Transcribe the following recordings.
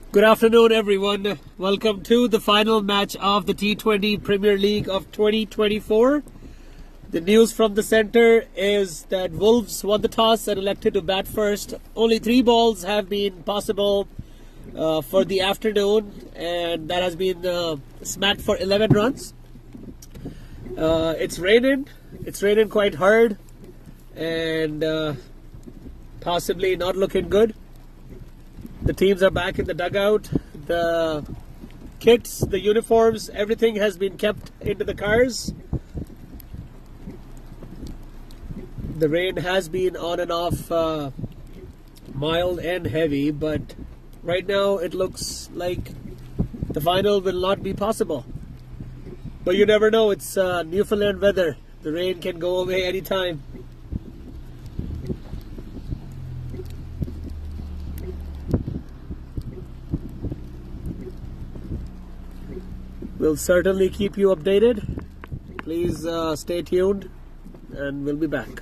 Good afternoon, everyone. Welcome to the final match of the T20 Premier League of 2024. The news from the centre is that Wolves won the toss and elected to bat first. Only 3 balls have been possible for the afternoon, and that has been smacked for 11 runs. It's raining. It's raining quite hard, and possibly not looking good. The teams are back in the dugout. The kits, the uniforms, everything has been kept into the cars. The rain has been on and off, mild and heavy, but right now it looks like the final will not be possible. But you never know, it's Newfoundland weather. The rain can go away anytime. We'll certainly keep you updated. Please stay tuned, and we'll be back.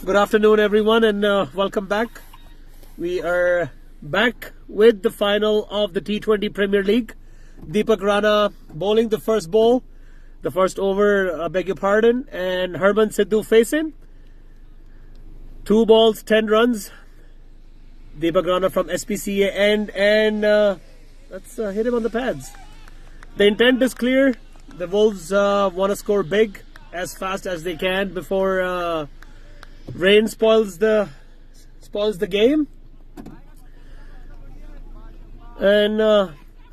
Good afternoon, everyone, and welcome back. We are back with the final of the T20 Premier League. Deepak Rana bowling the first ball, the first over, I beg your pardon, and Herman Sidhu facing. 2 balls, 10 runs. Deepak Rana from SPCA end, and let's hit him on the pads. The intent is clear. The Wolves want to score big as fast as they can before rain spoils the game. And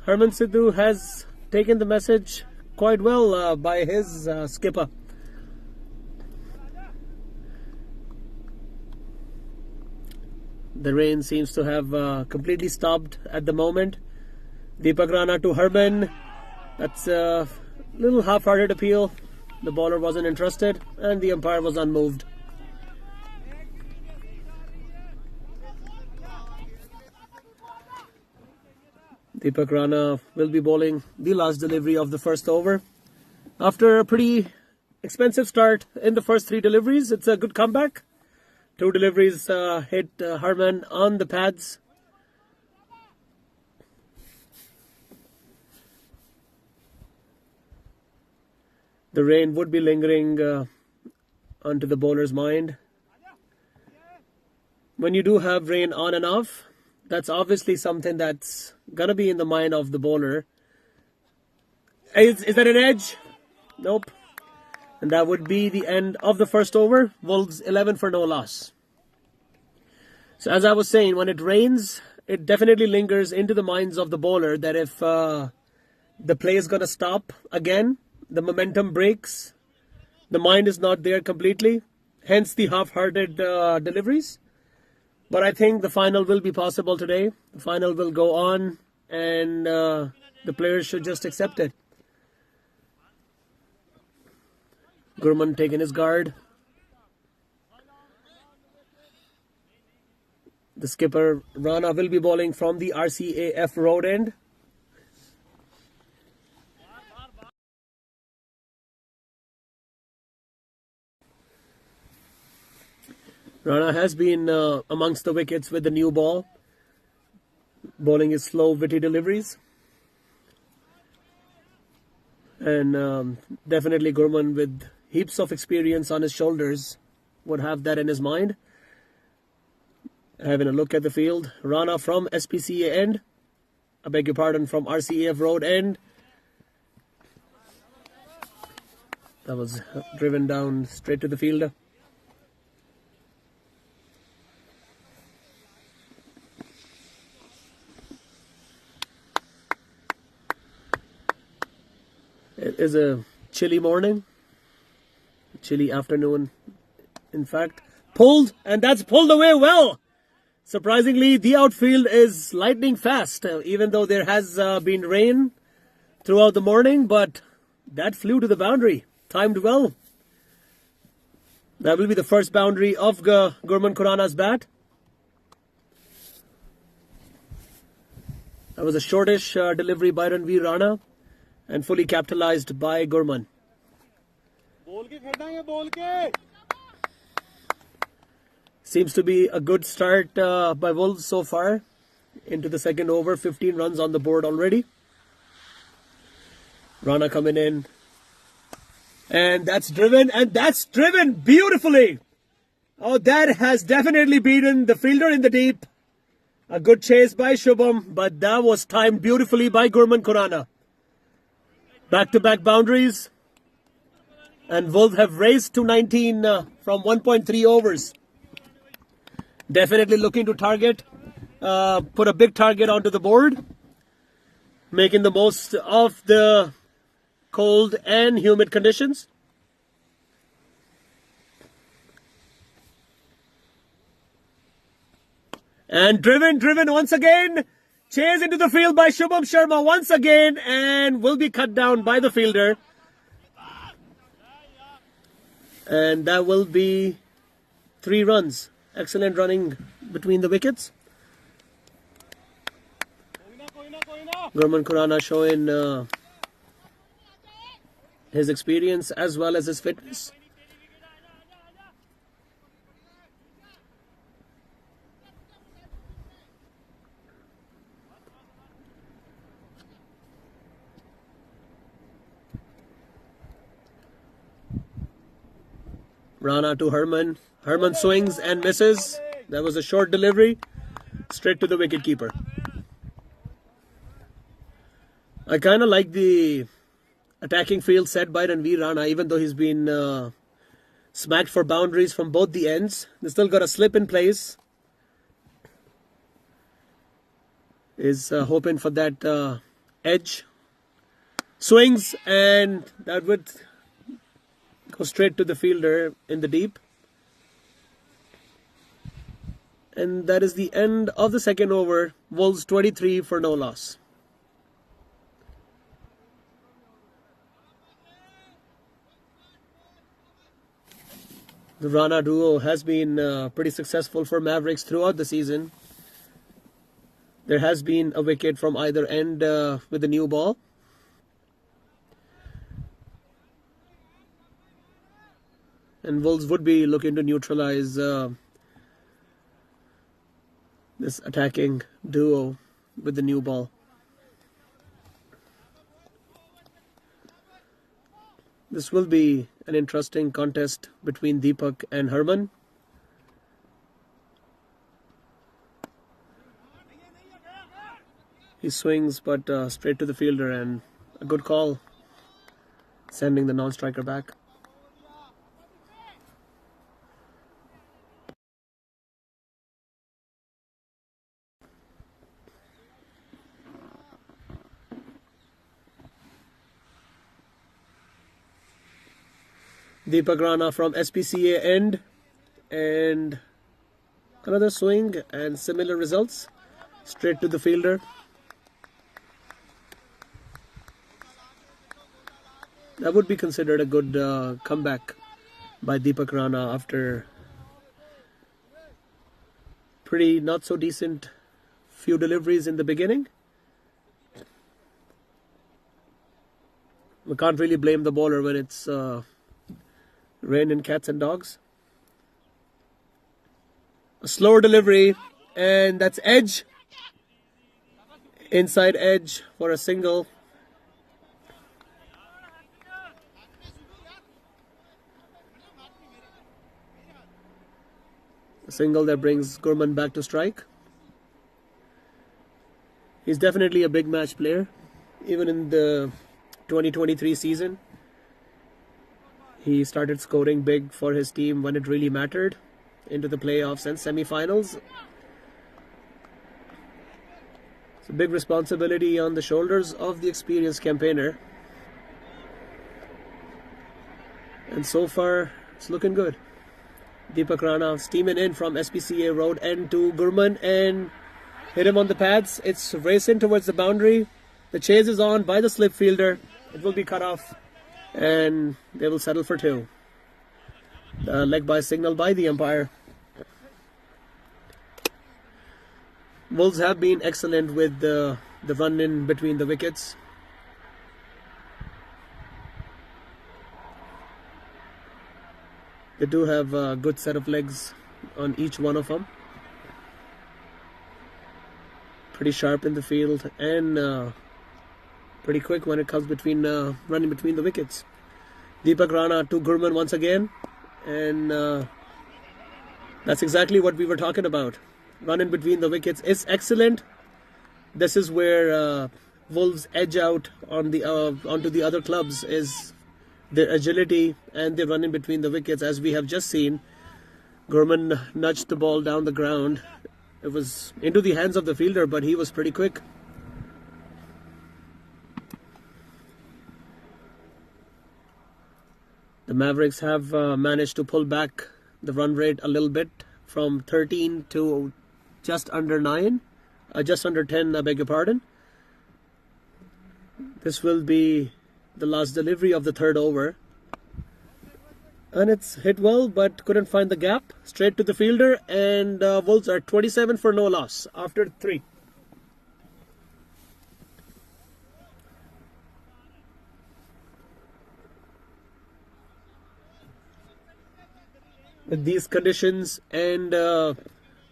Herman Sidhu has taken the message quite well by his skipper. The rain seems to have completely stopped at the moment. Deepak Rana to Herman. That's a little half-hearted appeal. The bowler wasn't interested and the umpire was unmoved. Deepak Rana will be bowling the last delivery of the first over. After a pretty expensive start in the first 3 deliveries, it's a good comeback. 2 deliveries hit Herman on the pads. The rain would be lingering onto the bowler's mind. When you do have rain on and off, that's obviously something that's going to be in the mind of the bowler. Is that an edge? Nope. And that would be the end of the first over. Wolves 11 for no loss. So as I was saying, when it rains, it definitely lingers into the minds of the bowler that if the play is going to stop again, the momentum breaks, the mind is not there completely, hence the half-hearted deliveries. But I think the final will be possible today. The final will go on and the players should just accept it. Gurman taking his guard. The skipper Rana will be bowling from the RCAF road end. Rana has been amongst the wickets with the new ball, bowling his slow, witty deliveries. And definitely Gurman, with heaps of experience on his shoulders, would have that in his mind. Having a look at the field, Rana from SPCA end, I beg your pardon, from RCAF road end. That was driven down straight to the fielder. It is a chilly morning, chilly afternoon, in fact. Pulled, and that's pulled away well. Surprisingly, the outfield is lightning fast, even though there has been rain throughout the morning, but that flew to the boundary, timed well. That will be the first boundary of Gurman Khurana's bat. That was a shortish delivery by Ranveer Rana. And fully capitalized by Gurman. Seems to be a good start by Wolves so far. Into the second over, 15 runs on the board already. Rana coming in. And that's driven beautifully. Oh, that has definitely beaten the fielder in the deep. A good chase by Shubham, but that was timed beautifully by Gurman Khurana. Back-to-back boundaries, and Wolves have raised to 19 from 1.3 overs. Definitely looking to target, put a big target onto the board, making the most of the cold and humid conditions. And driven once again. Chase into the field by Shubham Sharma once again and will be cut down by the fielder. And that will be 3 runs. Excellent running between the wickets. Gurman Khurana showing his experience as well as his fitness. Rana to Herman. Herman swings and misses. That was a short delivery. Straight to the wicketkeeper. I kind of like the attacking field set by Ranveer Rana, even though he's been smacked for boundaries from both the ends. They still got a slip in place. Is hoping for that edge. Swings, and that would go straight to the fielder in the deep. And that is the end of the second over. Wolves 23 for no loss. The Rana duo has been pretty successful for Mavericks throughout the season. There has been a wicket from either end with the new ball. And Wolves would be looking to neutralize this attacking duo with the new ball. This will be an interesting contest between Deepak and Herman. He swings, but straight to the fielder, and a good call, sending the non-striker back. Deepak Rana from SPCA end, and another swing and similar results, straight to the fielder. That would be considered a good comeback by Deepak Rana after pretty not so decent few deliveries in the beginning. We can't really blame the bowler when it's raining cats and dogs. A slower delivery, and that's edge. Inside edge for a single. A single that brings Gurman back to strike. He's definitely a big match player, even in the 2023 season. He started scoring big for his team when it really mattered, into the playoffs and semi-finals. It's a big responsibility on the shoulders of the experienced campaigner. And so far, it's looking good. Deepak Rana steaming in from SPCA Road end to Gurman and hit him on the pads. It's racing towards the boundary. The chase is on by the slip fielder. It will be cut off, and they will settle for two. The leg by signal by the umpire. Wolves have been excellent with the run in between the wickets. They do have a good set of legs on each one of them. Pretty sharp in the field and pretty quick when it comes between running between the wickets. Deepak Rana to Gurman once again, and that's exactly what we were talking about. Running between the wickets is excellent. This is where Wolves edge out on the onto the other clubs, is their agility and their running between the wickets. As we have just seen, Gurman nudged the ball down the ground. It was into the hands of the fielder, but he was pretty quick. The Mavericks have managed to pull back the run rate a little bit from 13 to just under 9, just under 10, I beg your pardon. This will be the last delivery of the third over. And it's hit well, but couldn't find the gap. Straight to the fielder, and Wolves are 27 for no loss after 3. With these conditions and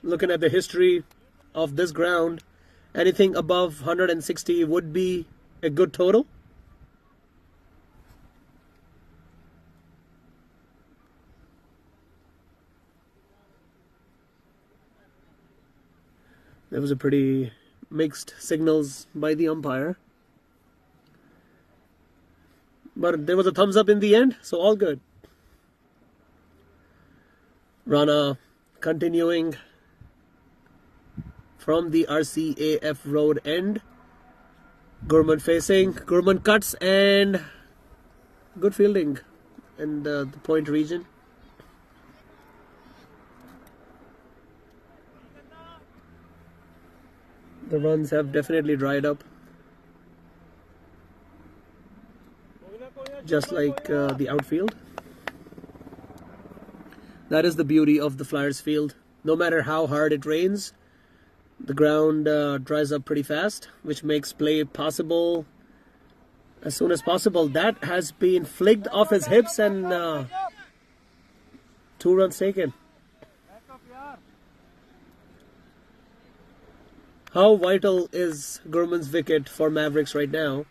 looking at the history of this ground, anything above 160 would be a good total. There was a pretty mixed signals by the umpire. But there was a thumbs up in the end, so all good. Rana continuing from the RCAF road end. Gurman facing. Gurman cuts and good fielding in the point region. The runs have definitely dried up. Just like the outfield. That is the beauty of the Flyers field. No matter how hard it rains, the ground dries up pretty fast, which makes play possible as soon as possible. That has been flicked off his hips and 2 runs taken. How vital is Gurman's wicket for Mavericks right now?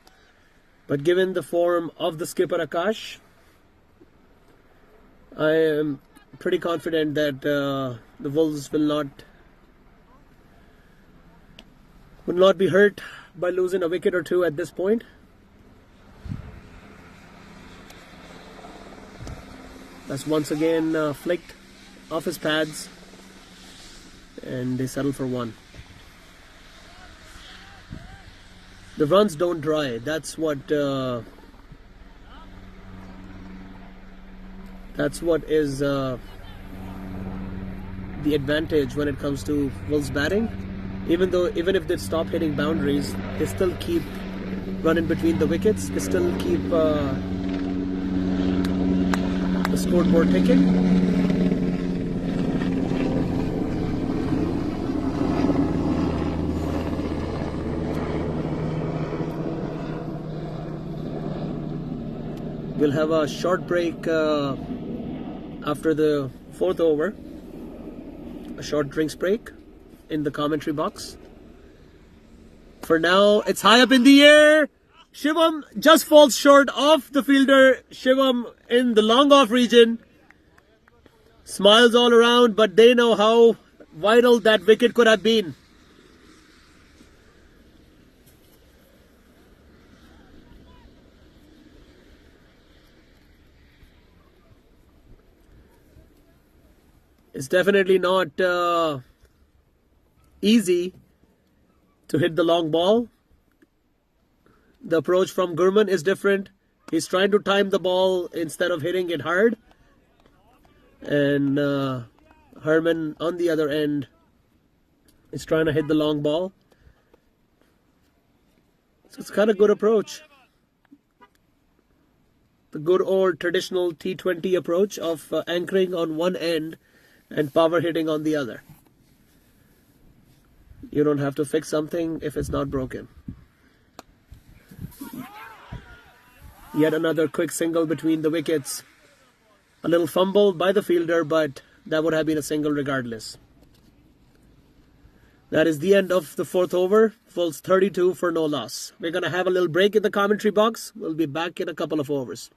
But given the form of the skipper Akash, I am pretty confident that the Wolves will not be hurt by losing a wicket or 2 at this point. That's once again flicked off his pads, and they settle for 1. The runs don't dry. That's what is the advantage when it comes to Wolves batting. Even if they stop hitting boundaries, they still keep running between the wickets. They still keep the scoreboard ticking. We'll have a short break after the 4th over. A short drinks break in the commentary box. For now, it's high up in the air. Shivam just falls short of the fielder. Shivam in the long off region. Smiles all around, but they know how vital that wicket could have been. It's definitely not easy to hit the long ball. The approach from Gurman is different. He's trying to time the ball instead of hitting it hard. And Herman on the other end is trying to hit the long ball. So it's kind of good approach. The good old traditional T20 approach of anchoring on one end and power hitting on the other. You don't have to fix something if it's not broken. Yet another quick single between the wickets. A little fumble by the fielder, but that would have been a single regardless. That is the end of the 4th over. Wolves 32 for no loss. We're going to have a little break in the commentary box. We'll be back in a couple of overs.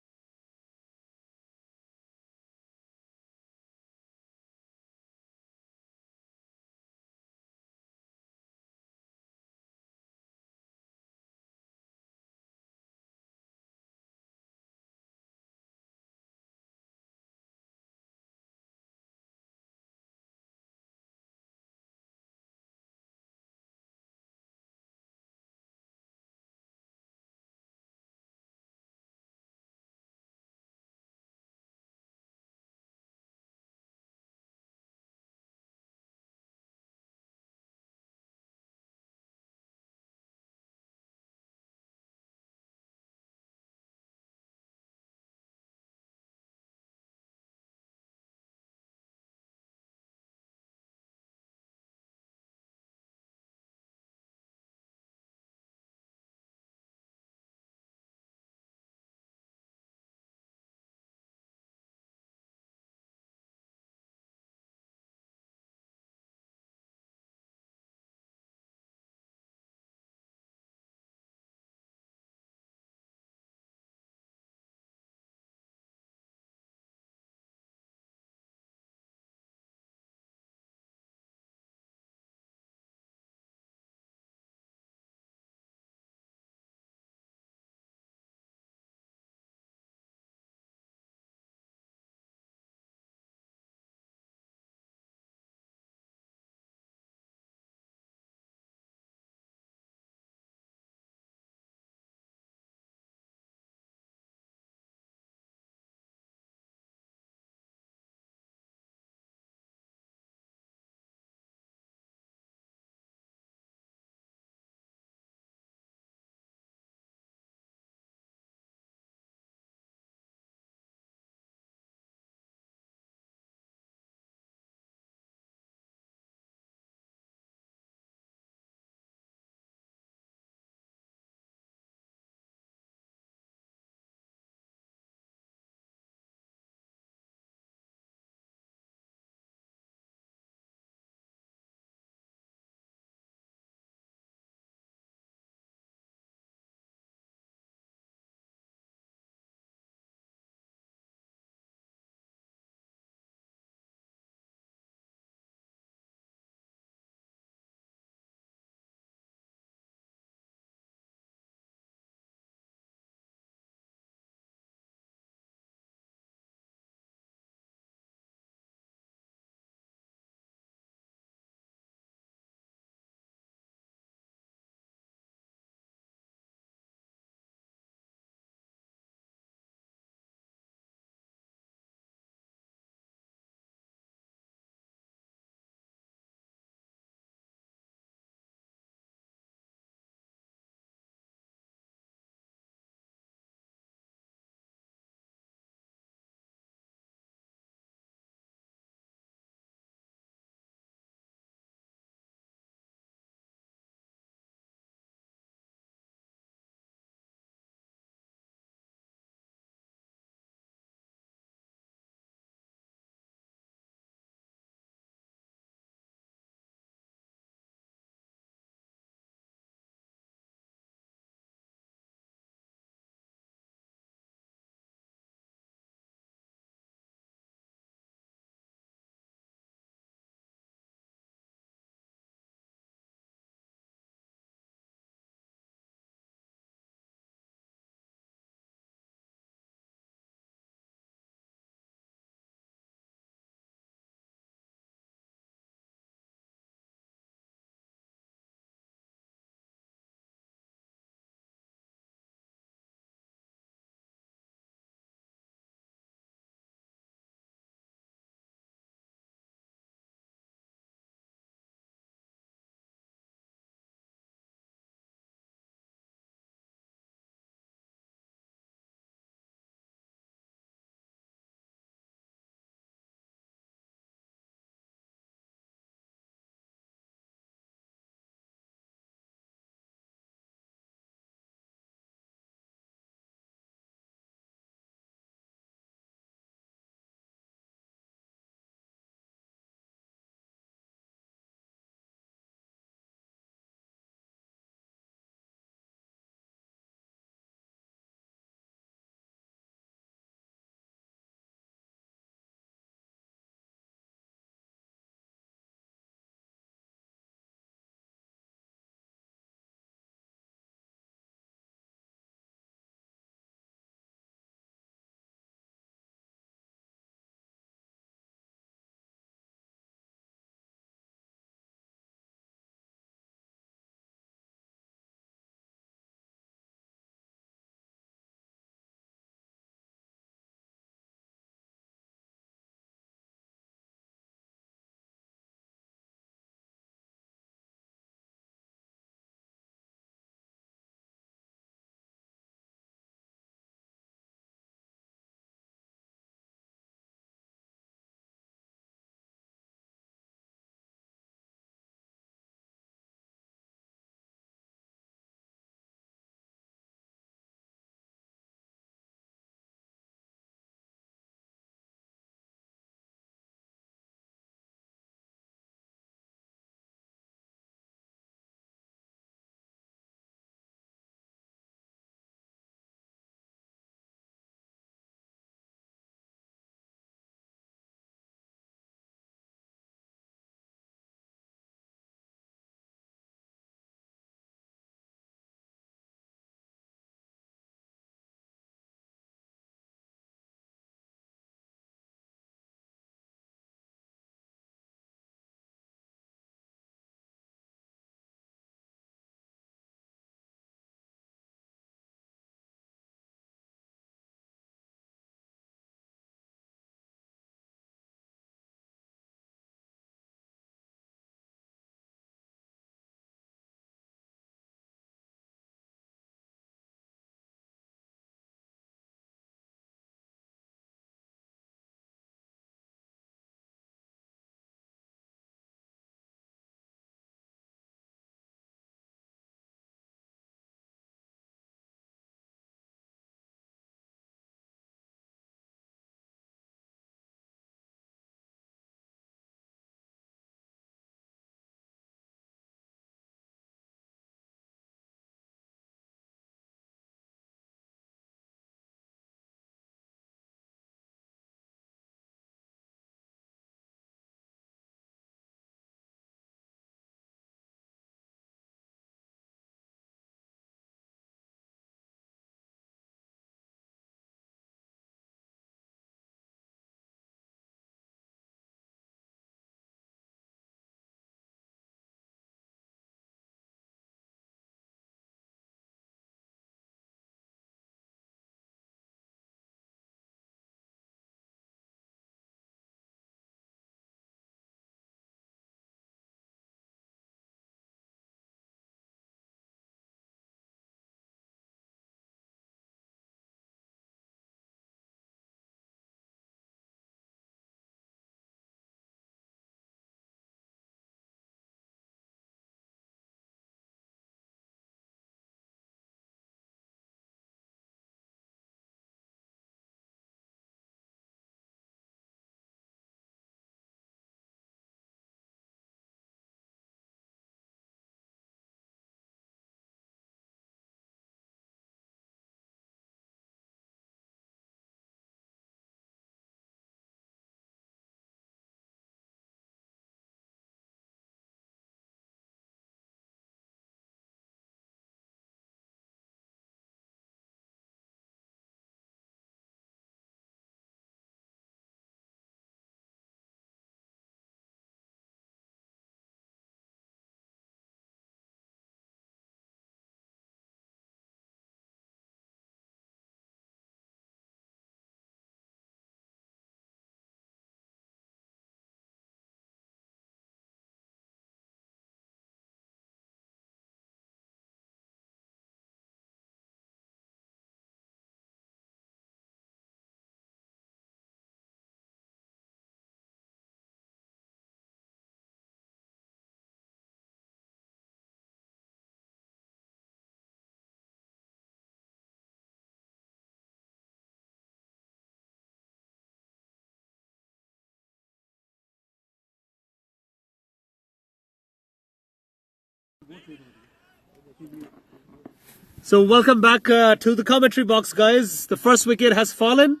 So welcome back to the commentary box, guys. The first wicket has fallen.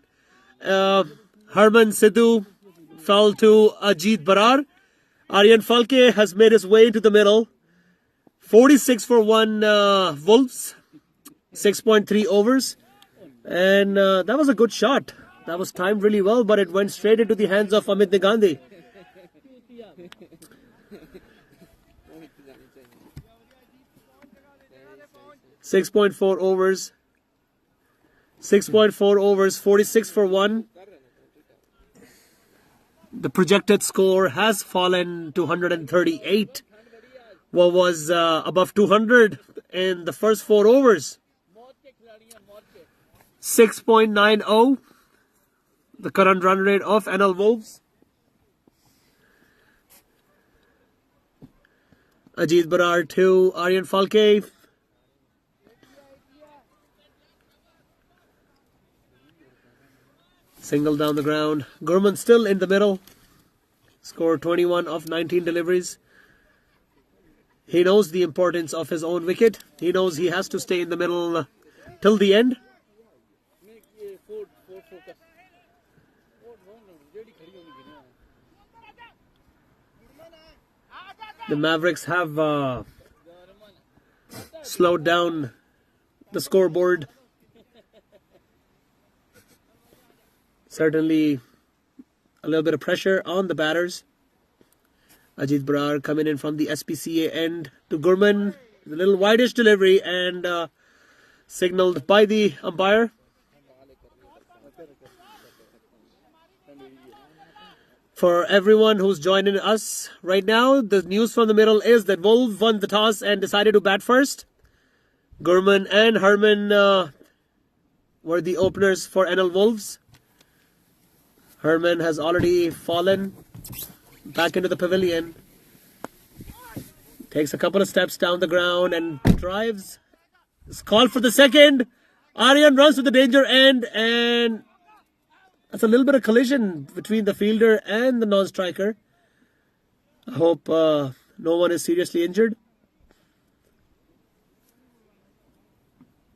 Harman Sidhu fell to Ajit Barar. Aryan Falke has made his way into the middle. 46 for 1 Wolves. 6.3 overs. And that was a good shot. That was timed really well, but it went straight into the hands of Amit Nigandhi. .4 overs. 6.4 overs, 46 for 1. The projected score has fallen to 138. What was above 200 in the first 4 overs. 6.90. The current run rate of NL Wolves. Ajit Barar to Aryan Falke. Single down the ground. Gurman still in the middle. Scored 21 of 19 deliveries. He knows the importance of his own wicket. He knows he has to stay in the middle till the end. The Mavericks have slowed down the scoreboard. Certainly a little bit of pressure on the batters. Ajit Barar coming in from the SPCA end to Gurman. A little wideish delivery and signalled by the umpire. For everyone who's joining us right now, the news from the middle is that Wolves won the toss and decided to bat first. Gurman and Harman were the openers for NL Wolves. Harman has already fallen back into the pavilion. Takes a couple of steps down the ground and drives. It's called for the second. Aryan runs to the danger end, and that's a little bit of collision between the fielder and the non-striker. I hope no one is seriously injured.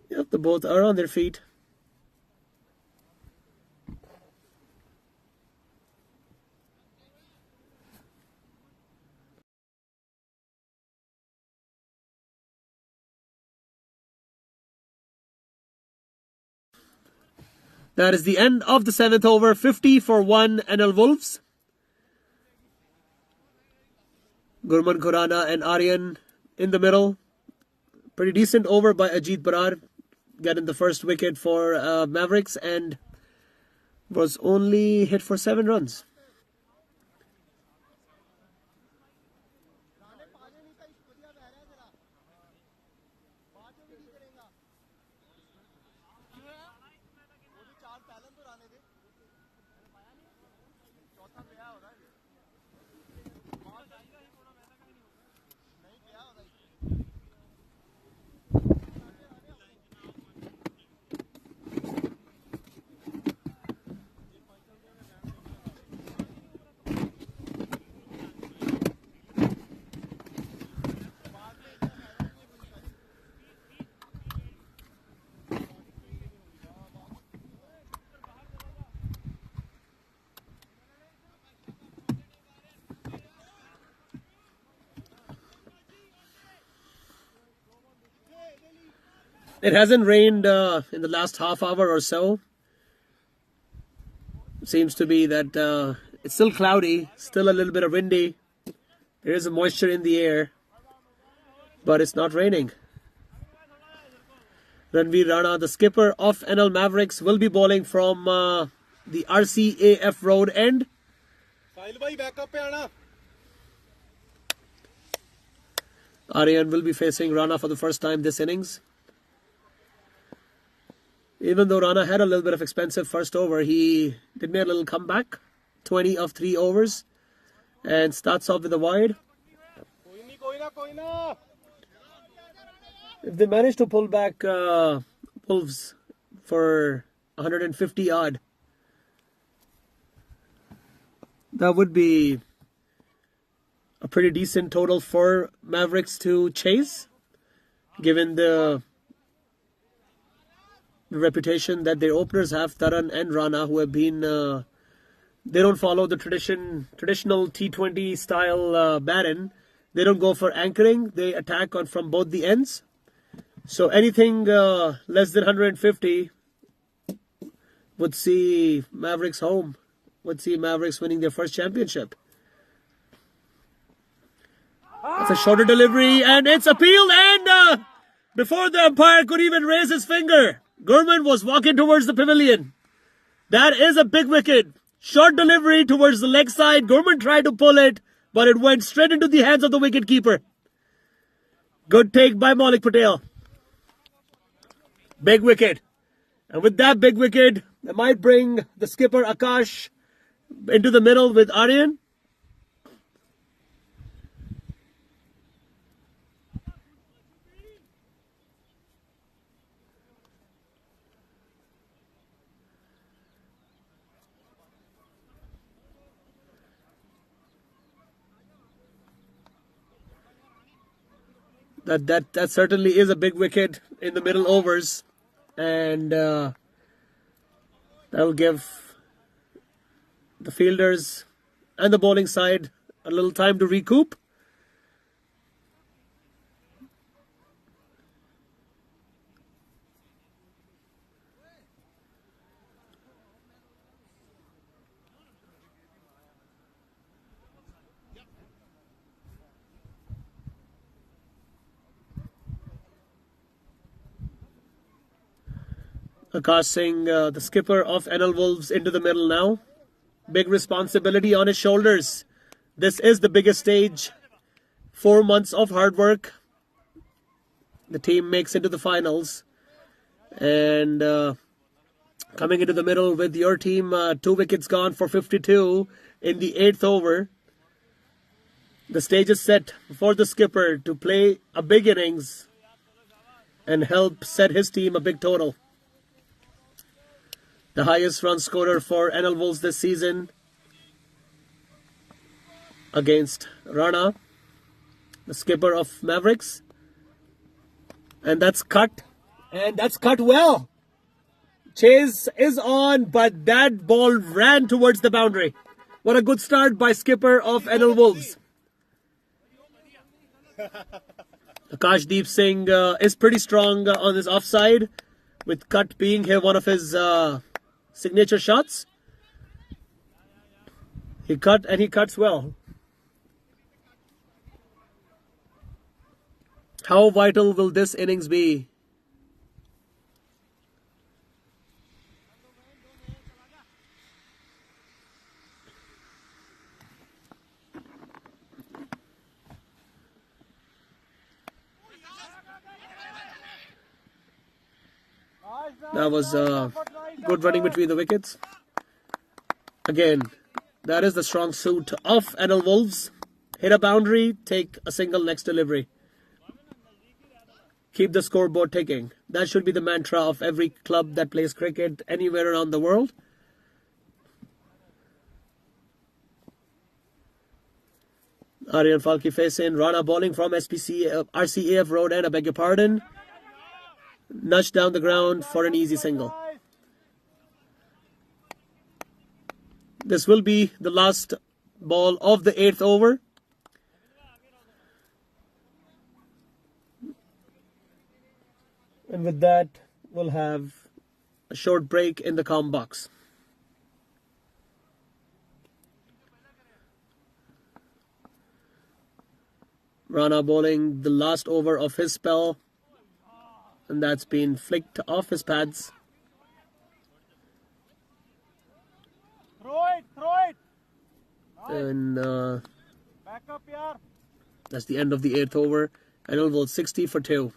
Yep, the both are on their feet. That is the end of the 7th over. 50 for 1 NL Wolves. Gurman Khurana and Aryan in the middle. Pretty decent over by Ajit Barar, getting the first wicket for Mavericks, and was only hit for 7 runs. It hasn't rained in the last half hour or so. Seems to be that it's still cloudy, still a little bit of windy. There is a moisture in the air, but it's not raining. Ranveer Rana, the skipper of NL Mavericks, will be bowling from the RCAF road end. Aryan will be facing Rana for the first time this innings. Even though Rana had a little bit of expensive first over, he did make a little comeback. 20 of 3 overs. And starts off with a wide. If they manage to pull back Wolves for 150 odd, that would be a pretty decent total for Mavericks to chase, given the reputation that their openers have, Taran and Rana, who have been they don't follow the traditional T20 style batten. They don't go for anchoring. They attack on from both the ends. So anything less than 150 would see Mavericks home. Would see Mavericks winning their first championship. It's a shorter delivery and it's appealed, and before the umpire could even raise his finger, Gurman was walking towards the pavilion. That is a big wicket. Short delivery towards the leg side. Gurman tried to pull it, but it went straight into the hands of the wicketkeeper. Good take by Maulik Patel. Big wicket. And with that big wicket, they might bring the skipper Akash into the middle with Aryan. That certainly is a big wicket in the middle overs, and that'll give the fielders and the bowling side a little time to recoup. Akash Singh, the skipper of NL Wolves, into the middle now. Big responsibility on his shoulders. This is the biggest stage. 4 months of hard work. The team makes into the finals. And coming into the middle with your team, 2 wickets gone for 52 in the 8th over. The stage is set for the skipper to play a big innings and help set his team a big total. The highest run scorer for NL Wolves this season against Rana, the skipper of Mavericks. And that's cut. And that's cut well. Chase is on, but that ball ran towards the boundary. What a good start by skipper of NL Wolves. Akashdeep Singh is pretty strong on his offside, with cut being here one of his signature shots. He cut and he cuts well. How vital will this innings be? That was good running between the wickets. Again, that is the strong suit of NL Wolves. Hit a boundary, take a single next delivery. Keep the scoreboard ticking. That should be the mantra of every club that plays cricket anywhere around the world. Aryan Falki facing Rana bowling from RCAF Road, and I beg your pardon. Nudged down the ground for an easy single. This will be the last ball of the 8th over. And with that, we'll have a short break in the comm box. Rana bowling the last over of his spell, and that's been flicked off his pads. Throw it. And Back up, yaar. that's the end of the 8th over. And it'll vote 60 for 2.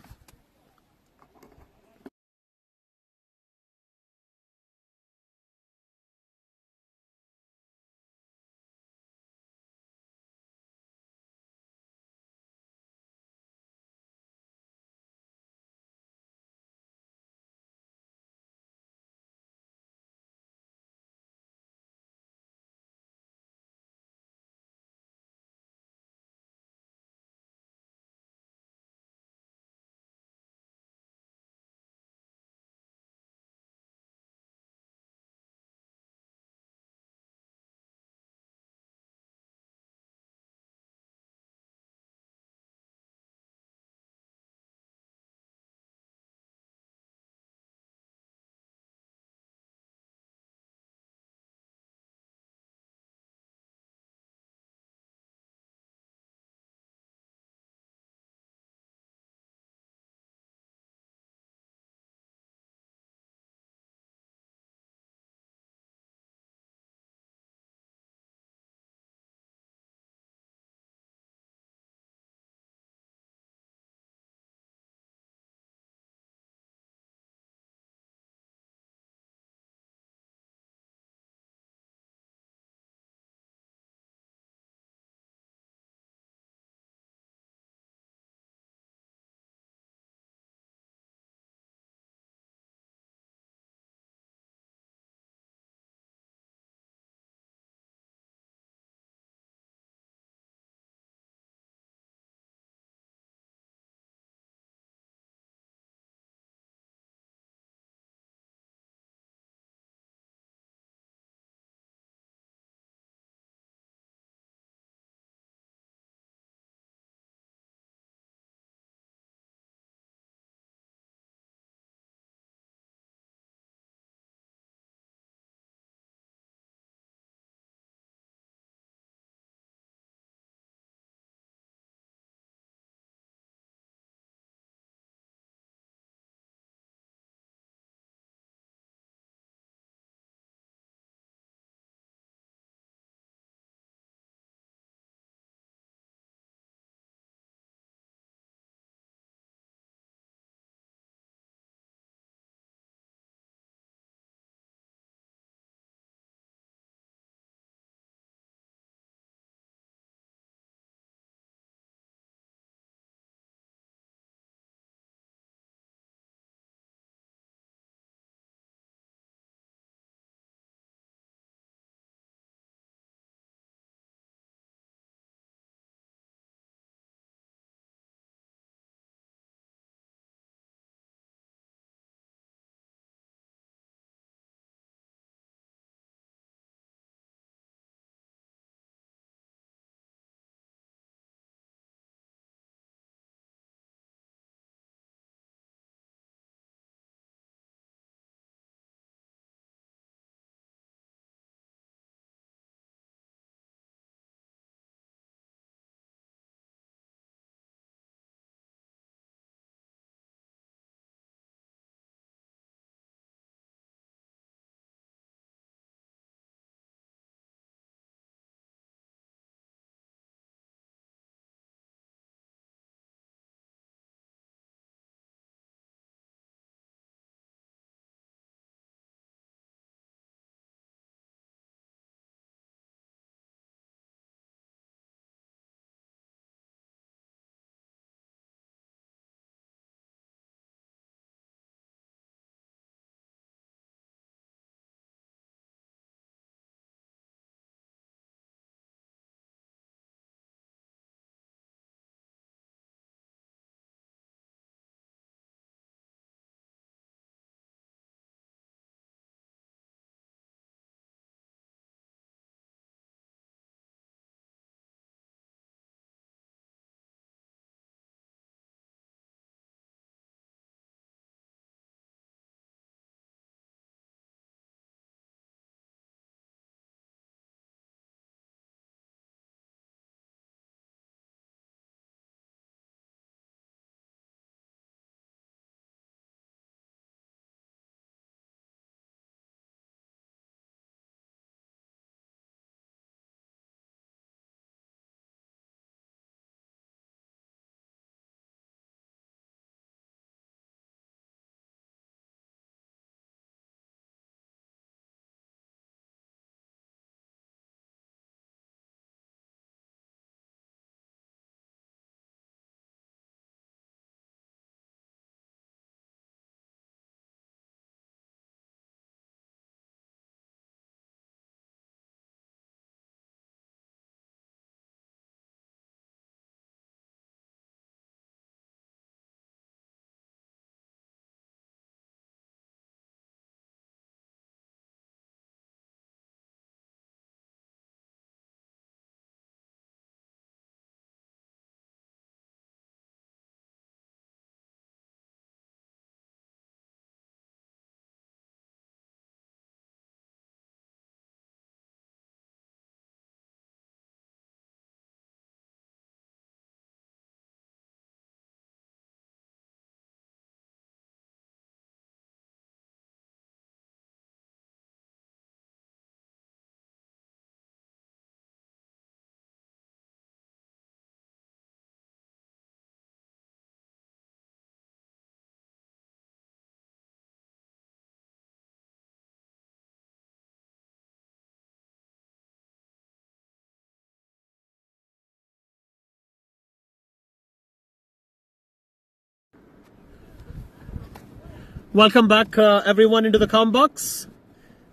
Welcome back, everyone, into the com box.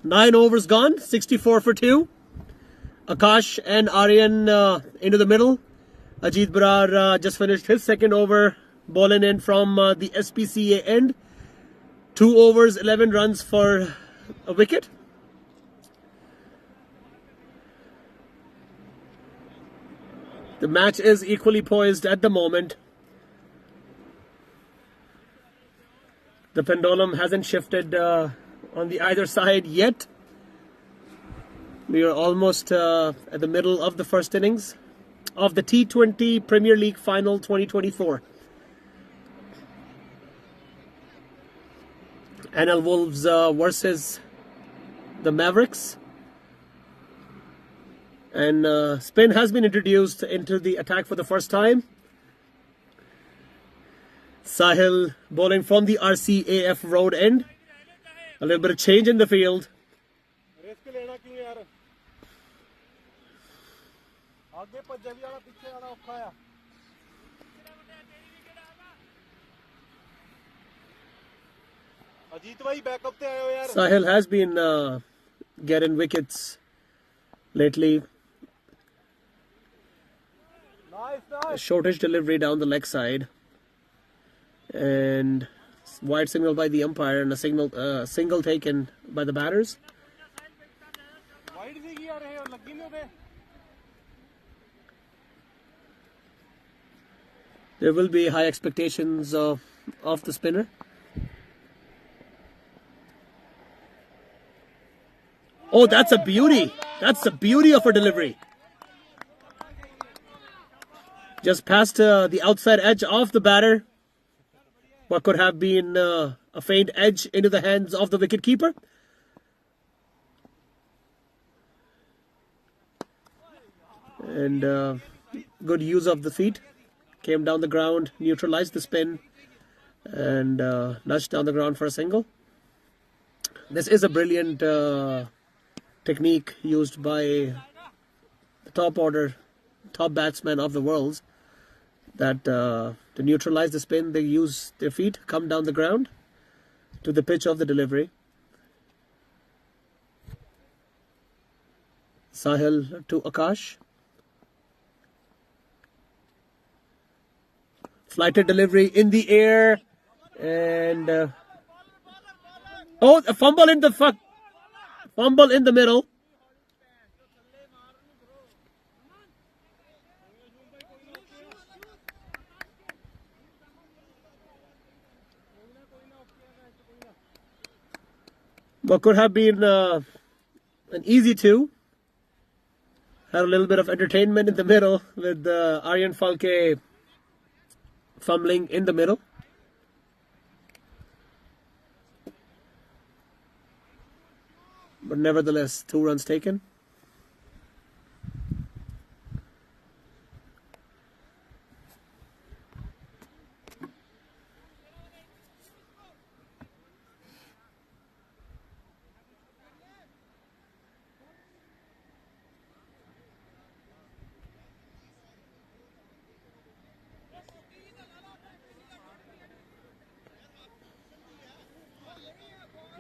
9 overs gone, 64 for 2. Akash and Aryan into the middle. Ajit Barar just finished his second over, bowling in from the SPCA end. 2 overs, 11 runs for a wicket. The match is equally poised at the moment. The pendulum hasn't shifted on the either side yet. We are almost at the middle of the first innings of the T20 Premier League Final 2024. NL Wolves versus the Mavericks. And spin has been introduced into the attack for the first time. Sahil bowling from the RCAF road end. A little bit of change in the field. Sahil has been getting wickets lately. A shortish delivery down the leg side. And wide signal by the umpire and a single taken by the batters. There will be high expectations of the spinner. Oh, that's a beauty. That's the beauty of her delivery. Just past the outside edge of the batter. What could have been a faint edge into the hands of the wicketkeeper. And good use of the feet. Came down the ground, neutralized the spin, and nudged down the ground for a single. This is a brilliant technique used by the top batsmen of the world. That to neutralize the spin, they use their feet, come down the ground to the pitch of the delivery. Sahil to Akash. Flighted delivery in the air. And a fumble in the middle. What could have been an easy 2. Had a little bit of entertainment in the middle with Aryan Falke fumbling in the middle. But nevertheless, 2 runs taken.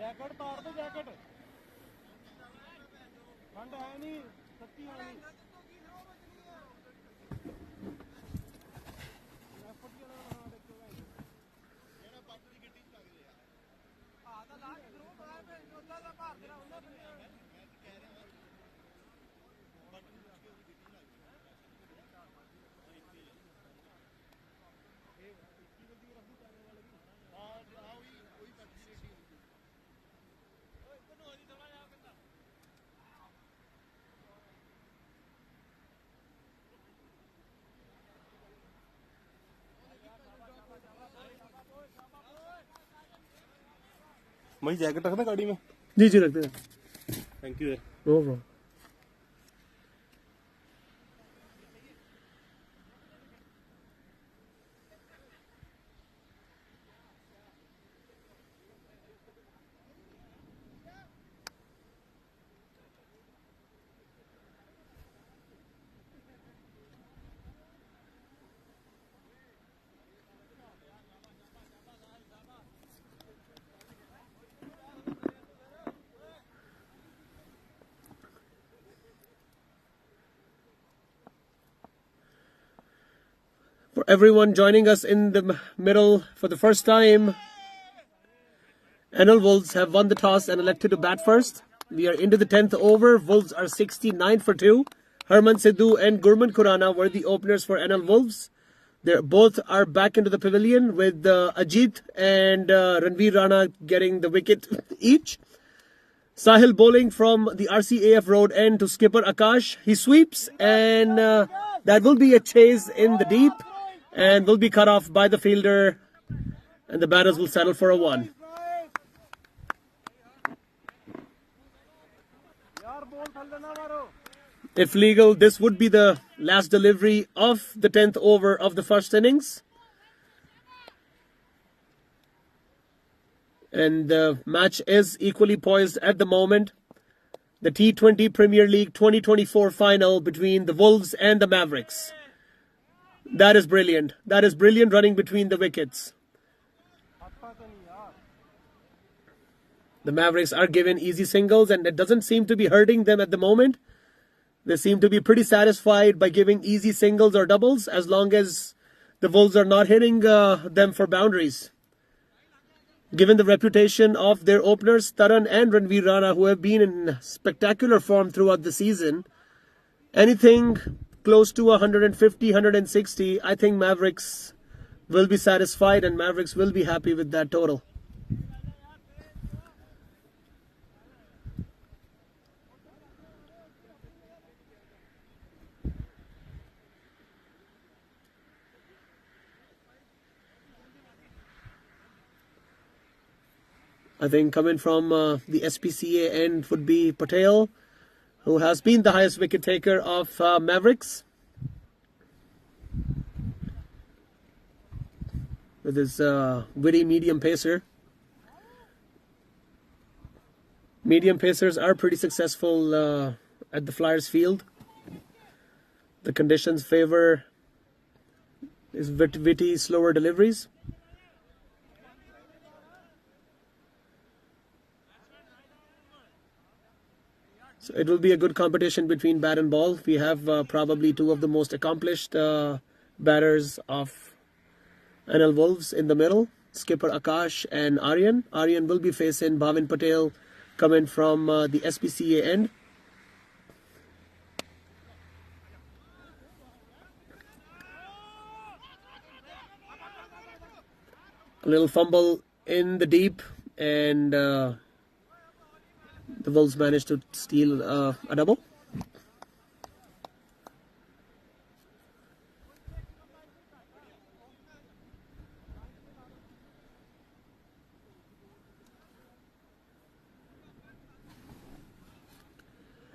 Jacket तार दो jacket ठंड है नहीं सच्ची है नहीं मैं jacket रखना गाड़ी में जी रखते हैं thank you know problem everyone joining us in the middle for the first time. NL Wolves have won the toss and elected to bat first. We are into the 10th over. Wolves are 69 for 2. Herman Sidhu and Gurman Khurana were the openers for NL Wolves. They both are back into the pavilion with Ajit and Ranveer Rana getting the wicket each. Sahil bowling from the RCAF road end to skipper Akash. He sweeps and that will be a chase in the deep and will be cut off by the fielder, and the batters will settle for a 1. If legal, this would be the last delivery of the 10th over of the first innings. And the match is equally poised at the moment. The T20 Premier League 2024 final between the Wolves and the Mavericks. That is brilliant. That is brilliant running between the wickets. The Mavericks are given easy singles and it doesn't seem to be hurting them at the moment. They seem to be pretty satisfied by giving easy singles or doubles as long as the Wolves are not hitting them for boundaries. Given the reputation of their openers, Taran and Ranveer Rana, who have been in spectacular form throughout the season, anything close to 150, 160, I think Mavericks will be satisfied and Mavericks will be happy with that total. I think coming from the SPCA end would be Patel, who has been the highest wicket taker of Mavericks with his witty medium pacer. Medium pacers are pretty successful at the Flyers field. The conditions favor his witty, slower deliveries. So it will be a good competition between bat and ball. We have probably two of the most accomplished batters of NL Wolves in the middle, skipper Akash and Aryan. Aryan will be facing Bhavin Patel coming from the SPCA end. A little fumble in the deep and the Wolves managed to steal a double.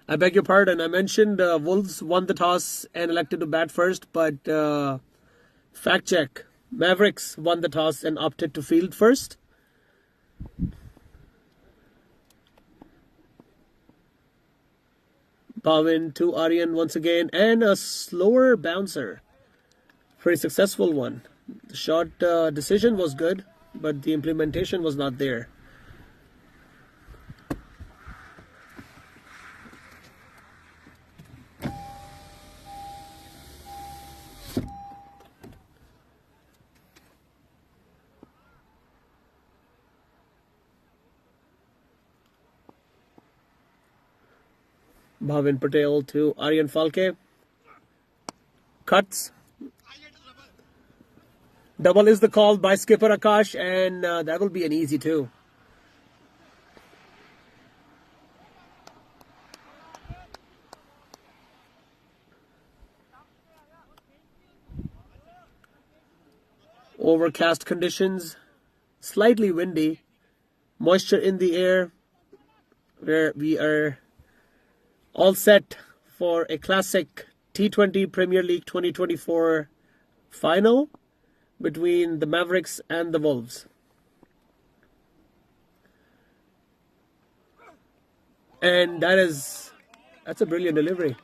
I beg your pardon, I mentioned Wolves won the toss and elected to bat first, but fact check, Mavericks won the toss and opted to field first. Bhavin to Aryan once again, and a slower bouncer. Pretty successful one. The shot decision was good, but the implementation was not there. Bhavin Patel to Aryan Falke. Cuts. Double is the call by skipper Akash, and that will be an easy 2. Overcast conditions, slightly windy, moisture in the air, where we are all set for a classic T20 Premier League 2024 final between the Mavericks and the Wolves. And that's a brilliant delivery.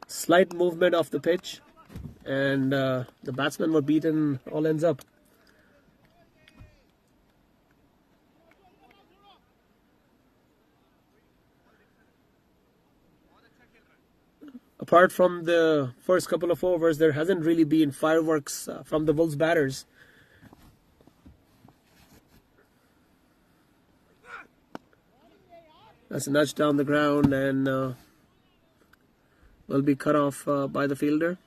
Slight movement off the pitch, and the batsmen were beaten all ends up. apart from the first couple of overs, there hasn't really been fireworks from the Wolves batters. That's a nudge down the ground and will be cut off by the fielder.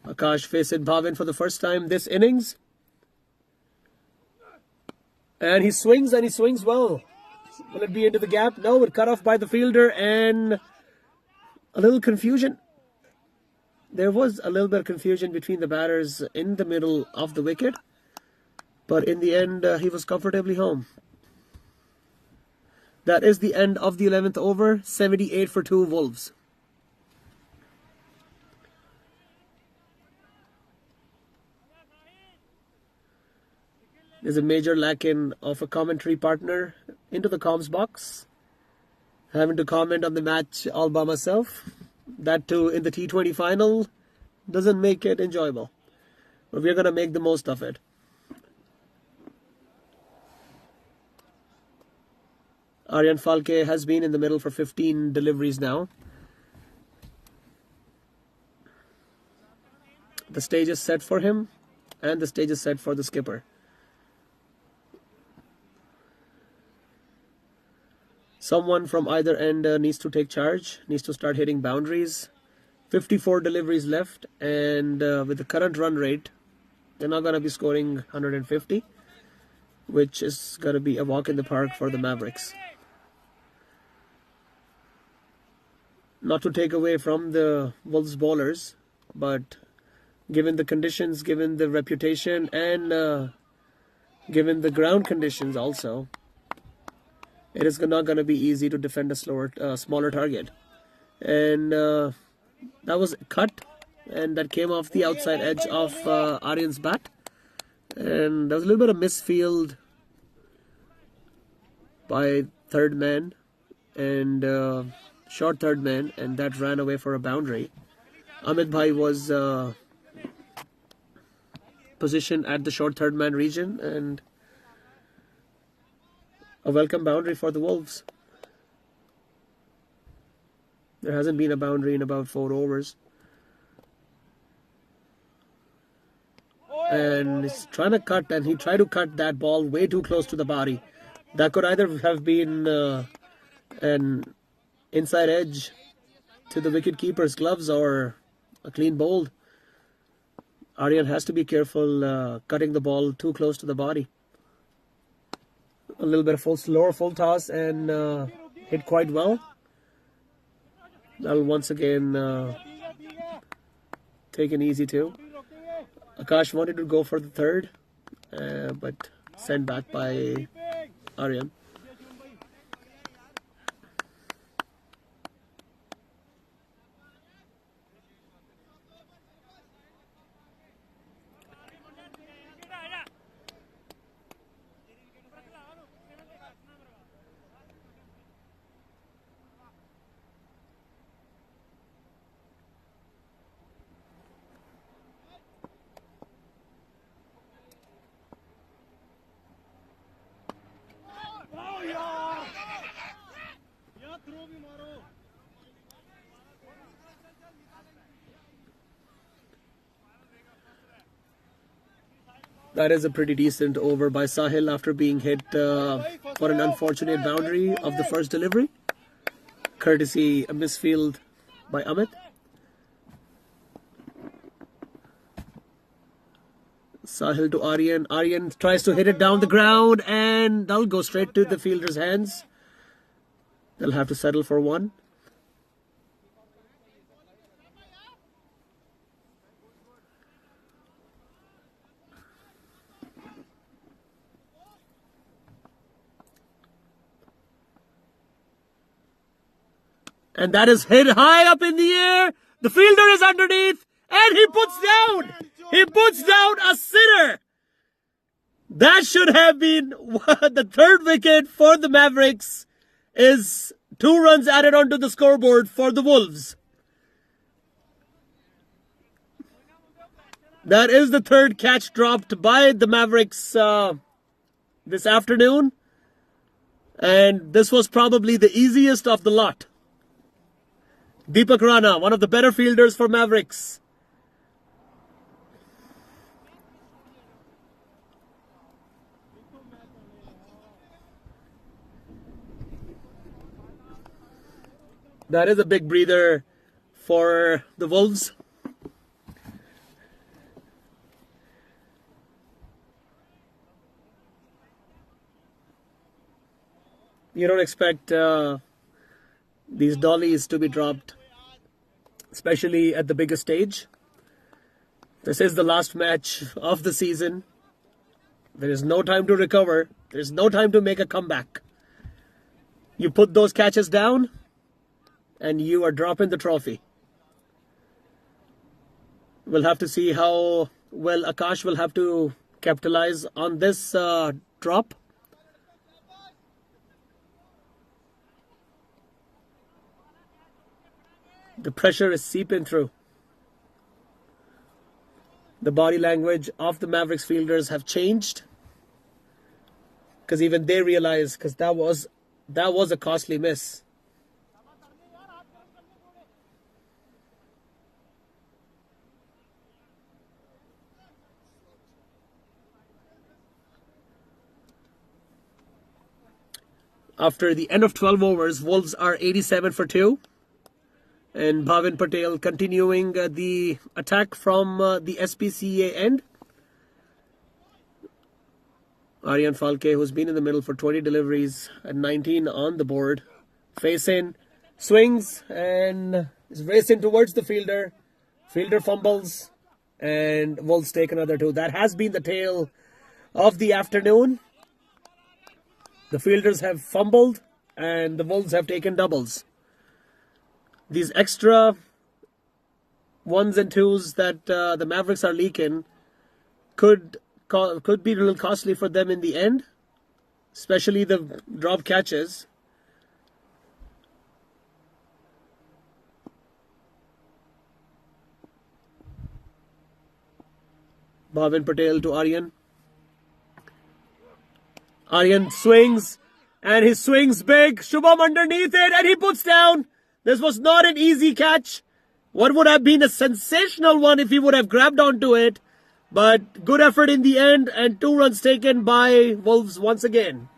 Akash faced Bhavin for the first time this innings. And he swings well. Will it be into the gap? No, it cut off by the fielder and a little confusion. There was a little bit of confusion between the batters in the middle of the wicket. But in the end, he was comfortably home. That is the end of the 11th over. 78 for 2 Wolves. There's a major lacking of a commentary partner into the comms box. Having to comment on the match all by myself. That too in the T20 final doesn't make it enjoyable. But we're going to make the most of it. Aryan Falke has been in the middle for 15 deliveries now. The stage is set for him and the stage is set for the skipper. Someone from either end needs to take charge, needs to start hitting boundaries. 54 deliveries left, and with the current run rate, they're not going to be scoring 150, which is going to be a walk in the park for the Mavericks. Not to take away from the Wolves bowlers, but given the conditions, given the reputation, and given the ground conditions also, it is not going to be easy to defend a smaller target. And that was cut, and that came off the outside edge of Aryan's bat. And there was a little bit of misfield by third man and short third man, and that ran away for a boundary. Amit Bhai was positioned at the short third man region, and a welcome boundary for the Wolves. There hasn't been a boundary in about 4 overs. And he's trying to cut, and he tried to cut that ball way too close to the body. That could either have been an inside edge to the wicket-keeper's gloves or a clean bowled. Aryan has to be careful cutting the ball too close to the body. A little bit of lower full toss and hit quite well. That'll once again take an easy 2. Akash wanted to go for the third, but sent back by Aryan. That is a pretty decent over by Sahil after being hit for an unfortunate boundary of the first delivery. Courtesy a misfield by Amit. Sahil to Aryan. Aryan tries to hit it down the ground and that'll go straight to the fielder's hands. They'll have to settle for 1. And that is hit high up in the air. The fielder is underneath. And he puts down. He puts down a sitter. That should have been the third wicket for the Mavericks. Is 2 runs added onto the scoreboard for the Wolves. That is the third catch dropped by the Mavericks this afternoon. And this was probably the easiest of the lot. Deepak Rana, one of the better fielders for Mavericks. That is a big breather for the Wolves. You don't expect these dollies to be dropped, especially at the biggest stage. This is the last match of the season. There is no time to recover. There is no time to make a comeback. You put those catches down and you are dropping the trophy. We'll have to see how well Akash will have to capitalize on this drop. The pressure is seeping through. The body language of the Mavericks fielders have changed, because even they realize, because that was a costly miss. After the end of 12 overs, Wolves are 87 for 2. And Bhavin Patel continuing the attack from the SPCA end. Aryan Falke, who's been in the middle for 20 deliveries and 19 on the board. Face in, swings, and is racing towards the fielder. Fielder fumbles, and Wolves take another 2. That has been the tale of the afternoon. The fielders have fumbled, and the Wolves have taken doubles. These extra 1s and 2s that the Mavericks are leaking could be a little costly for them in the end, especially the drop catches. Bhavin Patel to Aryan. Aryan swings, and he swings big. Shubham underneath it, and he puts down. This was not an easy catch. What would have been a sensational one if he would have grabbed onto it. But good effort in the end, and 2 runs taken by Wolves once again.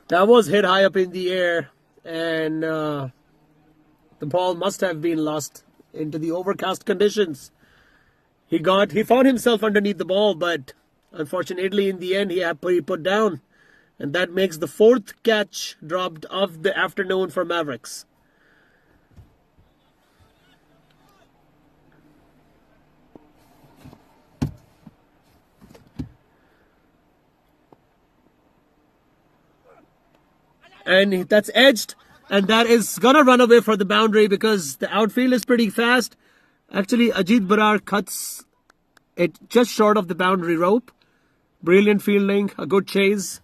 That was hit high up in the air, and the ball must have been lost into the overcast conditions. He found himself underneath the ball, but unfortunately in the end he put down. And that makes the 4th catch dropped of the afternoon for Mavericks. And that's edged, and that is going to run away for the boundary because the outfield is pretty fast. Actually, Ajit Barar cuts it just short of the boundary rope. Brilliant fielding, a good chase.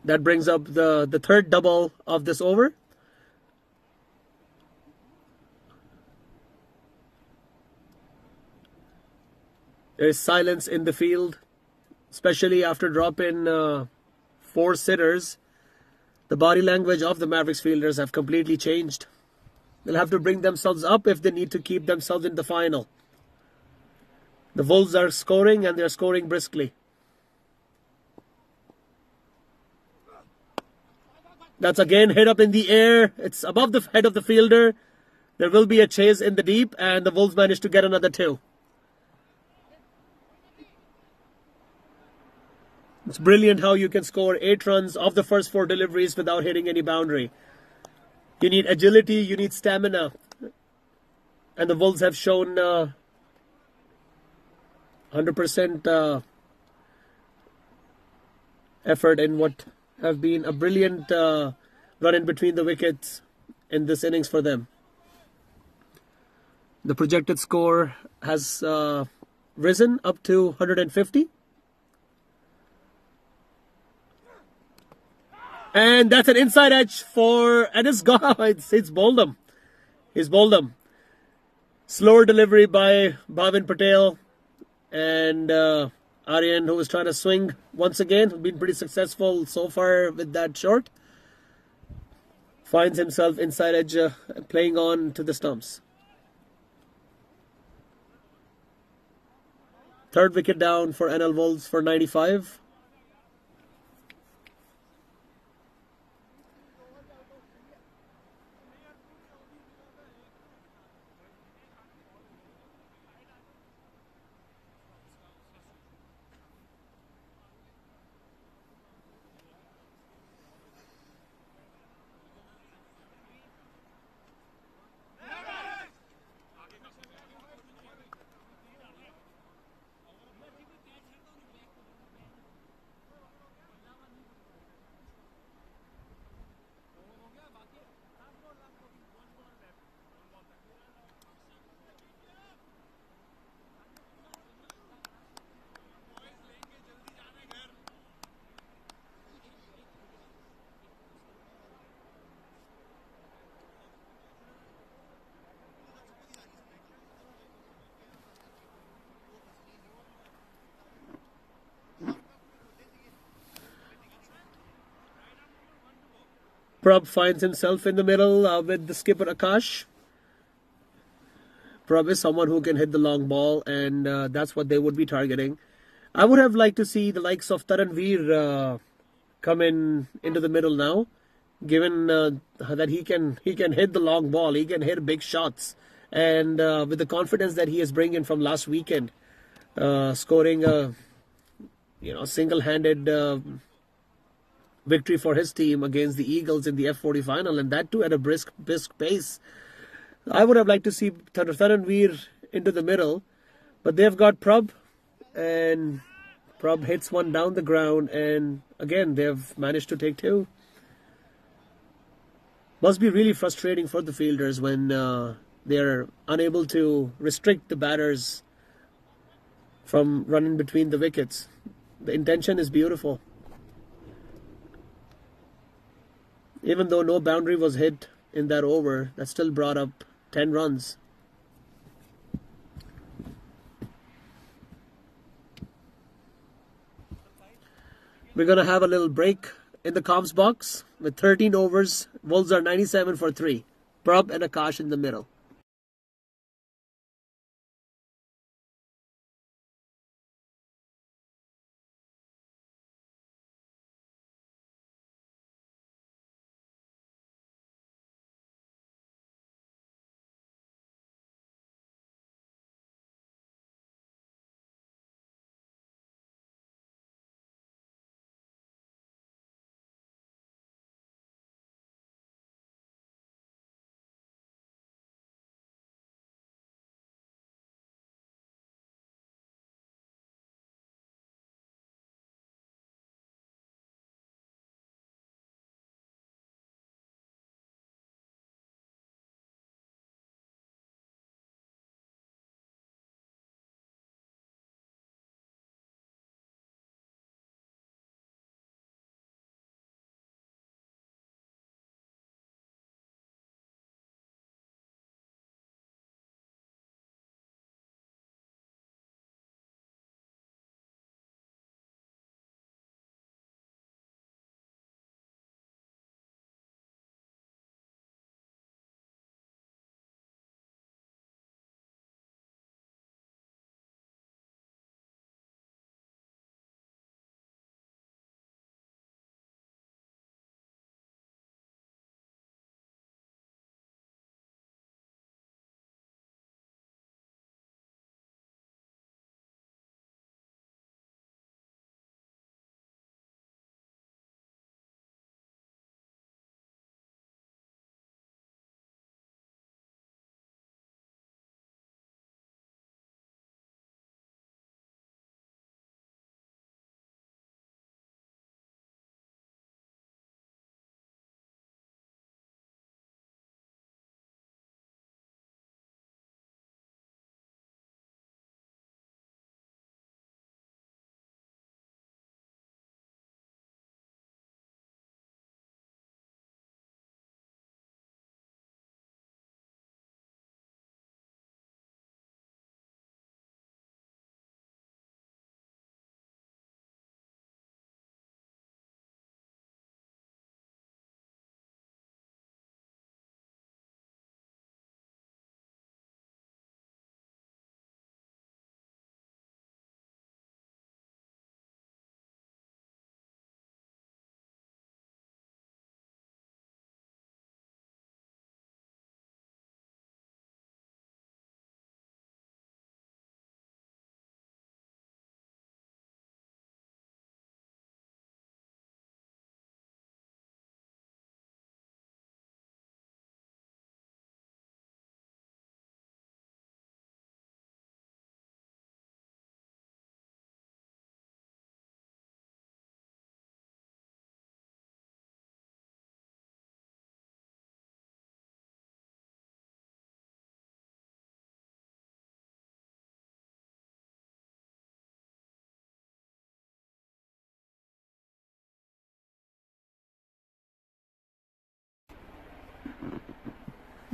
That brings up the third double of this over. There is silence in the field, especially after dropping 4 sitters. The body language of the Mavericks fielders have completely changed. They'll have to bring themselves up if they need to keep themselves in the final. The Wolves are scoring, and they're scoring briskly. That's again hit up in the air. It's above the head of the fielder. There will be a chase in the deep, and the Wolves managed to get another 2. It's brilliant how you can score 8 runs off the first 4 deliveries without hitting any boundary. You need agility, you need stamina. And the Wolves have shown 100% effort in what have been a brilliant run in between the wickets in this innings for them. The projected score has risen up to 150. And that's an inside edge and it's gone. It's bowled him. He's bowled him. Slower delivery by Bhavin Patel and Aryan, who was trying to swing once again, been pretty successful so far with that short. Finds himself inside edge, playing on to the stumps. Third wicket down for NL Wolves for 95. Prab finds himself in the middle with the skipper Akash. Prab is someone who can hit the long ball, and that's what they would be targeting. I would have liked to see the likes of Taranveer come into the middle now, given that he can hit the long ball, he can hit big shots, and with the confidence that he is bringing from last weekend, scoring a single-handed victory for his team against the Eagles in the F40 final, and that too at a brisk pace. I would have liked to see Taranveer into the middle, but they've got Prab, and Prab hits one down the ground, and again they've managed to take two. Must be really frustrating for the fielders when they're unable to restrict the batters from running between the wickets. The intention is beautiful. Even though no boundary was hit in that over, that still brought up 10 runs. We're going to have a little break in the comms box with 13 overs. Wolves are 97 for 3. Prab and Akash in the middle.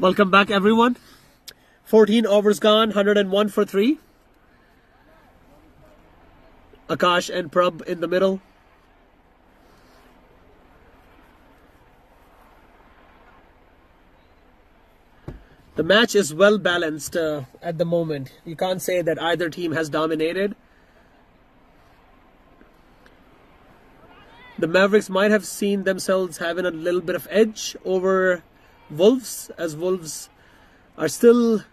Welcome back, everyone. 14 overs gone, 101 for 3. Akash and Prab in the middle. The match is well balanced at the moment. You can't say that either team has dominated. The Mavericks might have seen themselves having a little bit of edge over Wolves, as Wolves are still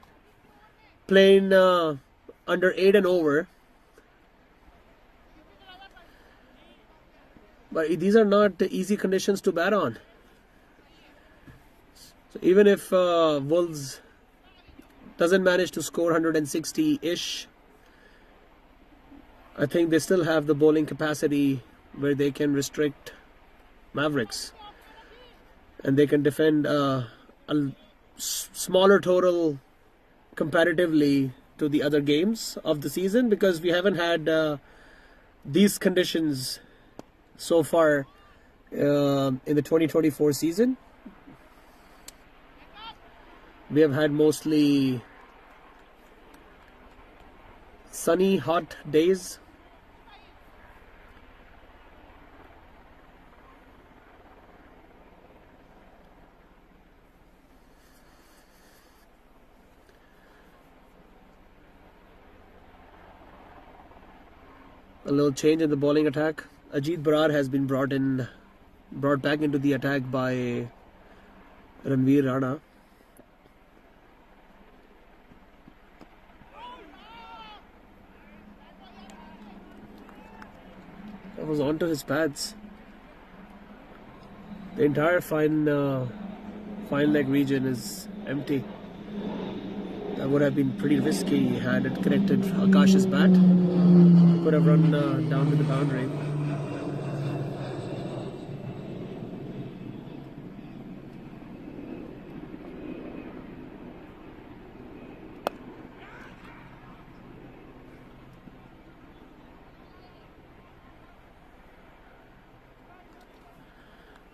playing under 8 and over. But these are not easy conditions to bat on. So even if Wolves doesn't manage to score 160-ish, I think they still have the bowling capacity where they can restrict Mavericks. And they can defend a smaller total comparatively to the other games of the season, because we haven't had these conditions so far in the 2024 season. We have had mostly sunny, hot days. A little change in the bowling attack. Ajit Barar has been brought back into the attack by Rana. That was onto his pads. The entire fine leg region is empty. That would have been pretty risky had it connected Akash's bat. Could have run down to the boundary.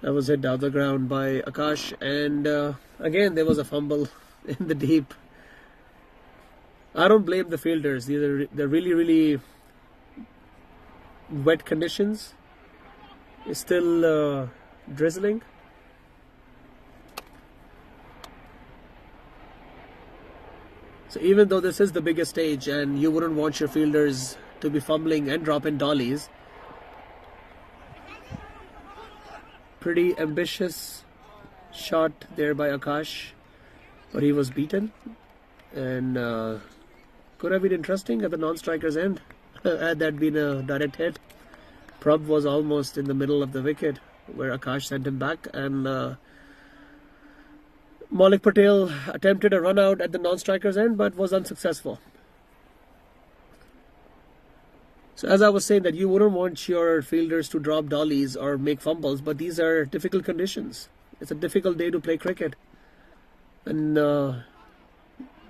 That was hit down the ground by Akash, and again there was a fumble in the deep. I don't blame the fielders. They're really wet conditions. It's still drizzling. So even though this is the biggest stage and you wouldn't want your fielders to be fumbling and dropping dollies, pretty ambitious shot there by Akash, but he was beaten, and could have been interesting at the non-striker's end had that been a direct hit. Prab was almost in the middle of the wicket where Akash sent him back, and Maulik Patel attempted a run out at the non-striker's end but was unsuccessful. So as I was saying, that you wouldn't want your fielders to drop dollies or make fumbles, but these are difficult conditions. It's a difficult day to play cricket. And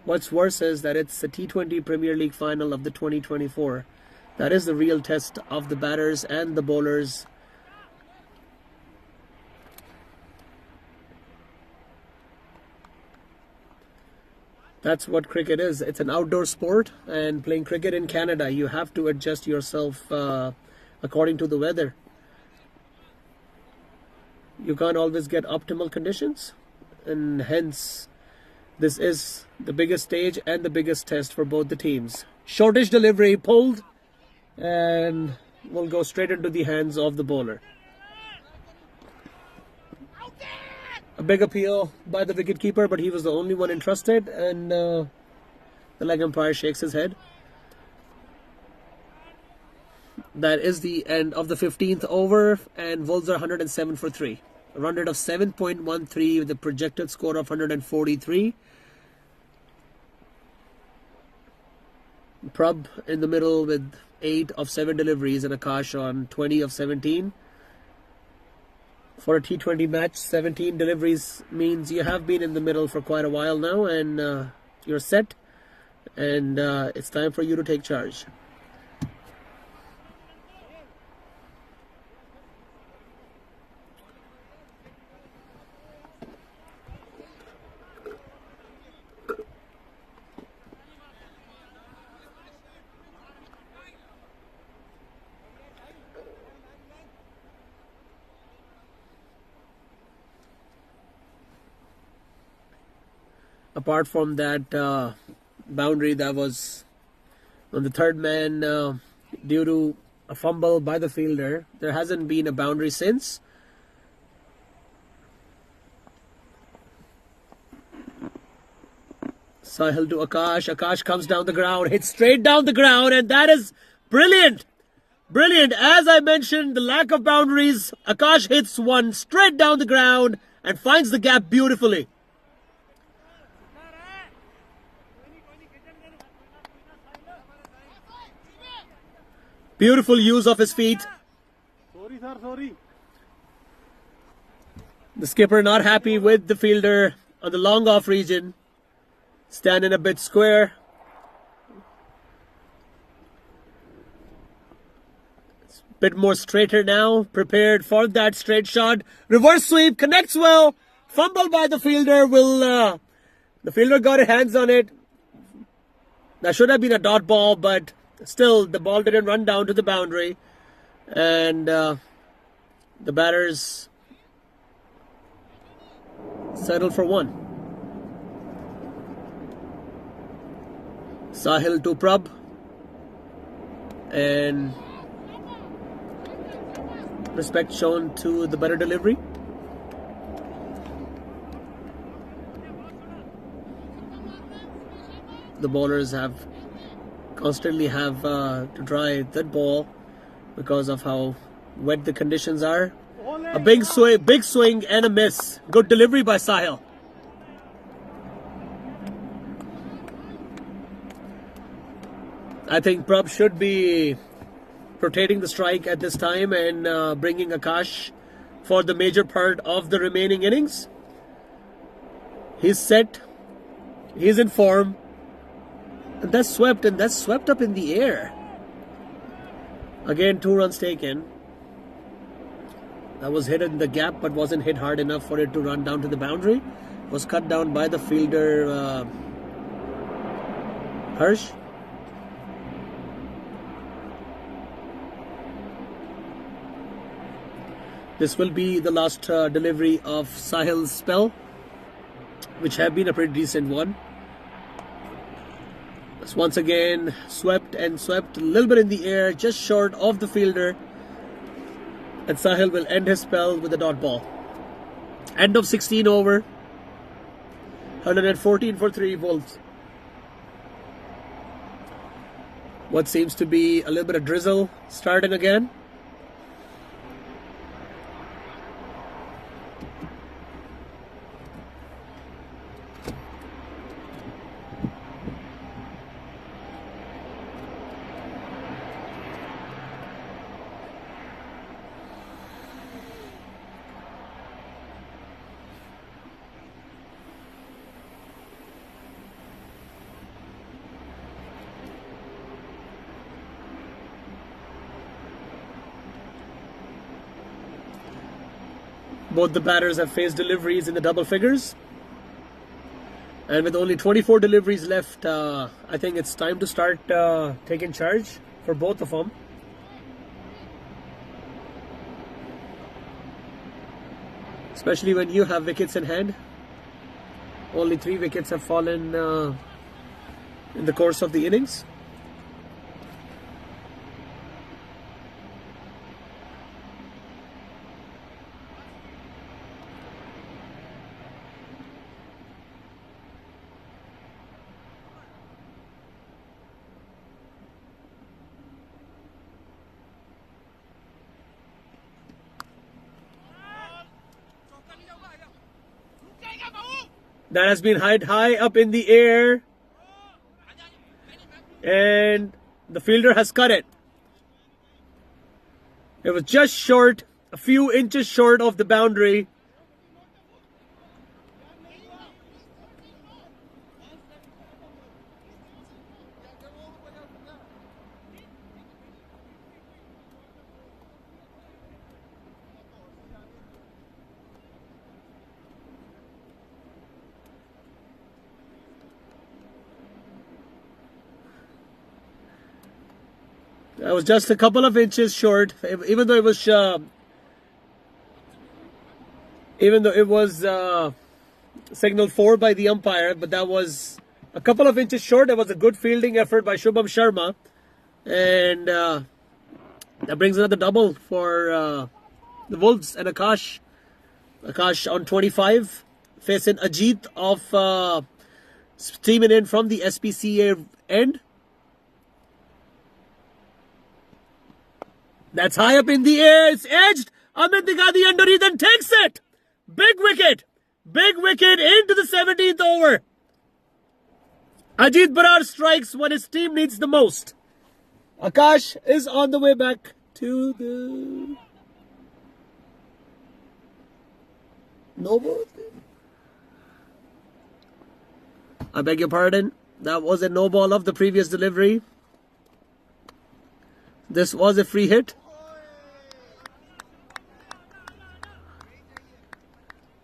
what's worse is that it's the T20 Premier League final of the 2024. That is the real test of the batters and the bowlers. That's what cricket is. It's an outdoor sport, and playing cricket in Canada, you have to adjust yourself according to the weather. You can't always get optimal conditions, and hence this is the biggest stage and the biggest test for both the teams. Shortish delivery pulled, and will go straight into the hands of the bowler. A big appeal by the wicketkeeper, but he was the only one entrusted, and the leg umpire shakes his head. That is the end of the 15th over, and Wolves are 107 for 3. A run rate of 7.13 with a projected score of 143. Prab in the middle with 8 of 7 deliveries, and Akash on 20 of 17. For a T20 match, 17 deliveries means you have been in the middle for quite a while now, and you're set, and it's time for you to take charge. apart from that boundary that was on the third man due to a fumble by the fielder, there hasn't been a boundary since. Sahil to Akash. Akash comes down the ground, hits straight down the ground, and that is brilliant. Brilliant. As I mentioned, the lack of boundaries. Akash hits one straight down the ground and finds the gap beautifully. Beautiful use of his feet. Sorry, sir, sorry. The skipper not happy with the fielder on the long off region. Standing a bit square. It's a bit more straighter now. Prepared for that straight shot. Reverse sweep. Connects well. Fumble by the fielder. The fielder got his hands on it. That should have been a dot ball, but still the ball didn't run down to the boundary. And the batters settled for one. Sahil to Prabh, and respect shown to the better delivery. The bowlers constantly have to try that ball because of how wet the conditions are. A big swing and a miss. Good delivery by Sahil. I think Prabh should be rotating the strike at this time and bringing Akash for the major part of the remaining innings. He's set. He's in form. And that's swept up in the air. Again, 2 runs taken. That was hit in the gap but wasn't hit hard enough for it to run down to the boundary. Was cut down by the fielder Harsh. This will be the last delivery of Sahil's spell, which have been a pretty decent one. It's once again swept a little bit in the air, just short of the fielder. And Sahil will end his spell with a dot ball. End of 16 over. 114 for 3 Wolves. What seems to be a little bit of drizzle starting again. Both the batters have faced deliveries in the double figures. And with only 24 deliveries left, I think it's time to start taking charge for both of them. Especially when you have wickets in hand. Only 3 wickets have fallen in the course of the innings. That has been high up in the air. And the fielder has cut it. It was just short, a few inches short of the boundary. That was just a couple of inches short, even though it was signaled 4 by the umpire, but that was a couple of inches short. It was a good fielding effort by Shubham Sharma. And that brings another double for the Wolves and Akash. Akash on 25, facing Ajit of streaming in from the SPCA end. That's high up in the air. It's edged. Amit Digadi underneath and takes it. Big wicket. Big wicket into the 17th over. Ajit Barar strikes when his team needs the most. Akash is on the way back to the no ball. I beg your pardon. That was a no ball of the previous delivery. This was a free hit.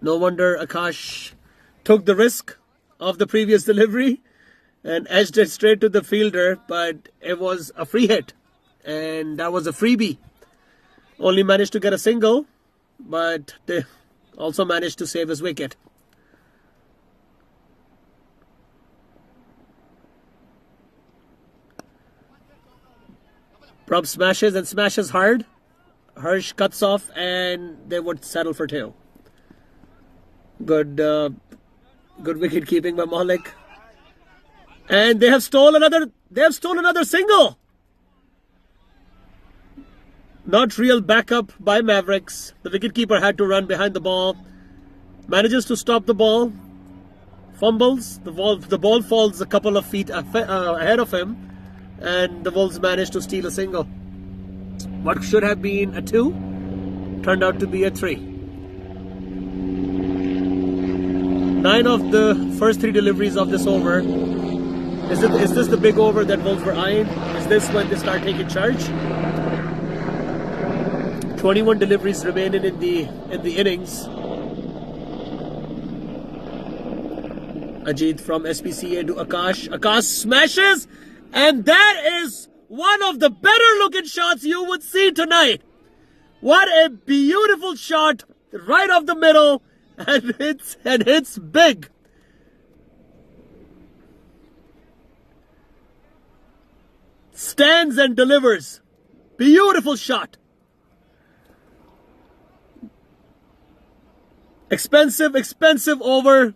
No wonder Akash took the risk of the previous delivery and edged it straight to the fielder, but it was a free hit. And that was a freebie. Only managed to get a single, but they also managed to save his wicket. Prabh smashes and smashes hard. Harsh cuts off and they would settle for 2. Good wicket keeping by Malik. And they have stolen another single. Not real backup by Mavericks. The wicketkeeper had to run behind the ball. Manages to stop the ball. Fumbles. The ball falls a couple of feet ahead of him. And the Wolves managed to steal a single. What should have been a 2 turned out to be a 3. 9 of the first 3 deliveries of this over. Is this the big over that Wolves were eyeing? Is this when they start taking charge? 21 deliveries remaining in the innings. Ajit from SPCA to Akash. Akash smashes, and that is one of the better looking shots you would see tonight. What a beautiful shot right off the middle, and hits big. Stands and delivers. Beautiful shot. Expensive over.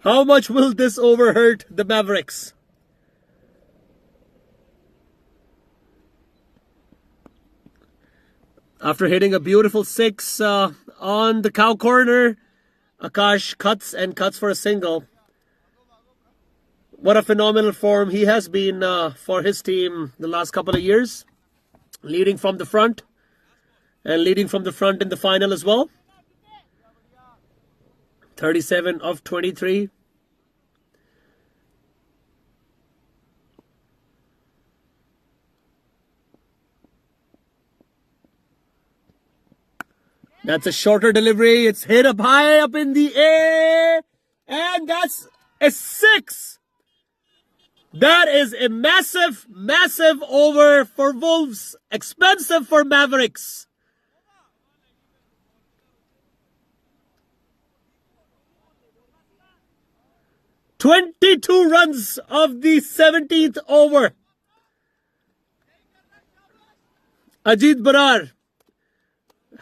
How much will this over hurt the Mavericks? After hitting a beautiful 6 on the cow corner, Akash cuts for a single. What a phenomenal form he has been for his team the last couple of years. Leading from the front. And leading from the front in the final as well. 37 of 23. That's a shorter delivery. It's hit up high up in the air. And that's a 6. That is a massive over for Wolves. Expensive for Mavericks. "22 runs of the 17th over. Ajit Barar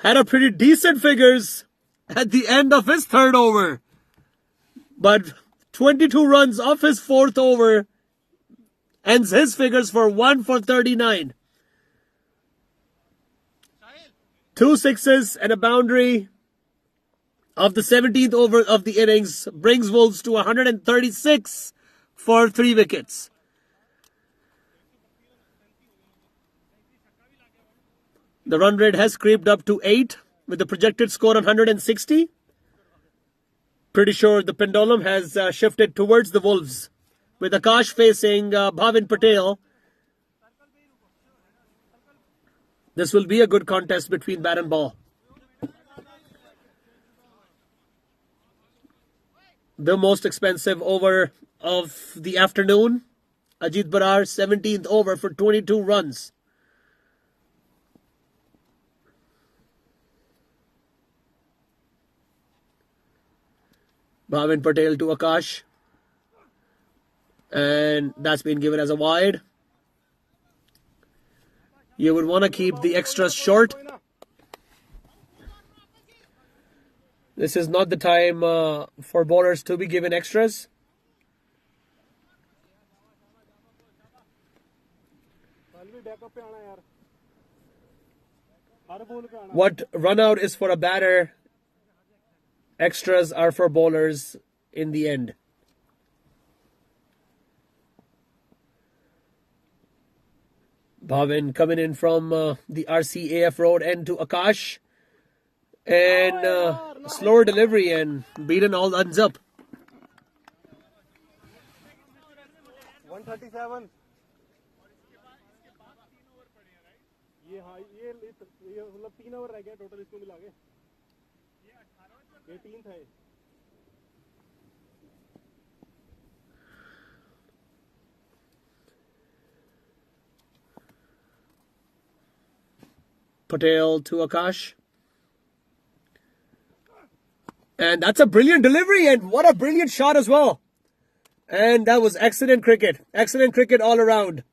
had a pretty decent figures at the end of his 3rd over. But 22 runs off his 4th over ends his figures for 1 for 39. 2 sixes and a boundary of the 17th over of the innings brings Wolves to 136 for 3 wickets. The run rate has creeped up to 8 with the projected score on 160. Pretty sure the pendulum has shifted towards the Wolves with Akash facing Bhavin Patel. This will be a good contest between bat and ball. The most expensive over of the afternoon. Ajit Barar, 17th over for 22 runs. Bhavin Patel to Akash. And that's been given as a wide. You would want to keep the extras short. This is not the time for bowlers to be given extras. What run out is for a batter, extras are for bowlers in the end. Bhavin coming in from the RCAF road end to Akash. And slower delivery and beaten all ends up. 137. ये हाँ ये मतलब 3 over रह गए total इसको मिला के ये 18 था Patel to Akash. And that's a brilliant delivery, and what a brilliant shot as well. And that was excellent cricket. Excellent cricket all around.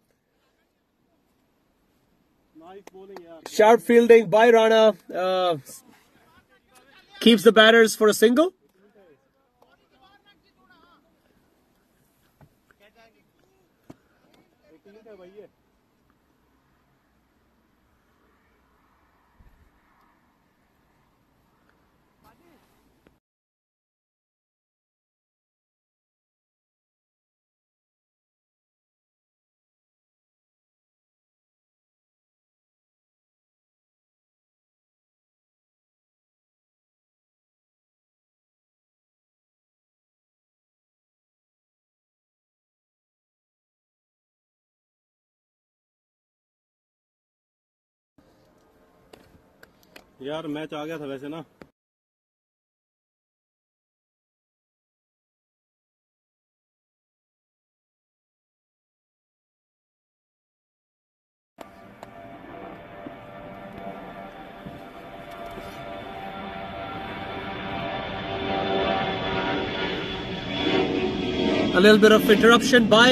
Nice bowling, yeah. Sharp fielding by Rana. Keeps the batters for a single. यार match आ गया था वैसे ना A little bit of interruption by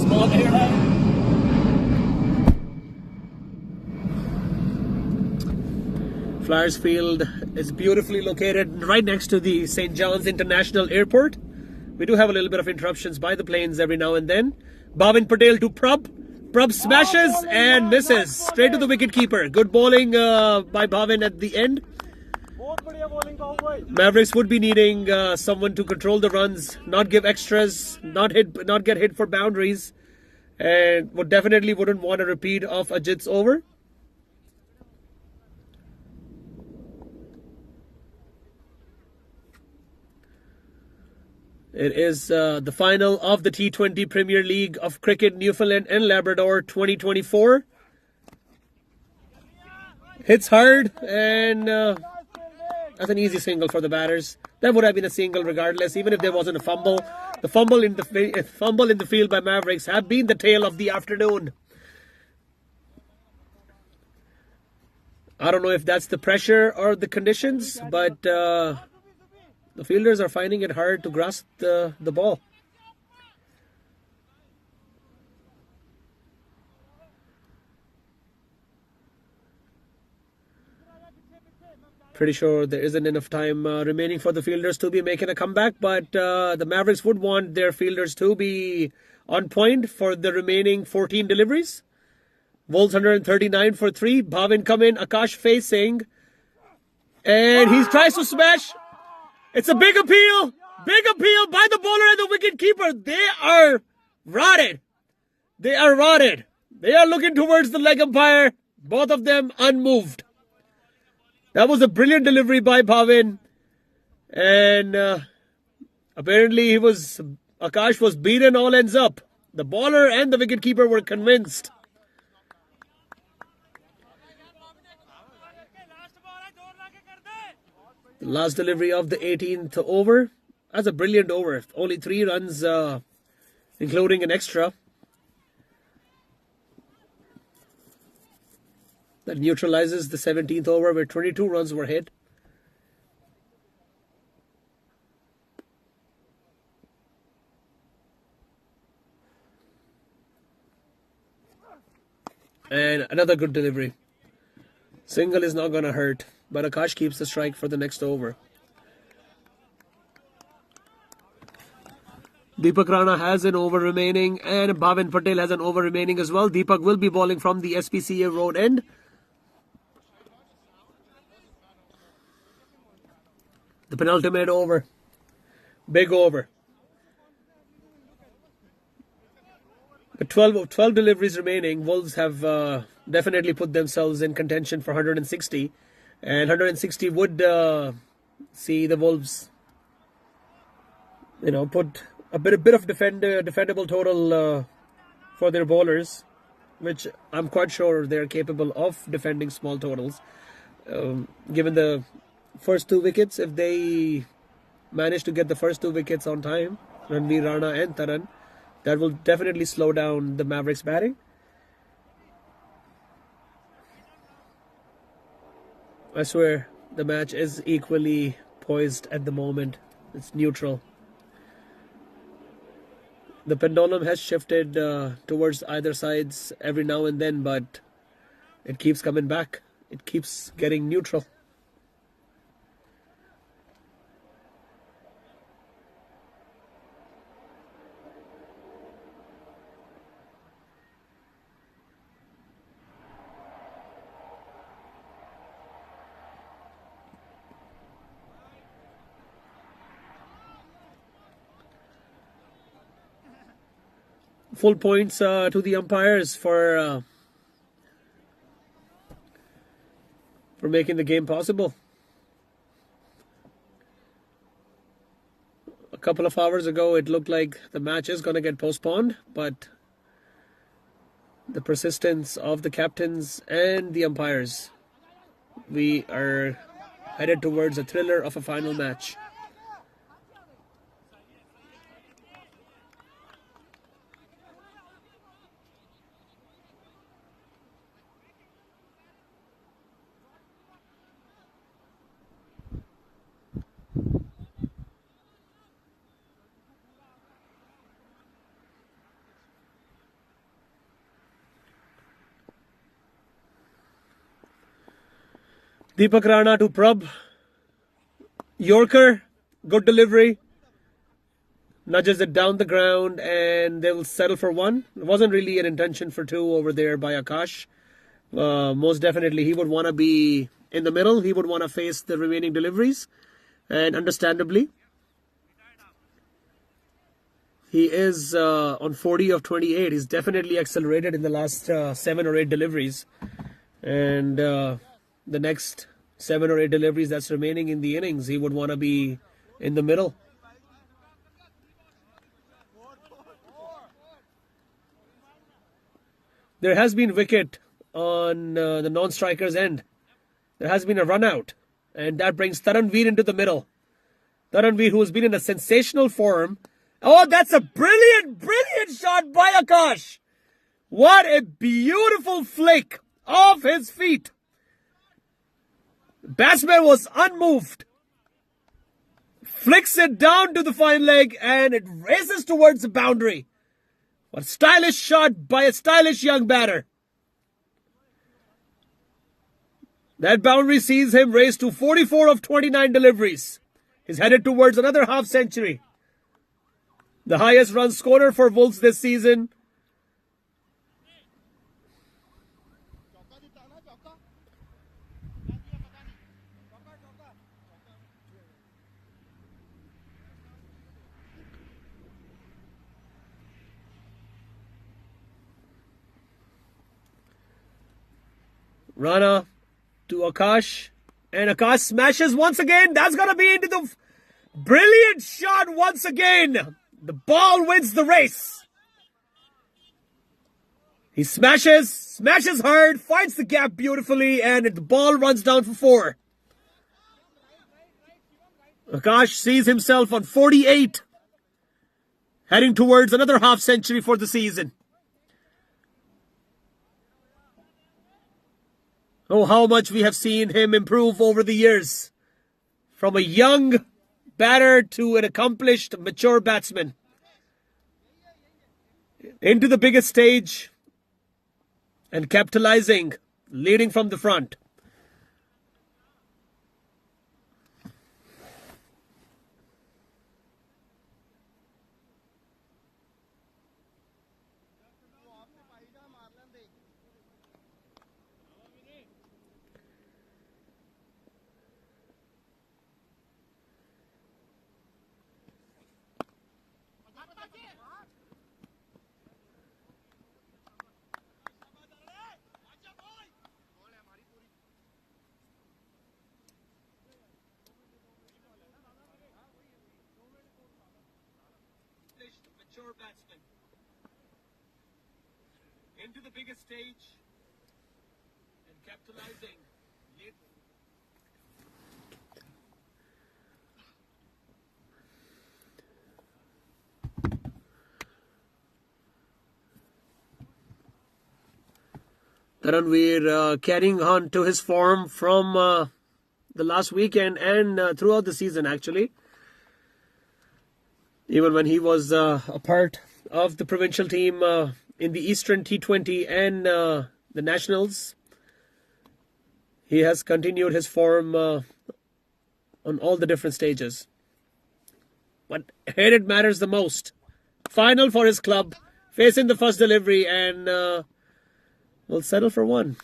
small error. Flyers Field is beautifully located right next to the St. John's International Airport. We do have a little bit of interruptions by the planes every now and then. Bhavin Patel to Prab. Prab smashes and misses straight to the wicket keeper. Good bowling by Bhavin at the end. Mavericks would be needing someone to control the runs, not give extras, not get hit for boundaries, and wouldn't want a repeat of Ajit's over. It is the final of the T20 Premier League of Cricket Newfoundland and Labrador 2024. Hits hard, and that's an easy single for the batters. That would have been a single regardless, even if there wasn't a fumble. The fumble in the field by Mavericks have been the tale of the afternoon. I don't know if that's the pressure or the conditions, but the fielders are finding it hard to grasp the ball. Pretty sure there isn't enough time remaining for the fielders to be making a comeback, but the Mavericks would want their fielders to be on point for the remaining 14 deliveries. Wolves 139 for 3. Bhavin come in, Akash facing, and he tries to smash. It's a big appeal by the bowler and the wicket keeper. They are rotted. They are looking towards the leg umpire. Both of them unmoved. That was a brilliant delivery by Bhavin. And apparently Akash was beaten all ends up. The bowler and the wicketkeeper were convinced. The last delivery of the 18th over. That's a brilliant over. Only 3 runs, including an extra. That neutralizes the 17th over where 22 runs were hit. And another good delivery. Single is not going to hurt, but Akash keeps the strike for the next over. Deepak Rana has an over remaining, and Bhavin Patel has an over remaining as well. Deepak will be bowling from the SPCA road end. The penultimate over. Big over. With 12 deliveries remaining, Wolves have definitely put themselves in contention for 160. And 160 would see the Wolves, put a bit of defendable total for their bowlers, which I'm quite sure they're capable of defending small totals. Given the first 2 wickets, if they manage to get the first 2 wickets on time, Ranveer, Rana and Taran, that will definitely slow down the Mavericks batting. I swear the match is equally poised at the moment. It's neutral. The pendulum has shifted towards either sides every now and then, but it keeps coming back. It keeps getting neutral. Full points to the umpires for making the game possible. A couple of hours ago, it looked like the match is going to get postponed, but the persistence of the captains and the umpires, we are headed towards a thriller of a final match. Deepak Rana to Prabh. Yorker, good delivery. Nudges it down the ground and they will settle for 1. It wasn't really an intention for 2 over there by Akash. Most definitely he would want to be in the middle. He would want to face the remaining deliveries. And understandably, he is on 40 of 28. He's definitely accelerated in the last 7 or 8 deliveries. And the next 7 or 8 deliveries that's remaining in the innings, he would want to be in the middle. There has been wicket on the non-striker's end. There has been a run out, and that brings Taranveer into the middle. Taranveer, who has been in a sensational form. Oh, that's a brilliant shot by Akash. What a beautiful flick off his feet. Batsman was unmoved. Flicks it down to the fine leg and it races towards the boundary. What a stylish shot by a stylish young batter. That boundary sees him race to 44 of 29 deliveries. He's headed towards another half century. The highest run scorer for Wolves this season. Rana to Akash. And Akash smashes once again. That's going to be into the brilliant shot once again. The ball wins the race. He smashes hard, finds the gap beautifully, and the ball runs down for 4. Akash sees himself on 48, heading towards another half century for the season. Oh, how much we have seen him improve over the years. From a young batter to an accomplished, mature batsman. Into the biggest stage. and capitalizing, leading from the front. Mature batsman into the biggest stage and capitalizing. Taranveer carrying on to his form from the last weekend and throughout the season, actually. Even when he was a part of the provincial team in the Eastern T20 and the Nationals, he has continued his form on all the different stages. But here it matters the most. Final for his club, facing the first delivery, and we'll settle for one.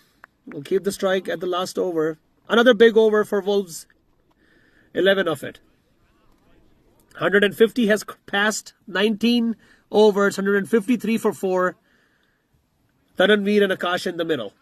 We'll keep the strike at the last over. Another big over for Wolves, 11 of it. 150 has passed, 19 overs, 153 for 4. Taranveer and Akash in the middle.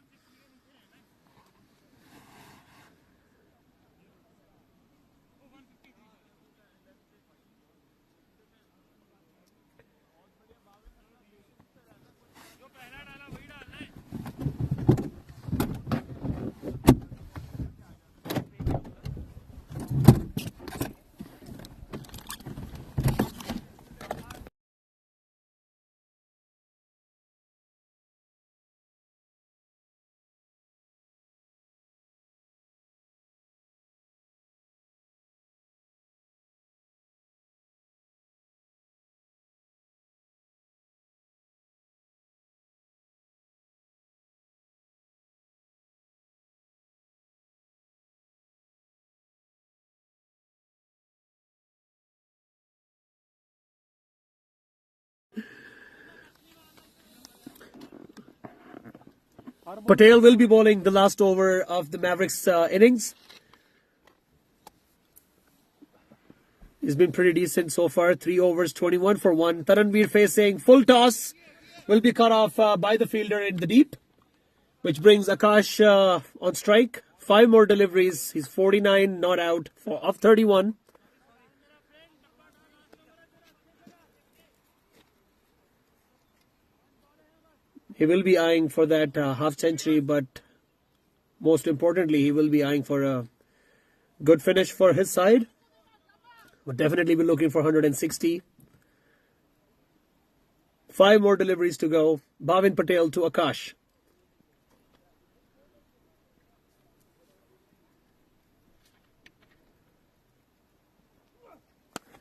Patel will be bowling the last over of the Mavericks innings. He's been pretty decent so far. 3 overs, 21 for 1. Taranveer facing full toss. Will be cut off by the fielder in the deep, which brings Akash on strike. 5 more deliveries. He's 49 not out of 31. He will be eyeing for that half century, but most importantly, he will be eyeing for a good finish for his side. But definitely be looking for 160. 5 more deliveries to go. Bhavin Patel to Akash.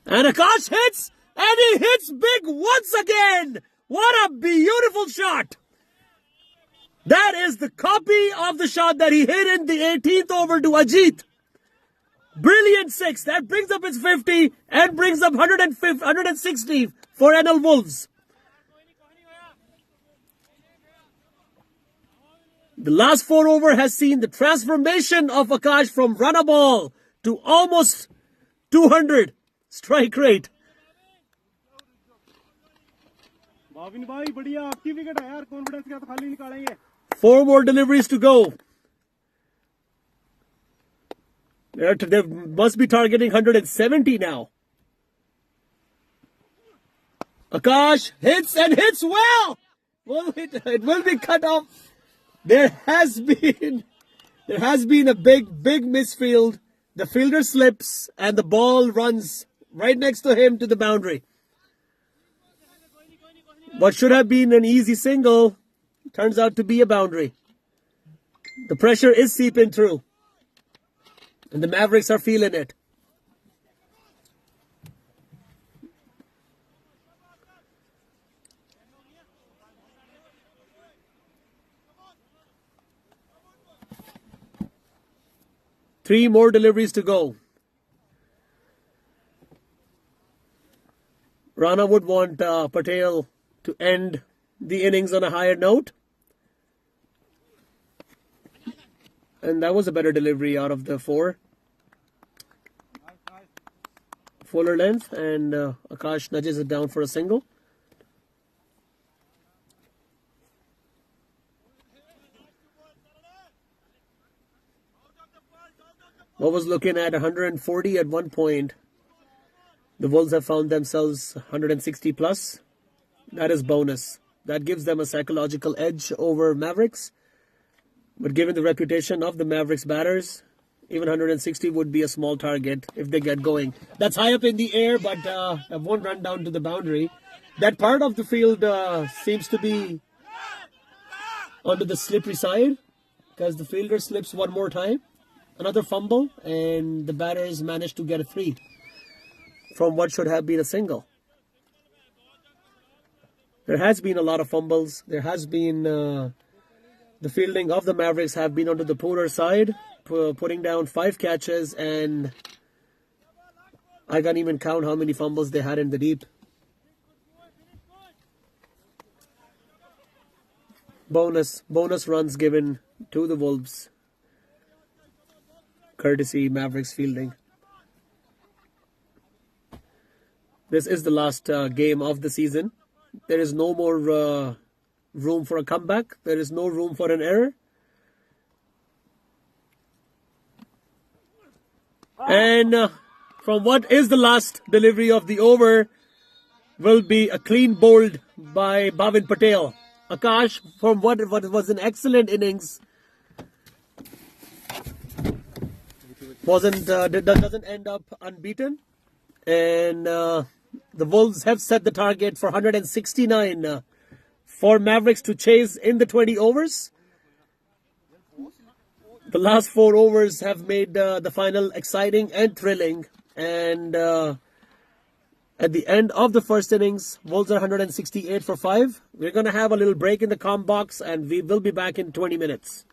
And Akash hits, and he hits big once again. What a beautiful shot. That is the copy of the shot that he hit in the 18th over to Ajit. Brilliant 6. That brings up his 50 and brings up 160 for NL Wolves. The last 4 over has seen the transformation of Akash from run-a ball to almost 200 strike rate. Bhavin भाई बढ़िया आपकी wicket है यार confidence के साथ खाली निकालेंगे 4 more deliveries to go. They must be targeting 170 now. Akash hits and hits well. Well, it will be cut off. There has been a big misfield. The fielder slips and the ball runs right next to him to the boundary. What should have been an easy single turns out to be a boundary. The pressure is seeping through, and the Mavericks are feeling it. 3 more deliveries to go. Rana would want Patel to end the innings on a higher note. And that was a better delivery out of the 4. Fuller length, and Akash nudges it down for a single. What was looking at 140 at one point. The Wolves have found themselves 160 plus. That is bonus. That gives them a psychological edge over Mavericks. But given the reputation of the Mavericks batters, even 160 would be a small target if they get going. That's high up in the air, but it won't run down to the boundary. That part of the field seems to be onto the slippery side because the fielder slips one more time. Another fumble, and the batters managed to get a 3 from what should have been a single. There has been a lot of fumbles. There has been the fielding of the Mavericks have been onto the poorer side, putting down 5 catches, and I can't even count how many fumbles they had in the deep. Bonus runs given to the Wolves, courtesy Mavericks fielding. This is the last game of the season. There is no more room for a comeback. There is no room for an error. And from what is the last delivery of the over will be a clean bowled by Bhavin Patel. Akash, from what was an excellent innings, doesn't end up unbeaten, and the Wolves have set the target for 169 for Mavericks to chase in the 20 overs. The last 4 overs have made the final exciting and thrilling, and at the end of the first innings, Wolves are 168 for 5. We're going to have a little break in the comm box, and we will be back in 20 minutes.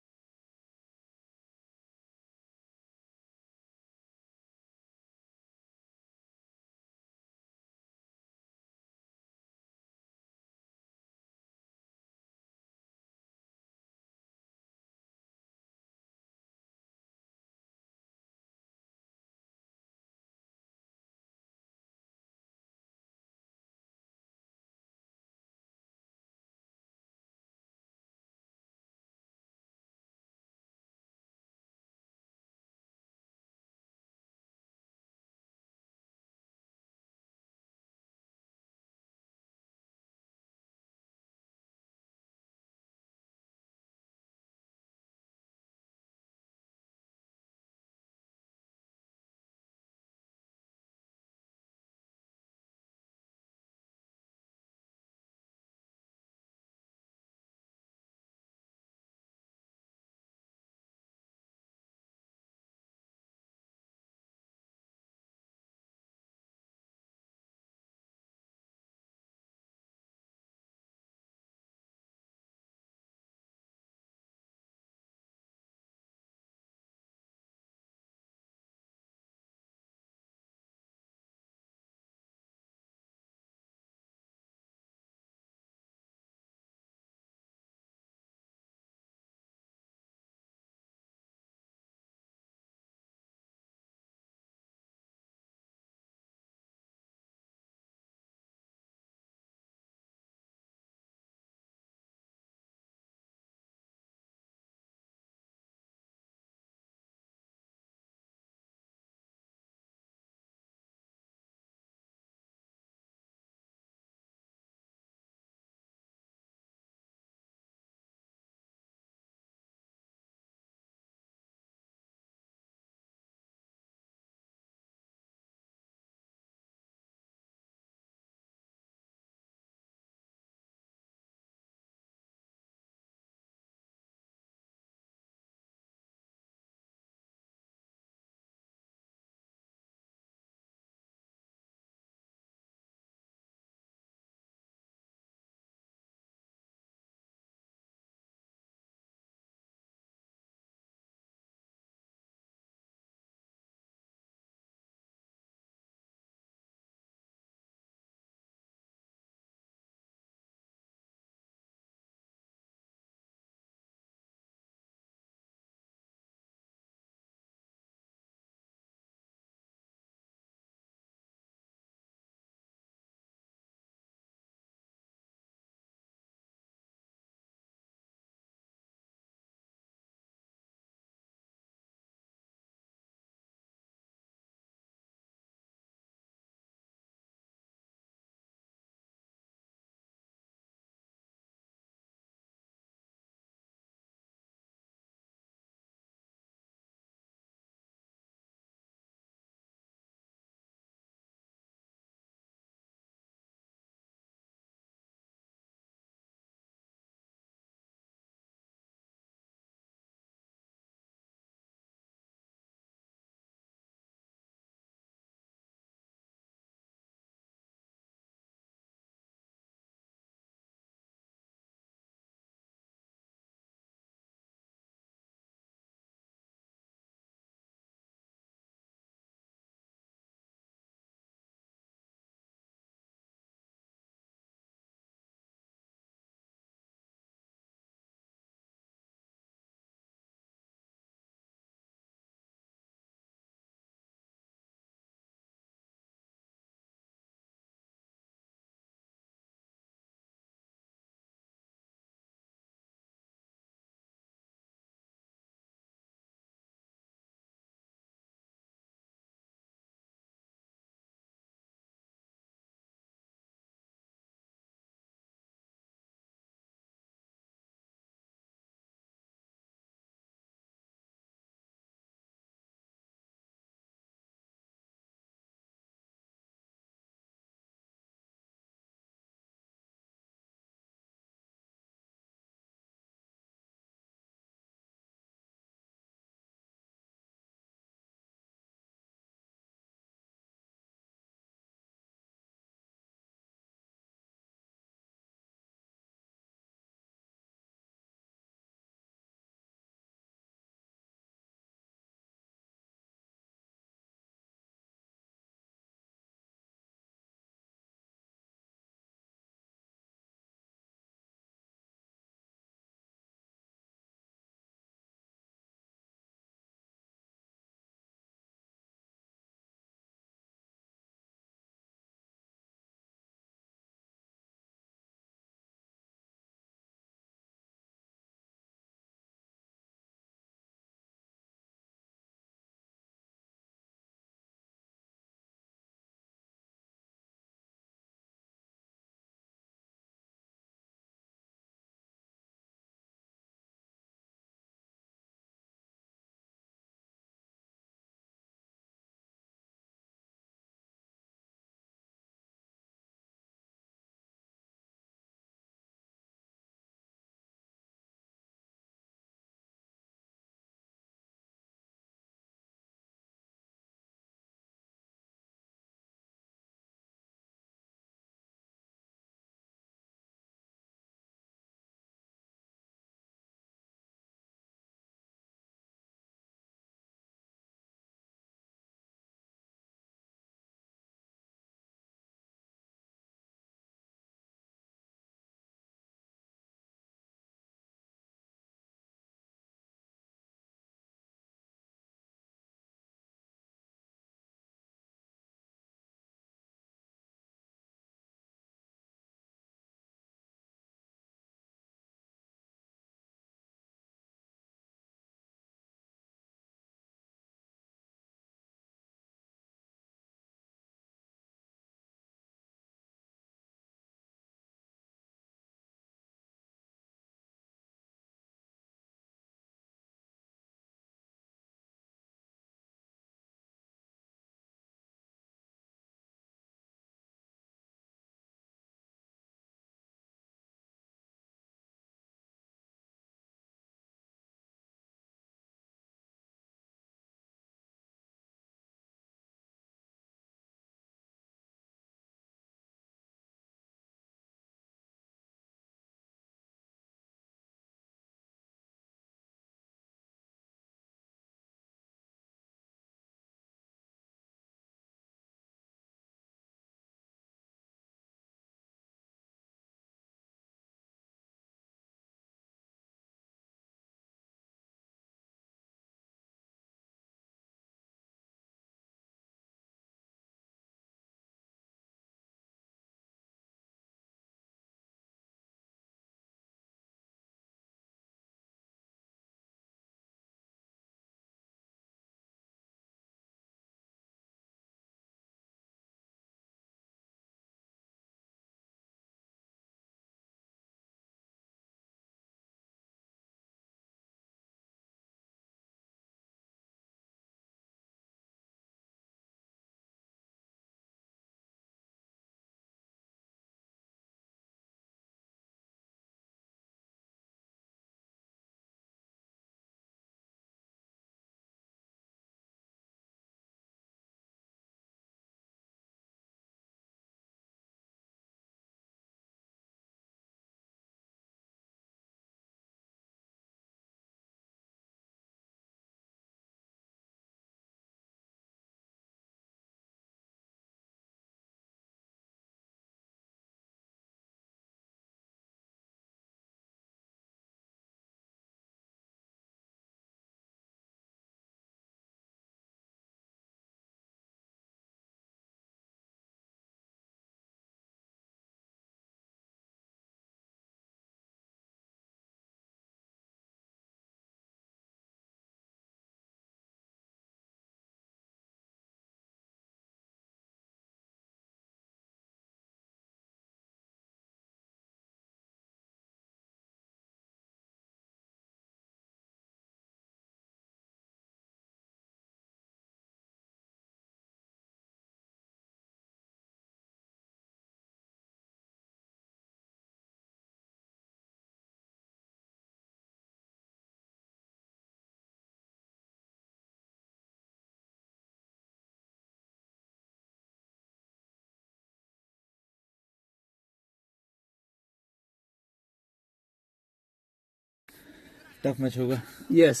Tough match होगा. Yes,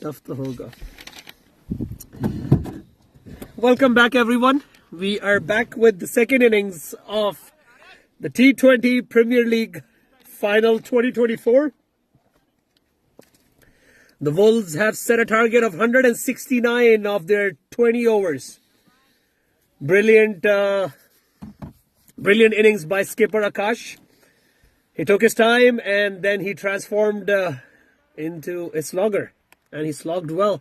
tough to hoga. Welcome back, everyone. We are back with the second innings of the T20 Premier League Final 2024. The Wolves have set a target of 169 of their 20 overs. Brilliant innings by skipper Akash. He took his time and then he transformed into a slogger, and he slogged well.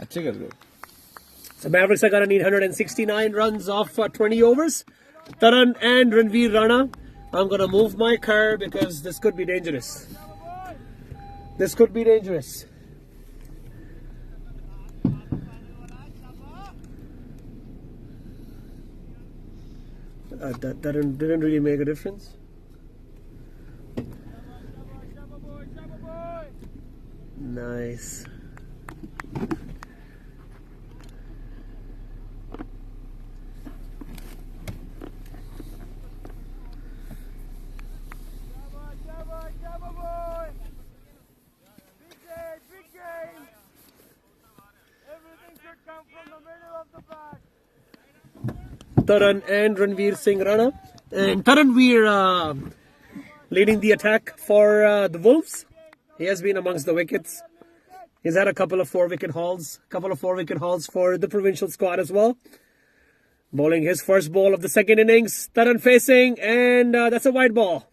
अच्छे कर रहे हो. So Mavericks are going to need 169 runs off 20 overs. Taran and Ranveer Rana. I'm going to move my car because this could be dangerous. This could be dangerous. That didn't really make a difference. Nice. Taran and Ranveer Singh Rana. And Taranveer leading the attack for the Wolves. He has been amongst the wickets. He's had a couple of 4-wicket hauls. For the provincial squad as well. Bowling his first ball of the second innings. Taran facing, and that's a wide ball.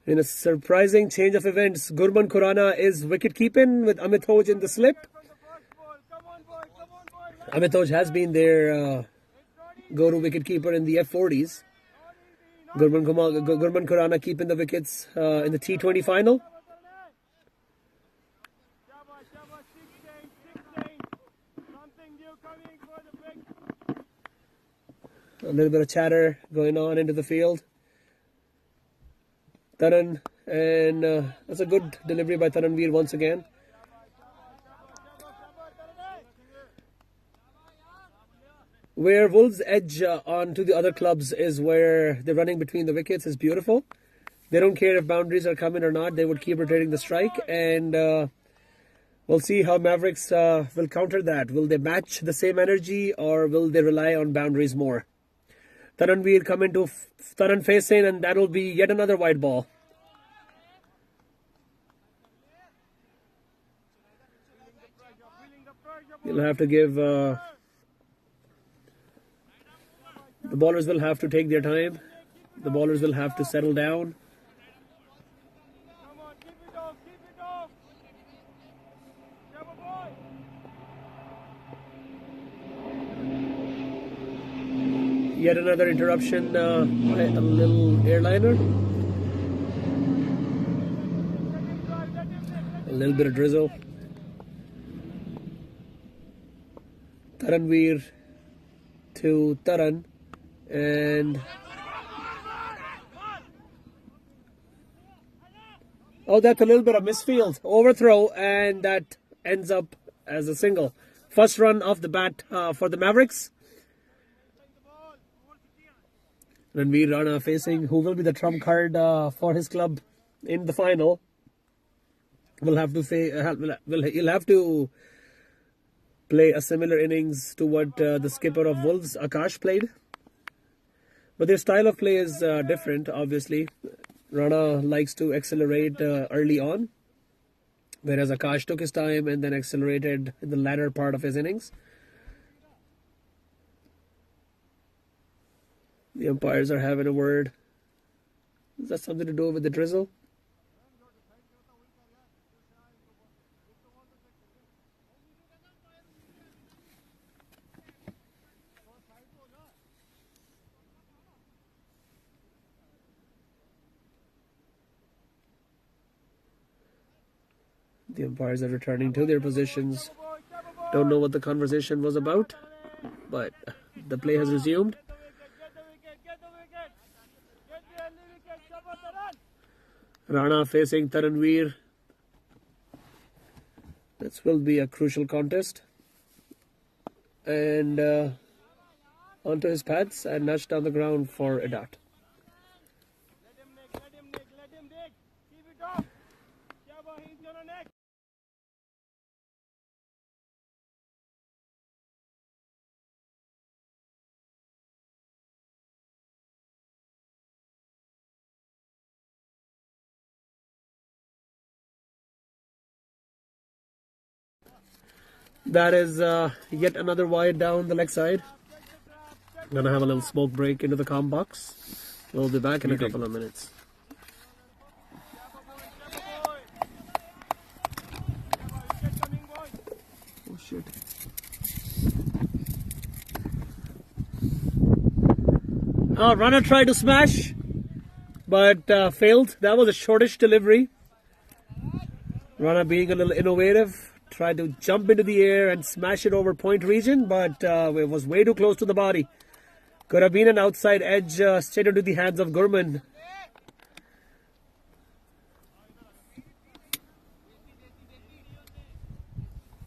In a surprising change of events, Gurman Khurana is wicket-keeping with Amit Hoj in the slip. Amit Hoj has been their go-to wicket-keeper in the F40s. Gurman Khurana keeping the wickets in the T20 final. A little bit of chatter going on into the field. Taran, and that's a good delivery by Taranveer once again. Where Wolves edge onto the other clubs is where they're running between the wickets is beautiful. They don't care if boundaries are coming or not. They would keep rotating the strike, and we'll see how Mavericks will counter that. Will they match the same energy, or will they rely on boundaries more? Taranveer come into Taran facing, and that will be yet another wide ball. You'll have to give... the bowlers will have to take their time. The bowlers will have to settle down. Yet another interruption by a little airliner. A little bit of drizzle. Taranveer to Taran. And that's a little bit of misfield. Overthrow, and that ends up as a single. First run off the bat for the Mavericks. Ranveer Rana facing who will be the trump card for his club in the final. He'll have to play a similar innings to what the skipper of Wolves, Akash, played. But their style of play is different, obviously. Rana likes to accelerate early on, whereas Akash took his time and then accelerated in the latter part of his innings. The umpires are having a word. Is that something to do with the drizzle? The umpires are returning to their positions. Don't know what the conversation was about, but the play has resumed. Rana facing Taranveer. This will be a crucial contest. And onto his pads and nudge down the ground for a dot. That is yet another wide down the leg side. Gonna have a little smoke break into the comm box. We'll be back in a couple of minutes. Oh shit. Rana tried to smash, but failed. That was a shortish delivery. Rana being a little innovative. Tried to jump into the air and smash it over point region, but it was way too close to the body. Could have been an outside edge straight into the hands of Gurman.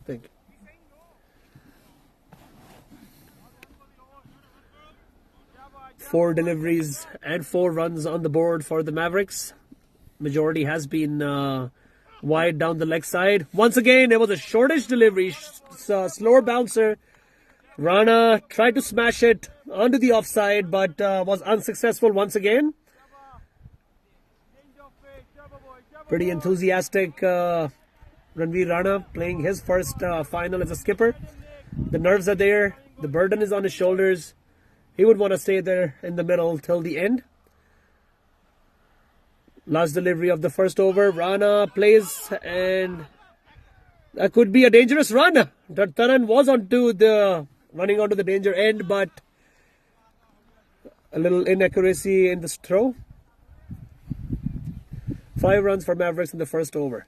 Think. Four deliveries and 4 runs on the board for the Mavericks. Majority has been wide down the leg side. Once again, it was a shortish delivery, slower bouncer. Rana tried to smash it onto the offside, but was unsuccessful once again. Pretty enthusiastic Ranveer Rana playing his first final as a skipper. The nerves are there. The burden is on his shoulders. He would want to stay there in the middle till the end. Last delivery of the first over. Rana plays, and that could be a dangerous run. Taran was running onto the danger end, but a little inaccuracy in this throw. 5 runs for Mavericks in the first over.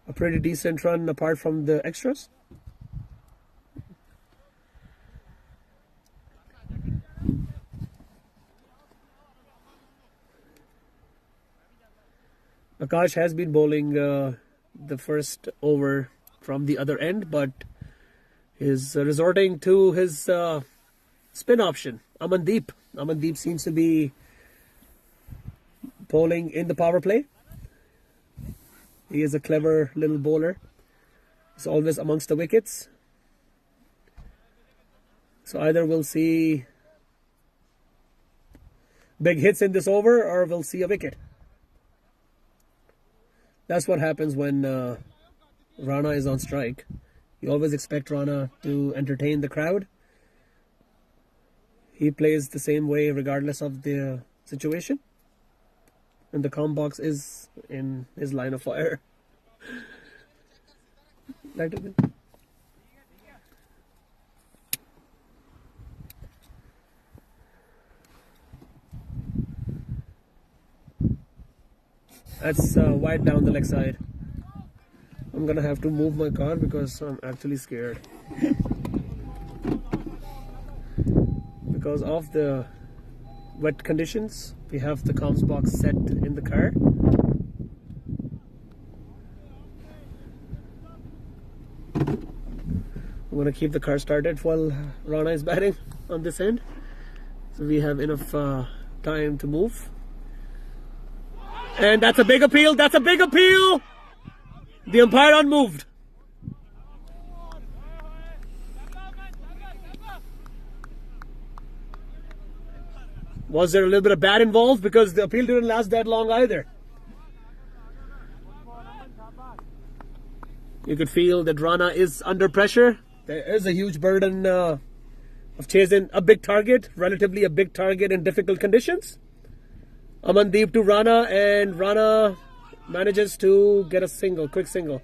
A pretty decent run apart from the extras. Akash has been bowling the first over from the other end, but is resorting to his spin option. Amandeep. Amandeep seems to be bowling in the power play. He is a clever little bowler. He's always amongst the wickets. So either we'll see big hits in this over, or we'll see a wicket. That's what happens when Rana is on strike. You always expect Rana to entertain the crowd. He plays the same way regardless of the situation. And the comm box is in his line of fire. That's wide down the leg side. I'm gonna have to move my car because I'm actually scared. Because of the wet conditions, we have the comms box set in the car. I'm gonna keep the car started while Rana is batting on this end, so we have enough time to move. And that's a big appeal. That's a big appeal. The umpire unmoved. Was there a little bit of bat involved? Because the appeal didn't last that long either. You could feel that Rana is under pressure. There is a huge burden of chasing a big target, relatively a big target in difficult conditions. Amandeep to Rana, and Rana manages to get a single, quick single.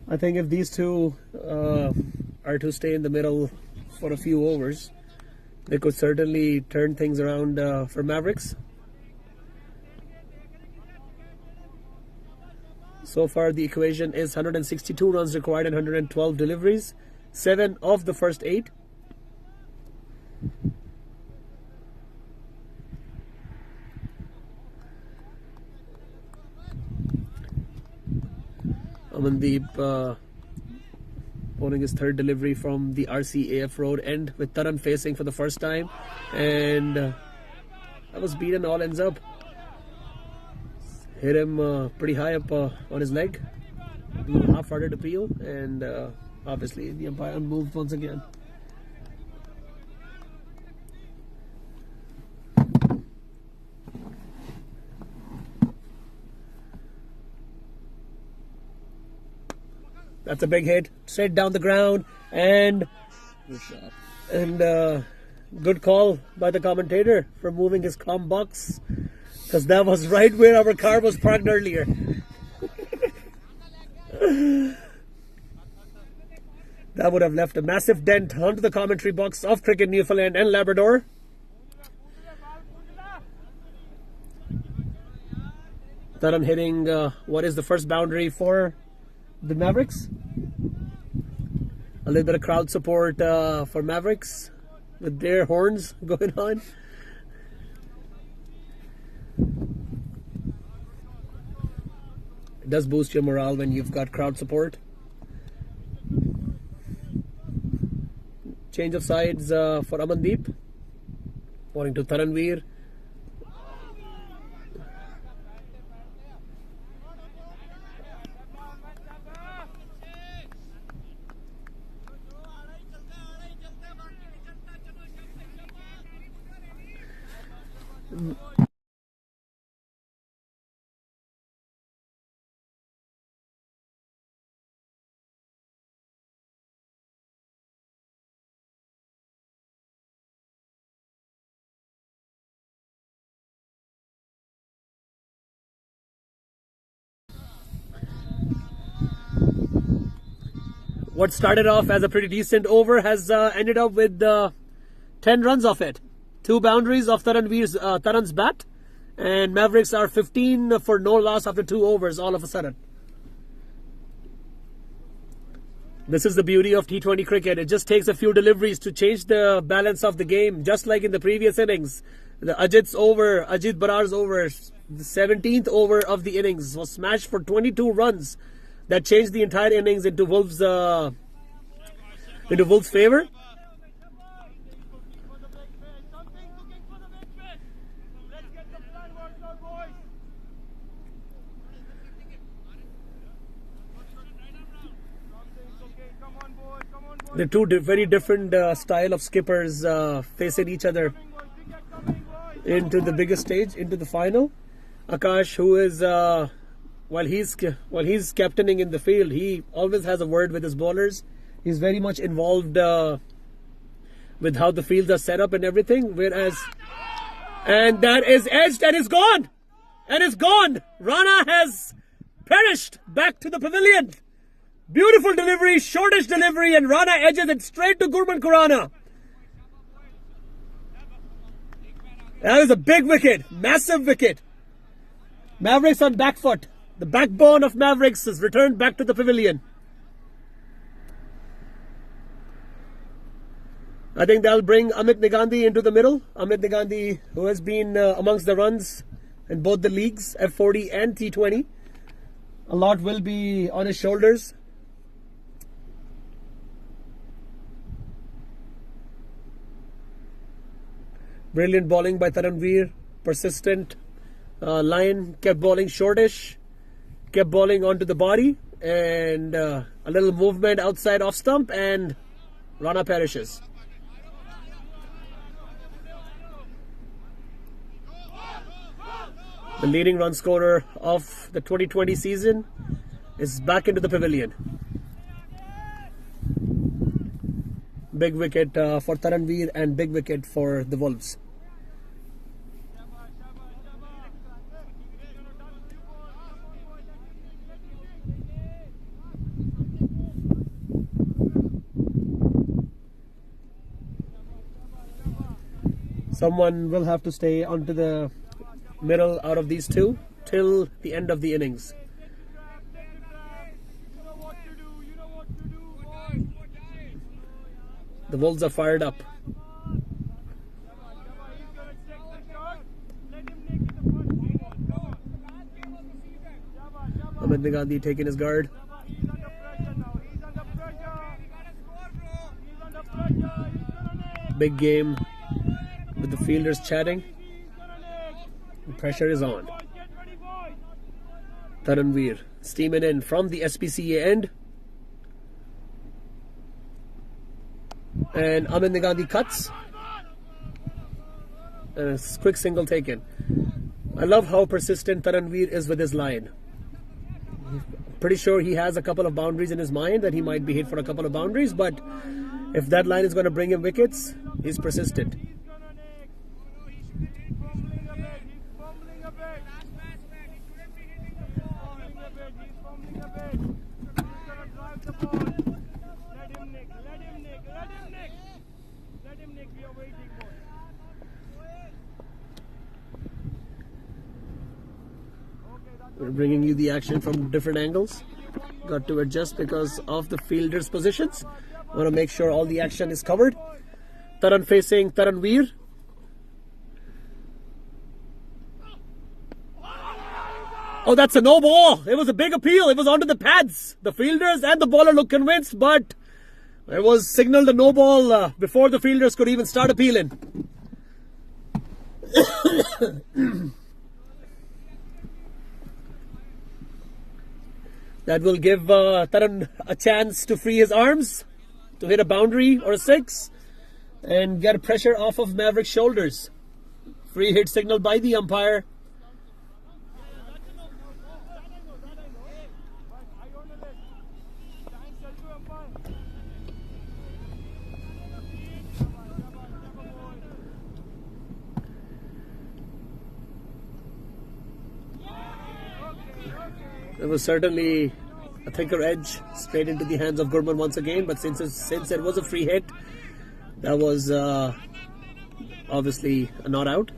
I think if these two are to stay in the middle for a few overs, they could certainly turn things around for Mavericks. So far, the equation is 162 runs required and 112 deliveries. 7 of the first 8. Amandeep owning his third delivery from the RCAF road end with Taran facing for the first time, and that was beaten. All ends up. Hit him pretty high up on his leg. A little half-hearted appeal, and obviously the umpire unmoved once again. That's a big hit, straight down the ground, and Good shot. and good call by the commentator for moving his comm box, because that was right where our car was parked earlier. That would have left a massive dent onto the commentary box of Cricket Newfoundland and Labrador. Taran hitting what is the first boundary for the Mavericks. A little bit of crowd support for Mavericks with their horns going on. It does boost your morale when you've got crowd support. Change of sides for Amandeep. Falling to Taranveer. What started off as a pretty decent over has ended up with 10 runs off it. 2 boundaries of Taran's bat, and Mavericks are 15 for no loss after 2 overs all of a sudden. This is the beauty of T20 cricket. It just takes a few deliveries to change the balance of the game, just like in the previous innings. The Ajit Barar's over, the 17th over of the innings was smashed for 22 runs. That changed the entire innings into Wolves' favor. The two very different style of skippers facing each other into the biggest stage, into the final. Akash, who is while he's captaining in the field, he always has a word with his bowlers. He's very much involved with how the fields are set up and everything. And that is edged and is gone, Rana has perished back to the pavilion. Beautiful delivery, shortish delivery, and Rana edges it straight to Gurman Khurana. That is a big wicket, massive wicket. Mavericks on back foot. The backbone of Mavericks is returned back to the pavilion. I think that'll bring Amit Nigandhi into the middle. Amit Nigandhi, who has been amongst the runs in both the leagues, F40 and T20. A lot will be on his shoulders. Brilliant bowling by Taranveer. Persistent. Line kept bowling shortish. Kept bowling onto the body. And a little movement outside off stump. And Rana perishes. The leading run scorer of the 2020 season is back into the pavilion. Big wicket for Taranveer and big wicket for the Wolves. Someone will have to stay onto the middle out of these two till the end of the innings. The Wolves are fired up. Ahmed Nagandi taking his guard. He's under pressure now. He's under pressure. He's under pressure. He's gonna make. Big game with the fielders chatting. The pressure is on. Get ready, boys. Taranveer steaming in from the SPCA end. And Ahmed Nagandi cuts. And a quick single taken. I love how persistent Taranveer is with his line. Pretty sure he has a couple of boundaries in his mind that he might be hit for a couple of boundaries, but if that line is going to bring him wickets, he's persistent. He's gonna make. He's fumbling a bit. He's fumbling a bit. He shouldn't be hitting the ball. He's fumbling a bit. He's gonna drive the ball. Let him nick. Let him nick. Let him nick. Let him nick. We are waiting for it. We're bringing you the action from different angles. Got to adjust because of the fielders' positions. I want to make sure all the action is covered. Taran facing Taranveer. Oh, that's a no ball. It was a big appeal. It was onto the pads. The fielders and the bowler looked convinced, but it was signaled a no ball before the fielders could even start appealing. That will give Taran a chance to free his arms, to hit a boundary or a six, and get pressure off of Mavericks' shoulders. Free hit signal by the umpire. It was certainly a thicker edge straight into the hands of Gurman once again, but since it was a free hit, that was obviously a not out.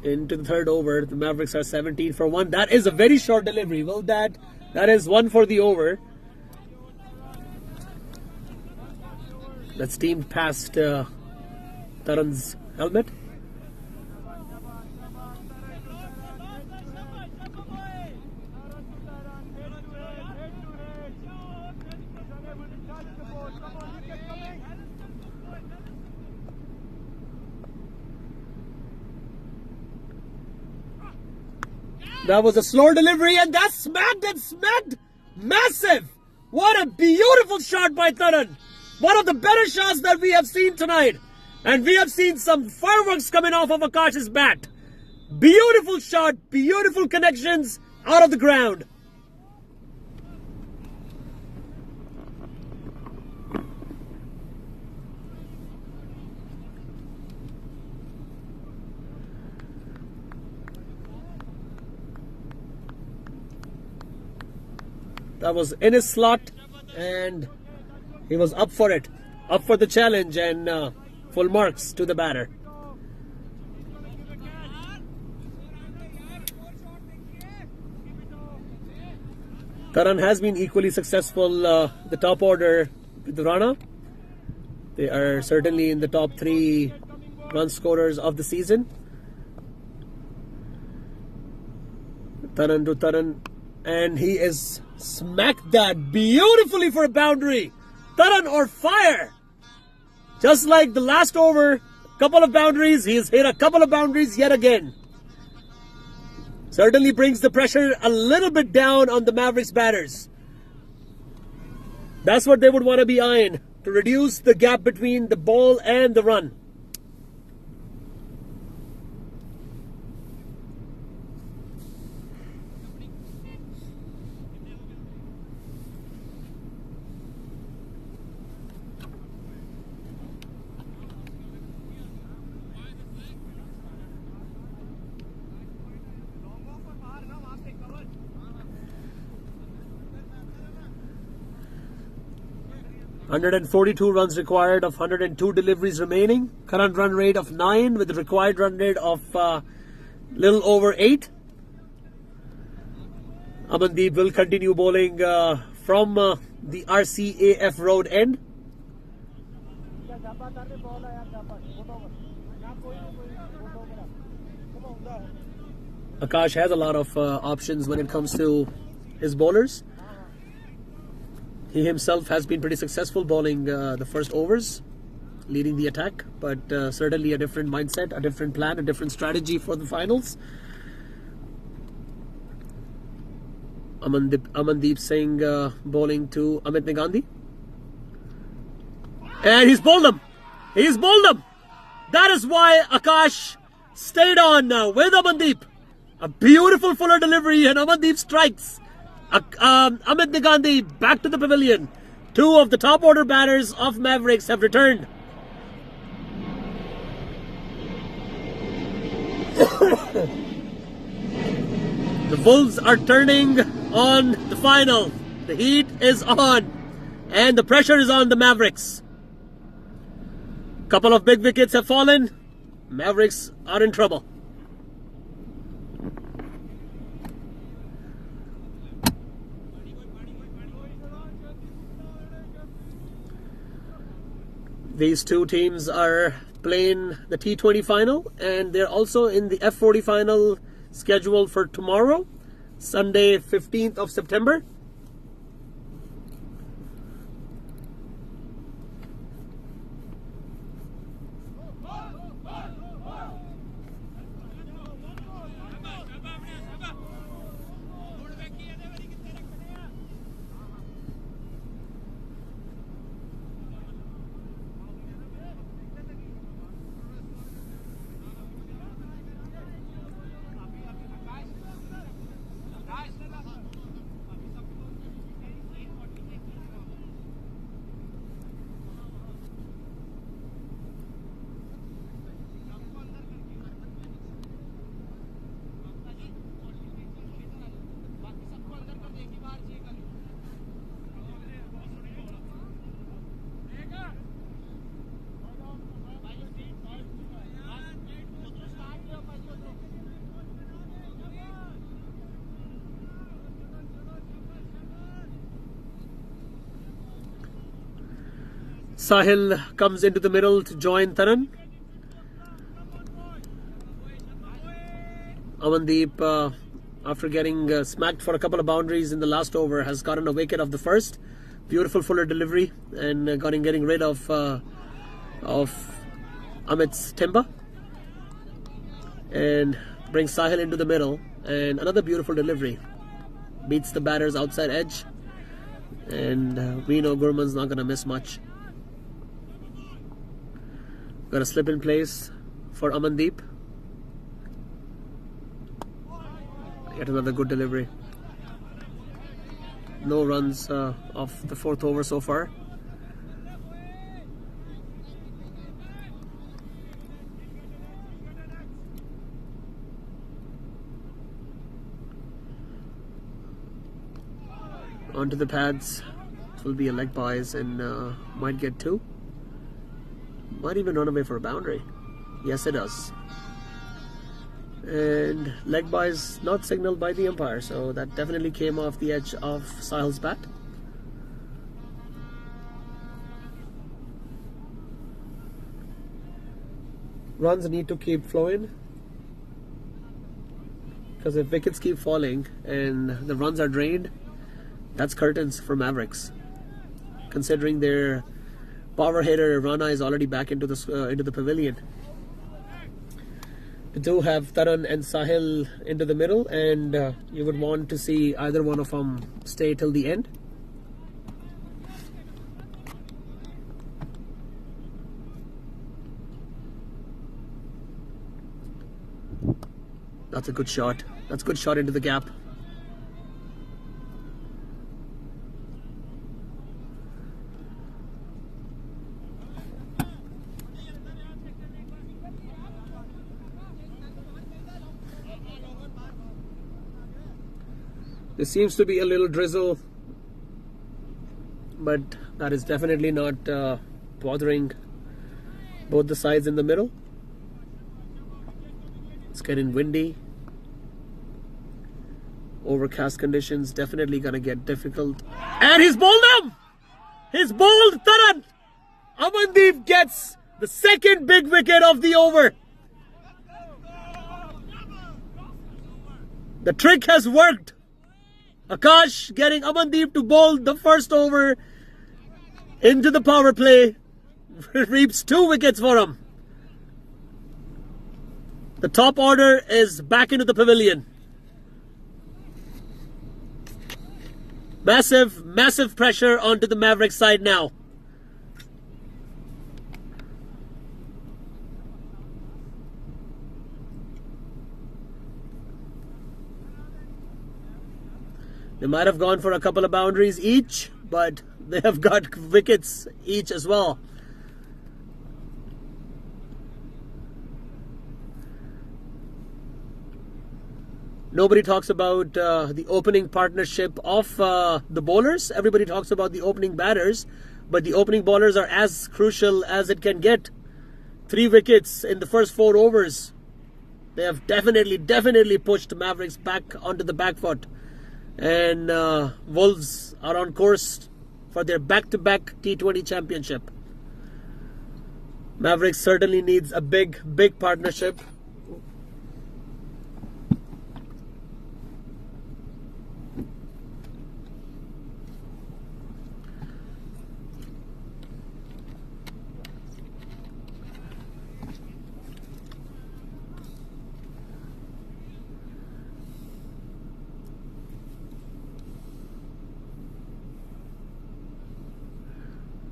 Into the third over, the Mavericks are 17 for 1. That is a very short delivery. Well, that is one for the over. That steamed past Taran's helmet. That was a slow delivery, and that's smacked and smacked. Massive! What a beautiful shot by Taran. One of the better shots that we have seen tonight. And we have seen some fireworks coming off of Akash's bat. Beautiful shot, beautiful connections out of the ground. That was in his slot, and he was up for it, up for the challenge, and full marks to the batter. Taran has been equally successful, the top order with Rana. They are certainly in the top 3 run scorers of the season. Taran to Taran, and he is smacked that beautifully for a boundary. Taran or fire. Just like the last over, couple of boundaries, he's hit a couple of boundaries yet again. Certainly brings the pressure a little bit down on the Mavericks batters. That's what they would want to be eyeing, to reduce the gap between the ball and the run. 142 runs required of 102 deliveries remaining. Current run rate of 9 with the required run rate of little over 8. Amandeep will continue bowling from the RCAF road end. Akash has a lot of options when it comes to his bowlers. He himself has been pretty successful bowling the first overs, leading the attack, but certainly a different mindset, a different plan, a different strategy for the finals. Amandeep Singh bowling to Amit Nigandhi. And he's bowled him. He's bowled him. That is why Akash stayed on with Amandeep. A beautiful fuller delivery and Amandeep strikes. Amit Nigandhi back to the pavilion. 2 of the top order batters of Mavericks have returned. The Wolves are turning on the final. The heat is on. And the pressure is on the Mavericks. Couple of big wickets have fallen. Mavericks are in trouble. These two teams are playing the T20 final, and they're also in the F40 final scheduled for tomorrow, Sunday 15th of September. Sahil comes into the middle to join Taran. Amandeep, after getting smacked for a couple of boundaries in the last over, has gotten a wicket of the first. Beautiful fuller delivery and getting rid of Amit's timber. And brings Sahil into the middle. And another beautiful delivery. Beats the batter's outside edge. And we know Gurman's not going to miss much. Got a slip in place for Amandeep. Yet another good delivery. No runs off the 4th over so far. Onto the pads. It will be a leg buys and might get 2. Might even run away for a boundary. Yes, it does. And leg by is not signaled by the umpire, so that definitely came off the edge of Sahil's bat. Runs need to keep flowing, because if wickets keep falling and the runs are drained, that's curtains for Mavericks. Considering their power hitter Rana is already back into the pavilion. The two have Taran and Sahil into the middle, and you would want to see either one of them stay till the end. That's a good shot. That's a good shot into the gap. There seems to be a little drizzle, but That is definitely not bothering both the sides in the middle. It's getting windy. Overcast conditions definitely gonna get difficult. And he's bowled him! He's bowled Taran! Amandeep gets the second big wicket of the over. The trick has worked. Akash getting Amandeep to bowl the first over into the power play. Reaps 2 wickets for him. The top order is back into the pavilion. Massive pressure onto the Mavericks side now. They might have gone for a couple of boundaries each, but they have got wickets each as well. Nobody talks about the opening partnership of the bowlers. Everybody talks about the opening batters, but the opening bowlers are as crucial as it can get. 3 wickets in the first 4 overs. They have definitely pushed Mavericks back onto the back foot. And Wolves are on course for their back-to-back T20 championship. Mavericks certainly needs a big partnership.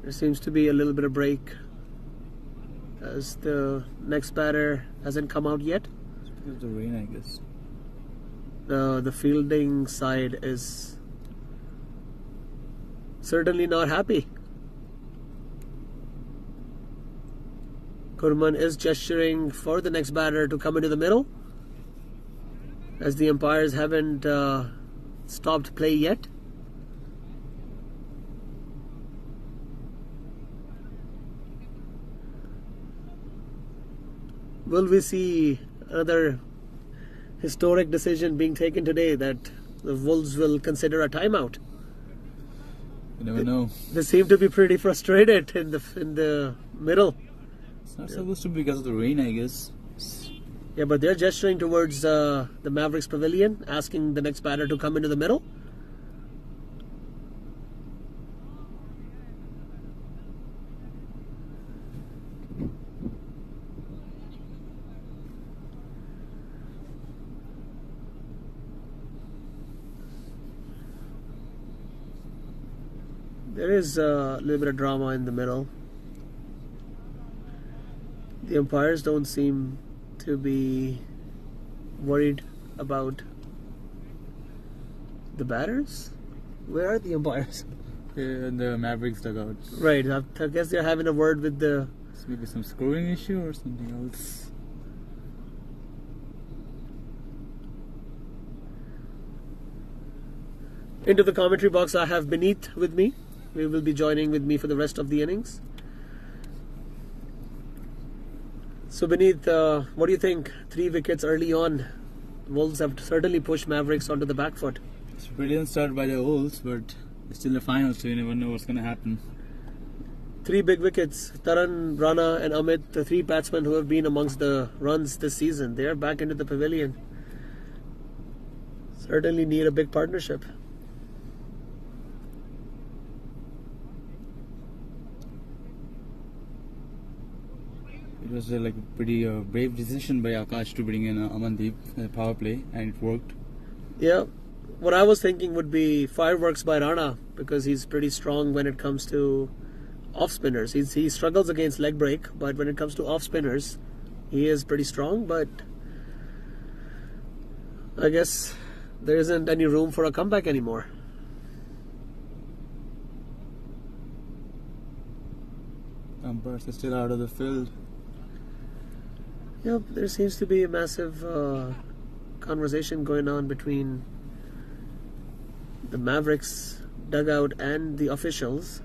There seems to be a little bit of break as the next batter hasn't come out yet. It's because of the rain, I guess. The fielding side is certainly not happy. Kurman is gesturing for the next batter to come into the middle, as the umpires haven't stopped play yet. Will we see another historic decision being taken today that the Wolves will consider a timeout? You never know. They seem to be pretty frustrated in the middle. It's not supposed to be because of the rain, I guess. Yeah, but they're gesturing towards the Mavericks pavilion, asking the next batter to come into the middle. There is a little bit of drama in the middle. The umpires don't seem to be worried about the batters. Where are the umpires? In the Mavericks dugout. Right, I guess they're having a word with the... It's maybe some scoring issue or something else. Into the commentary box I have Beneath with me. We will be joining with me for the rest of the innings. So Beneath, what do you think? 3 wickets early on. Wolves have certainly pushed Mavericks onto the back foot. It's a brilliant start by the Wolves, but it's still the final, so you never know what's going to happen. 3 big wickets. Taran, Rana and Amit, the 3 batsmen who have been amongst the runs this season. They are back into the pavilion. Certainly need a big partnership. It was like a pretty brave decision by Akash to bring in Amandeep power play, and it worked. Yeah, what I was thinking would be fireworks by Rana, because he's pretty strong when it comes to off spinners. He struggles against leg break, but when it comes to off spinners, he is pretty strong. But I guess there isn't any room for a comeback anymore. Umpires are still out of the field. Yep, there seems to be a massive conversation going on between the Mavericks dugout and the officials.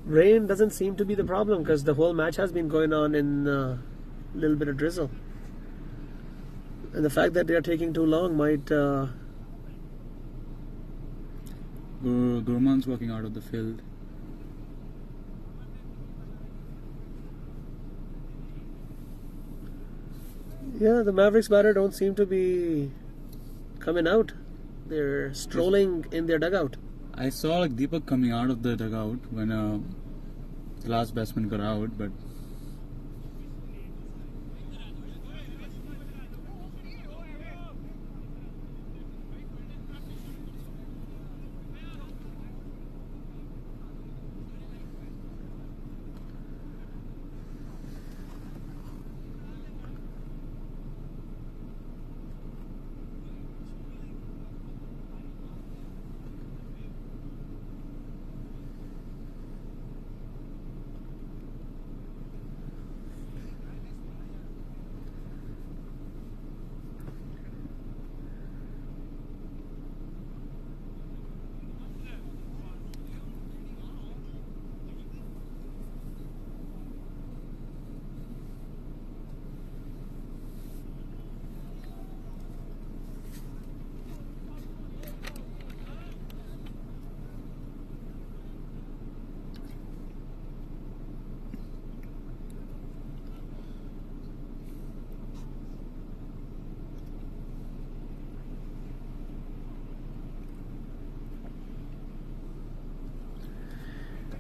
Rain doesn't seem to be the problem because the whole match has been going on in a little bit of drizzle. And the fact that they are taking too long might... Gurman's walking out of the field. Yeah, the Mavericks batter don't seem to be coming out. They're strolling in their dugout. I saw like Deepak coming out of the dugout when the last batsman got out, but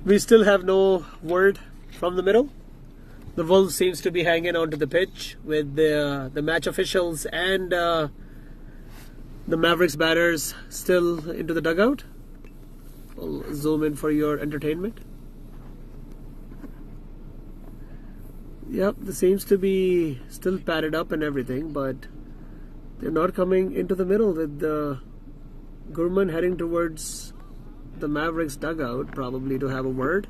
We still have no word from the middle. The Wolves seems to be hanging onto the pitch with the match officials and the Mavericks batters still into the dugout. We'll zoom in for your entertainment. Yep, this seems to be still padded up and everything, but they're not coming into the middle with Gurman heading towards the Mavericks dugout, probably to have a word.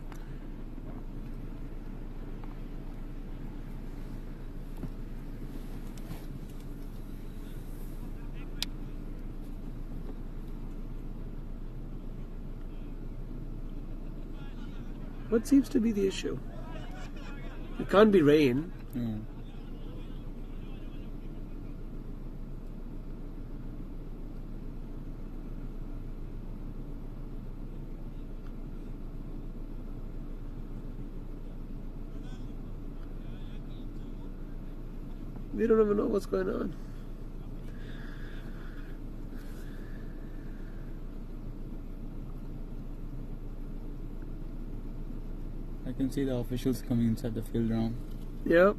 What seems to be the issue? It can't be rain. yeah. We don't even know what's going on. I can see the officials coming inside the field now. Yep.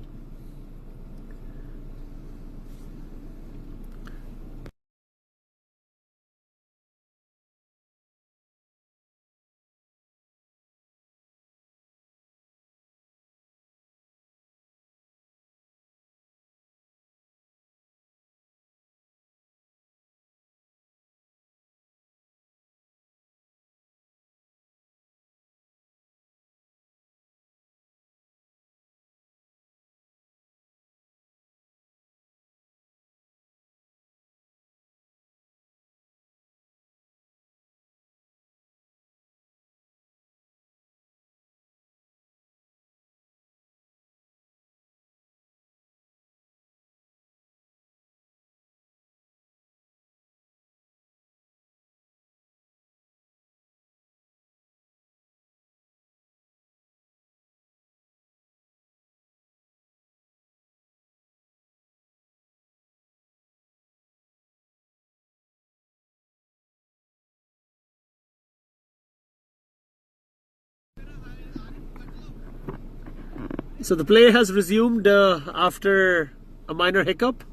So the play has resumed after a minor hiccup.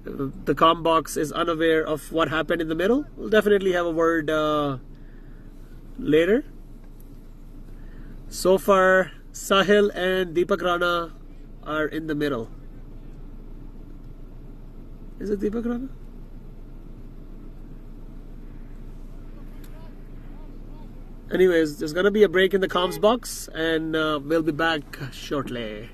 The comm box is unaware of what happened in the middle. We'll definitely have a word later. So far, Sahil and Deepak Rana are in the middle. Is it Deepak Rana? Anyways, there's gonna be a break in the comms box, and we'll be back shortly.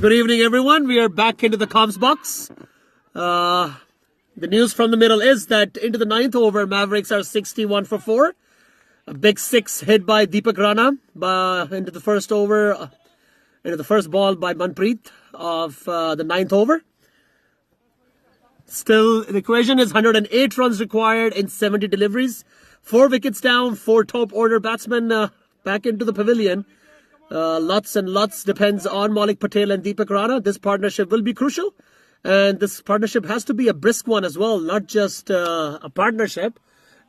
Good evening, everyone. We are back into the comms box. The news from the middle is that into the 9th over, Mavericks are 61 for 4. A big 6 hit by Deepak Rana into the first over, into the first ball by Manpreet of the 9th over. Still, the equation is 108 runs required in 70 deliveries. 4 wickets down, 4 top order batsmen back into the pavilion. Lots and lots depends on Malik Patel and Deepak Rana. This partnership will be crucial. And this partnership has to be a brisk one as well, not just a partnership.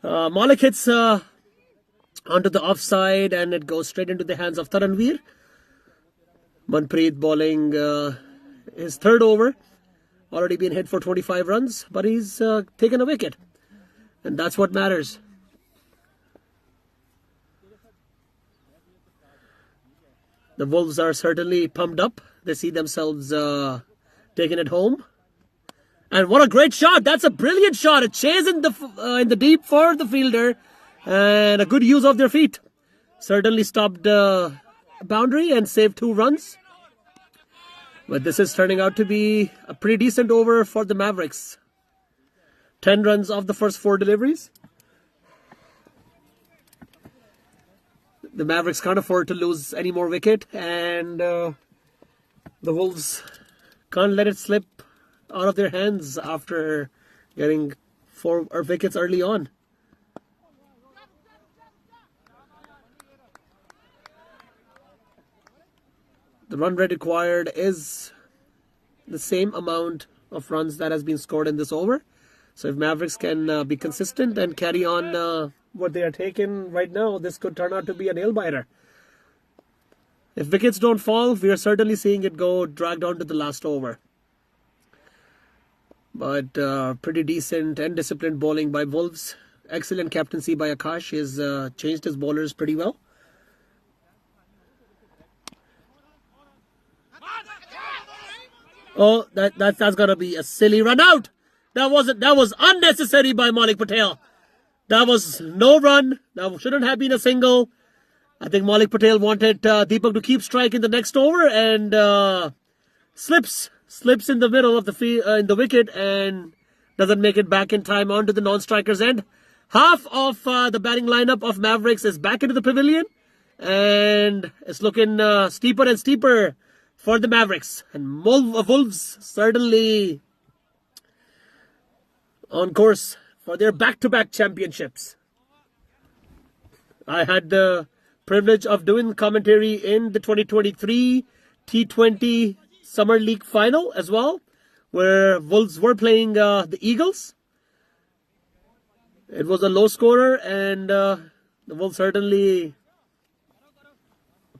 Malik hits onto the offside and it goes straight into the hands of Taranveer. Manpreet bowling his third over. Already been hit for 25 runs, but he's taken a wicket. And that's what matters. The Wolves are certainly pumped up. They see themselves taking it home. And what a great shot. That's a brilliant shot. A chase in the deep for the fielder. And a good use of their feet. Certainly stopped a boundary and saved 2 runs. But this is turning out to be a pretty decent over for the Mavericks. 10 runs off the first 4 deliveries. The Mavericks can't afford to lose any more wicket. And the Wolves can't let it slip out of their hands after getting 4 wickets early on. The run rate required is the same amount of runs that has been scored in this over. So if Mavericks can be consistent and carry on what they are taking right now, this could turn out to be a nail-biter. If wickets don't fall, we are certainly seeing it go dragged on to the last over. But pretty decent and disciplined bowling by Wolves. Excellent captaincy by Akash. He has changed his bowlers pretty well. Oh, that's gonna be a silly run out. That was unnecessary by Malik Patel. That was no run. That shouldn't have been a single. I think Malik Patel wanted Deepak to keep striking the next over and slips in the middle of the wicket and doesn't make it back in time onto the non-striker's end. Half of the batting lineup of Mavericks is back into the pavilion and it's looking steeper and steeper for the Mavericks. And Wolves certainly on course for their back-to-back championships. I had the privilege of doing commentary in the 2023 T20 Summer League Final as well, where Wolves were playing the Eagles. It was a low scorer and the Wolves certainly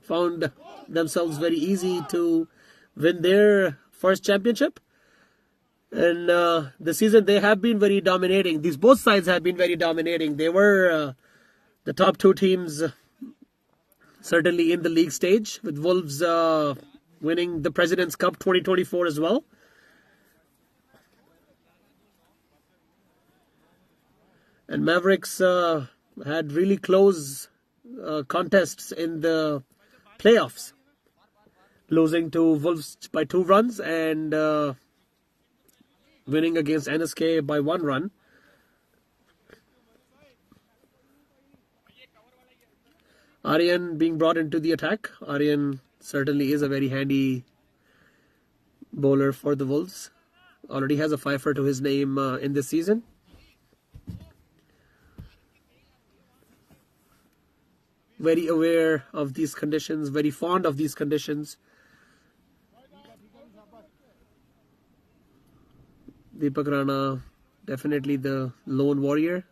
found themselves very easy to win their first championship. And this season they have been very dominating. Both sides have been very dominating. They were the top 2 teams certainly in the league stage, with Wolves winning the President's Cup 2024 as well. And Mavericks had really close contests in the playoffs, losing to Wolves by 2 runs and winning against NSK by 1 run. Aryan being brought into the attack. Aryan certainly is a very handy bowler for the Wolves. Already has a 5-fer to his name in this season. Very aware of these conditions, very fond of these conditions. Deepak Rana, definitely the lone warrior.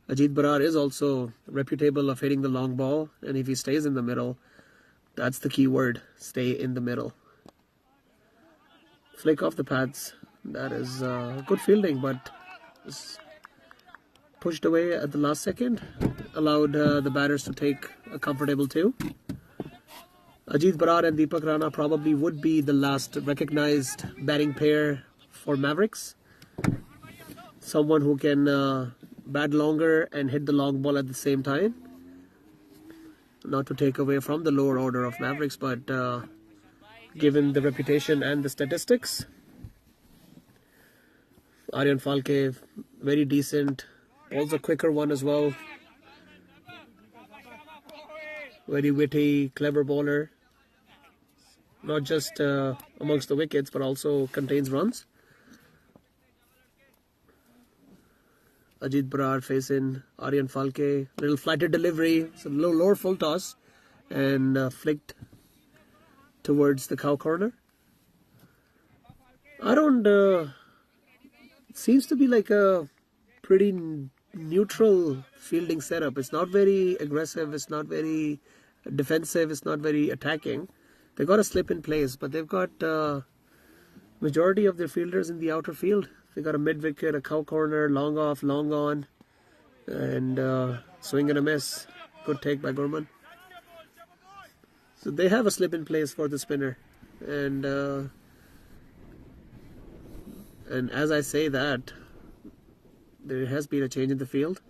Ajit Barar is also reputable of hitting the long ball, and if he stays in the middle, that's the key word, stay in the middle. Flick off the pads. That is good fielding, but pushed away at the last second. Allowed the batters to take a comfortable 2. Ajit Barar and Deepak Rana probably would be the last recognized batting pair for Mavericks. Someone who can bat longer and hit the long ball at the same time. Not to take away from the lower order of Mavericks, but given the reputation and the statistics. Aryan Falke, very decent. Also a quicker one as well. Very witty, clever bowler. Not just amongst the wickets, but also contains runs. Ajit Brar facing Aryan Falke. Little flighted delivery. It's a little lower full toss. And flicked towards the cow corner. It seems to be like a pretty neutral fielding setup. It's not very aggressive. It's not very defensive. It's not very attacking. They got a slip in place, but they've got majority of their fielders in the outer field. They got a mid wicket, a cow corner, long off, long on, and swing and a miss. Good take by Gurman. So they have a slip in place for the spinner, and as I say that, there has been a change in the field.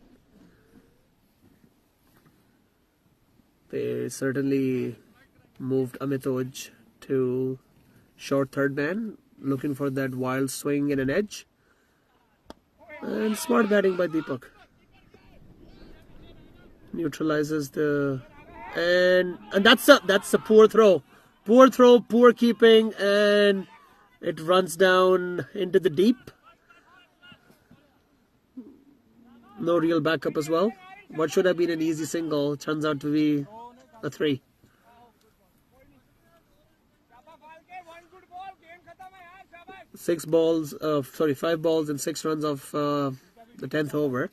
They certainly moved Amitoj to short third man, looking for that wild swing and an edge. And smart batting by Deepak. Neutralizes the... And that's a poor throw. Poor throw, poor keeping, and it runs down into the deep. No real backup as well. What should have been an easy single turns out to be a 3. Five balls and 6 runs of the 10th over.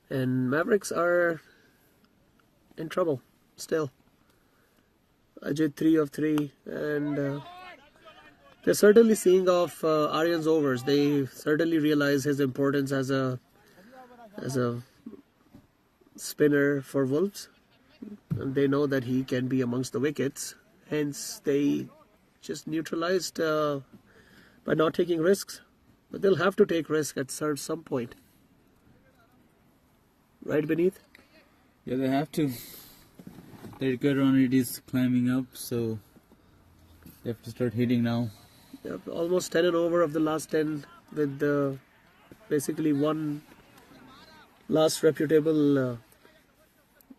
And Mavericks are in trouble still. Ajit 3 of 3, and they're certainly seeing off Aryan's overs. They certainly realize his importance as a spinner for Wolves, and they know that he can be amongst the wickets. Hence, they just neutralized by not taking risks. But they'll have to take risks at some point. Right, Beneath? Yeah, they have to. Their good run rate is climbing up, so they have to start hitting now. Yep, almost 10 and over of the last 10, with basically one last reputable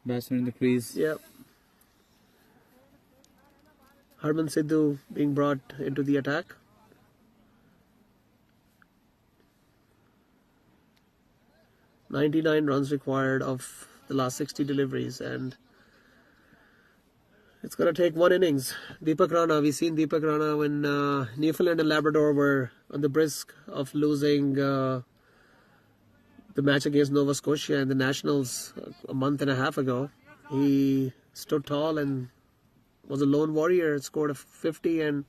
batsman in the crease. Yeah. Harman Sidhu being brought into the attack. .99 runs required of the last 60 deliveries, and it's going to take one innings. Deepak Rana, we've seen Deepak Rana when Newfoundland and Labrador were on the brisk of losing the match against Nova Scotia and the Nationals a month and a half ago. He stood tall and was a lone warrior, scored a 50, and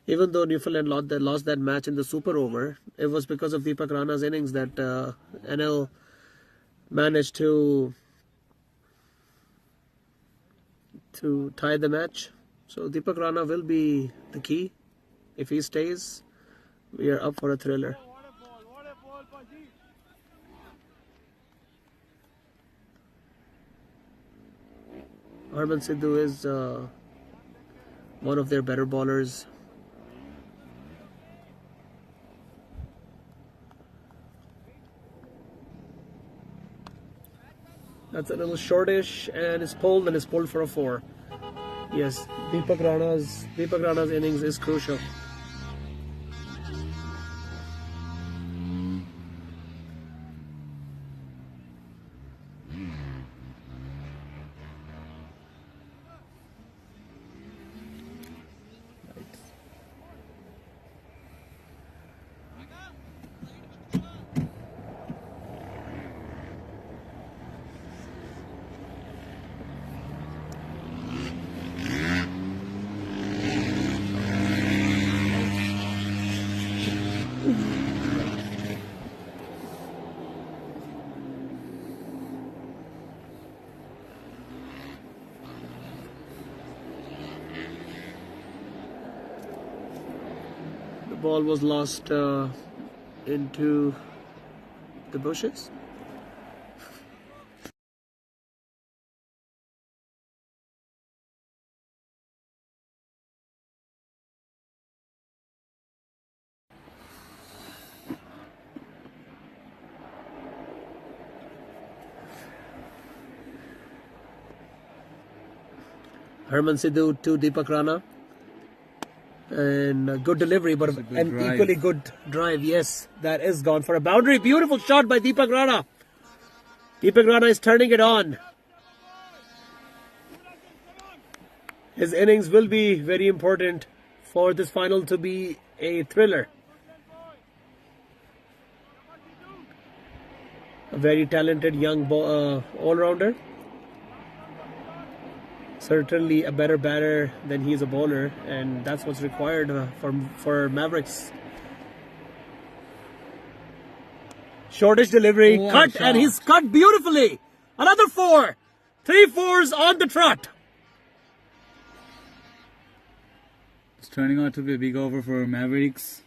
even though Newfoundland lost that match in the super over, it was because of Deepak Rana's innings that NL managed to tie the match. So Deepak Rana will be the key. If he stays, we are up for a thriller. Harman Sidhu is one of their better bowlers. That's a little shortish, and it's pulled for a 4. Yes, Deepak Rana's innings is crucial. The ball was lost into the bushes. Harman Sidhu to Deepak Rana. And a good delivery, but an drive. equally good drive. Yes, that is gone for a boundary. Beautiful shot by Deepak Rana. Deepak Rana is turning it on. His innings will be very important for this final to be a thriller. A very talented young all-rounder. Certainly a better batter than he is a bowler, and that's what's required for Mavericks. Shortish delivery, cut, and he's cut beautifully. Another 4. 3 fours on the trot. It's turning out to be a big over for Mavericks.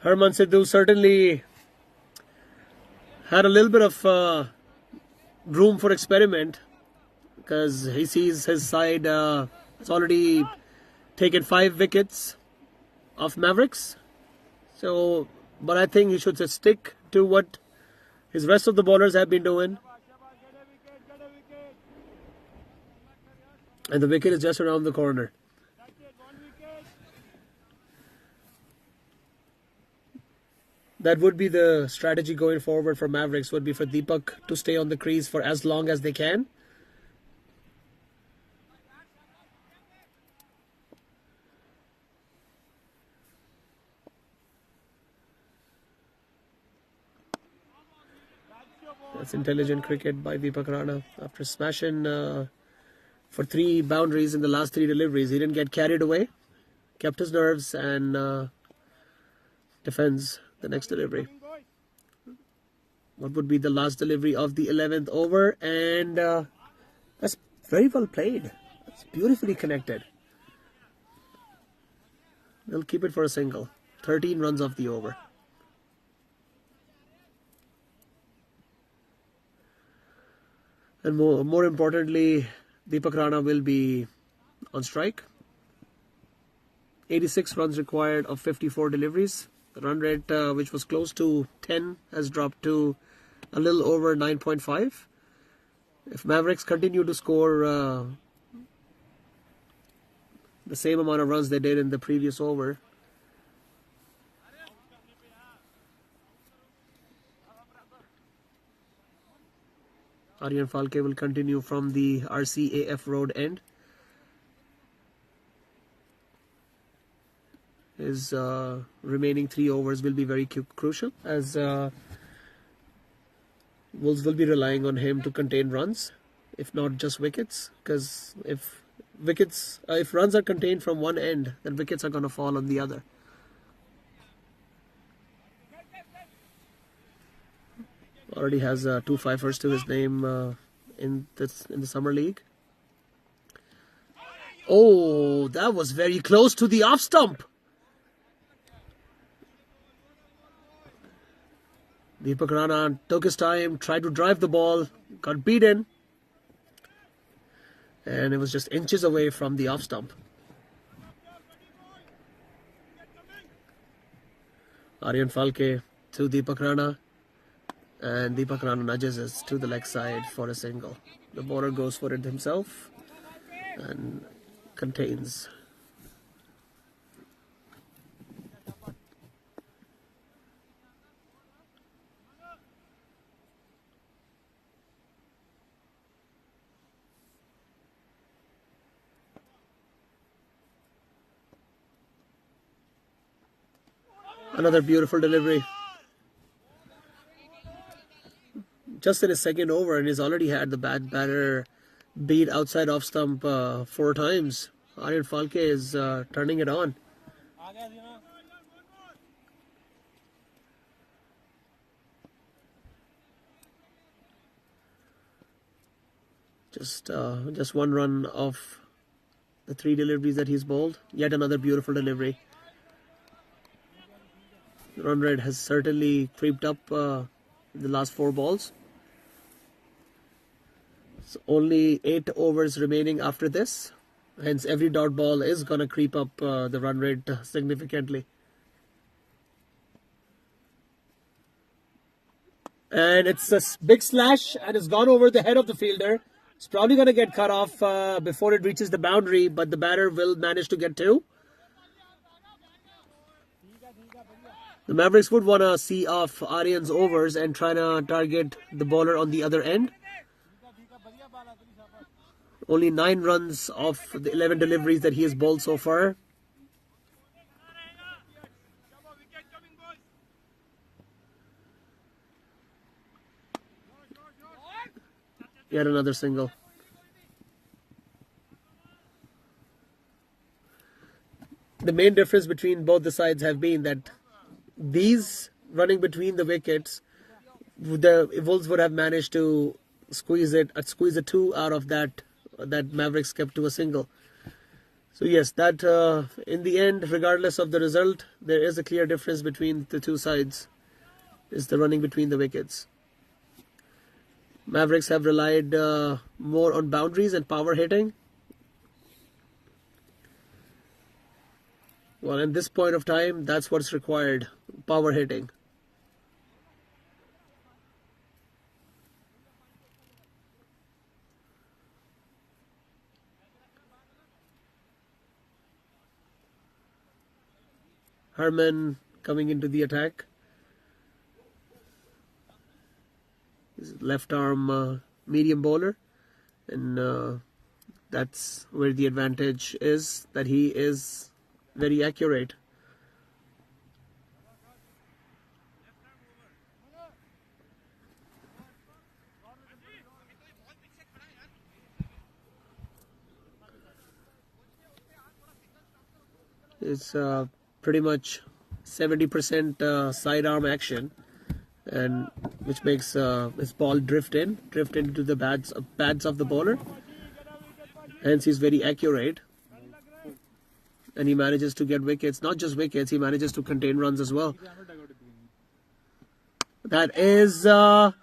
Harman Sidhu certainly had a little bit of room for experiment, because he sees his side has already taken 5 wickets of Mavericks. So, but I think he should just stick to what his rest of the bowlers have been doing. And the wicket is just around the corner. That would be the strategy going forward for Mavericks, would be for Deepak to stay on the crease for as long as they can. That's intelligent cricket by Deepak Rana. After smashing for 3 boundaries in the last 3 deliveries, he didn't get carried away, kept his nerves, and defends the next delivery. What would be the last delivery of the 11th over? And that's very well played. That's beautifully connected. They'll keep it for a single. 13 runs off the over. And more importantly, Deepak Rana will be on strike. 86 runs required of 54 deliveries. The run rate, which was close to 10, has dropped to a little over 9.5. If Mavericks continue to score the same amount of runs they did in the previous over, Aryan Falke will continue from the RCAF road end. His remaining 3 overs will be very crucial, as Wolves will be relying on him to contain runs, if not just wickets. Because if runs are contained from one end, then wickets are going to fall on the other. Already has 2 fifers to his name in the summer league. Oh, that was very close to the off stump. Deepak Rana took his time, tried to drive the ball, got beaten, and it was just inches away from the off stump. Aryan Falke to Deepak Rana, and Deepak Rana nudges us to the leg side for a single. The bowler goes for it himself and contains. Another beautiful delivery. Just in his second over, and he's already had the batter beat outside off stump 4 times. Aryan Falke is turning it on. Just 1 run off the 3 deliveries that he's bowled. Yet another beautiful delivery. The run rate has certainly creeped up in the last 4 balls. So only 8 overs remaining after this. Hence, every dot ball is going to creep up the run rate significantly. And it's a big slash and it's gone over the head of the fielder. It's probably going to get cut off before it reaches the boundary, but the batter will manage to get two. The Mavericks would want to see off Aryan's overs and try to target the bowler on the other end. Only 9 runs of the 11 deliveries that he has bowled so far. Yet another single. The main difference between both the sides have been that these running between the wickets, the Wolves would have managed to squeeze a 2 out of that Mavericks kept to a single. So yes, that in the end, regardless of the result, there is a clear difference between the two sides. Is the running between the wickets. Mavericks have relied more on boundaries and power hitting. Well, at this point of time, that's what's required. Power hitting. Herman coming into the attack. His left arm medium bowler. And that's where the advantage is, that he is very accurate. It's pretty much 70% sidearm action, and which makes his ball drift into the pads of the bowler. Hence, he's very accurate, and he manages to get wickets. Not just wickets, he manages to contain runs as well. That is a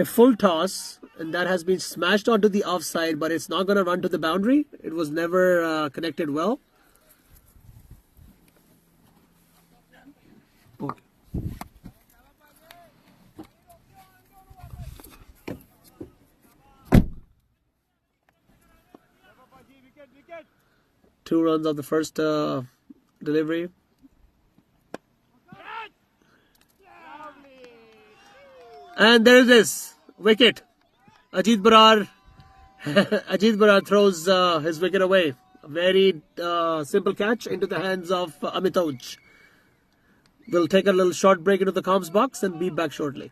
full toss, and that has been smashed onto the offside, but it's not going to run to the boundary. It was never connected well. Okay. Two runs of the first delivery. And there it is. Wicket. Ajit Barar throws his wicket away. A very simple catch into the hands of Amitoj. We'll take a little short break into the comms box and be back shortly.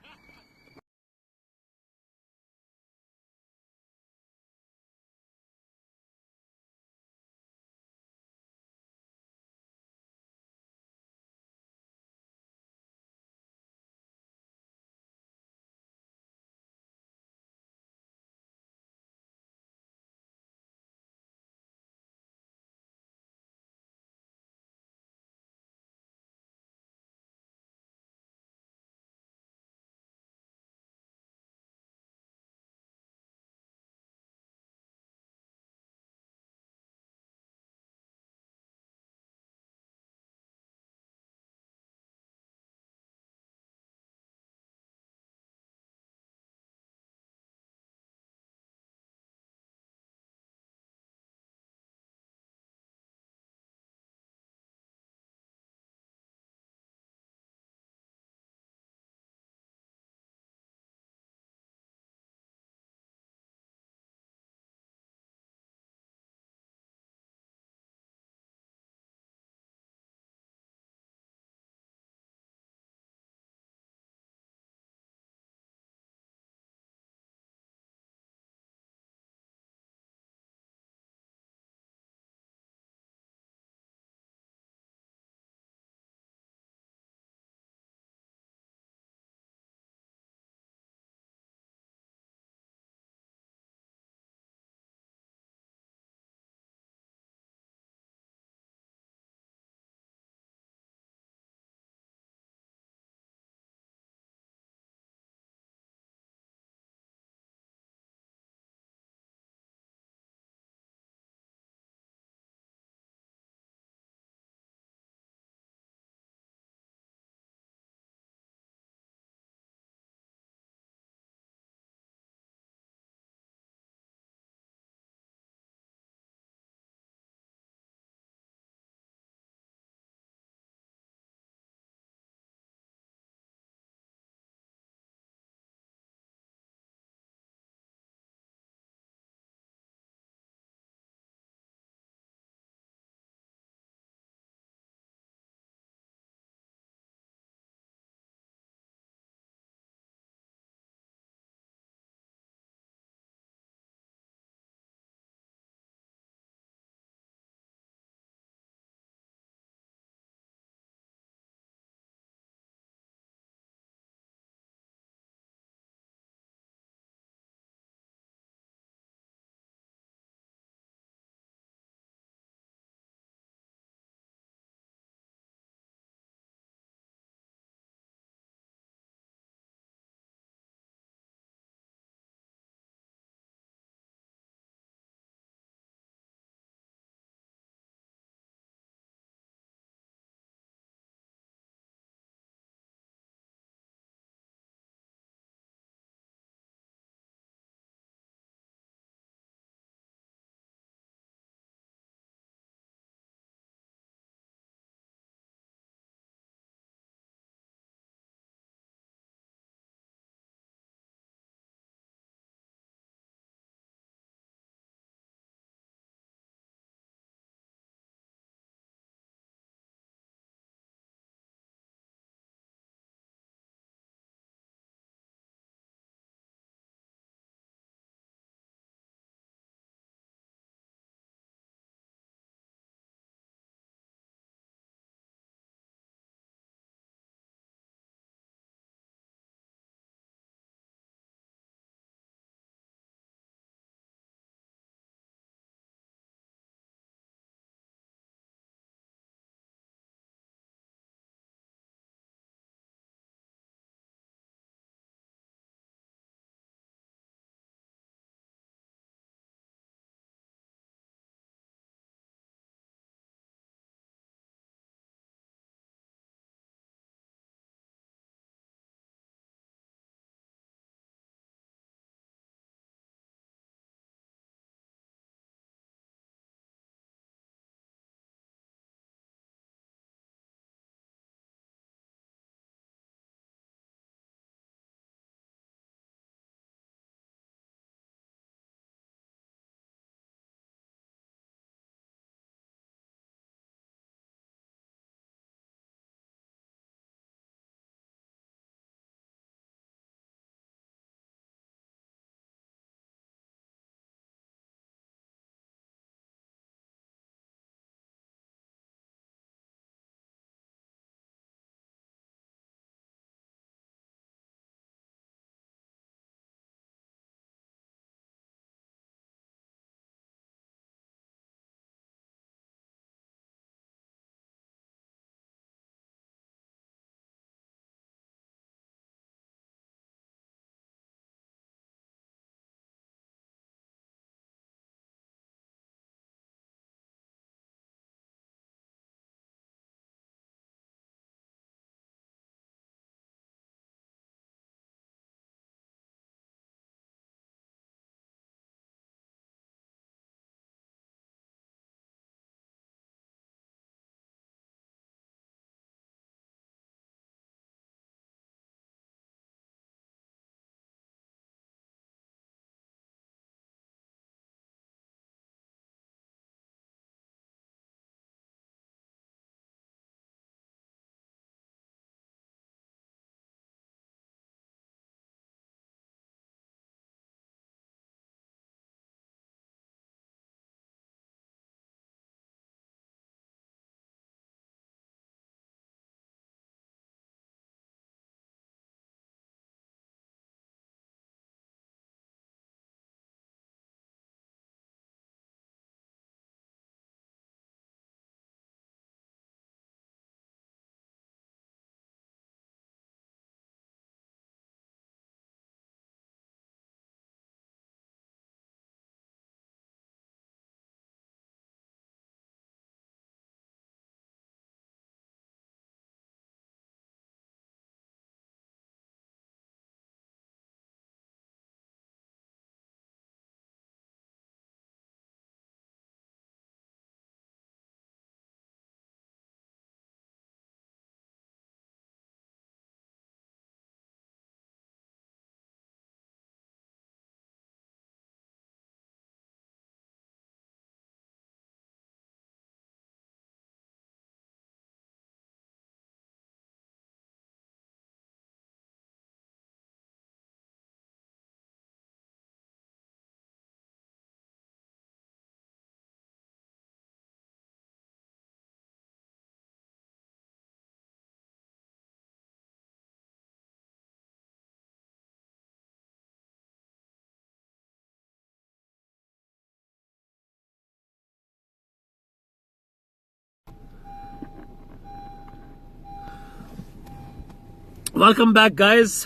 Welcome back, guys.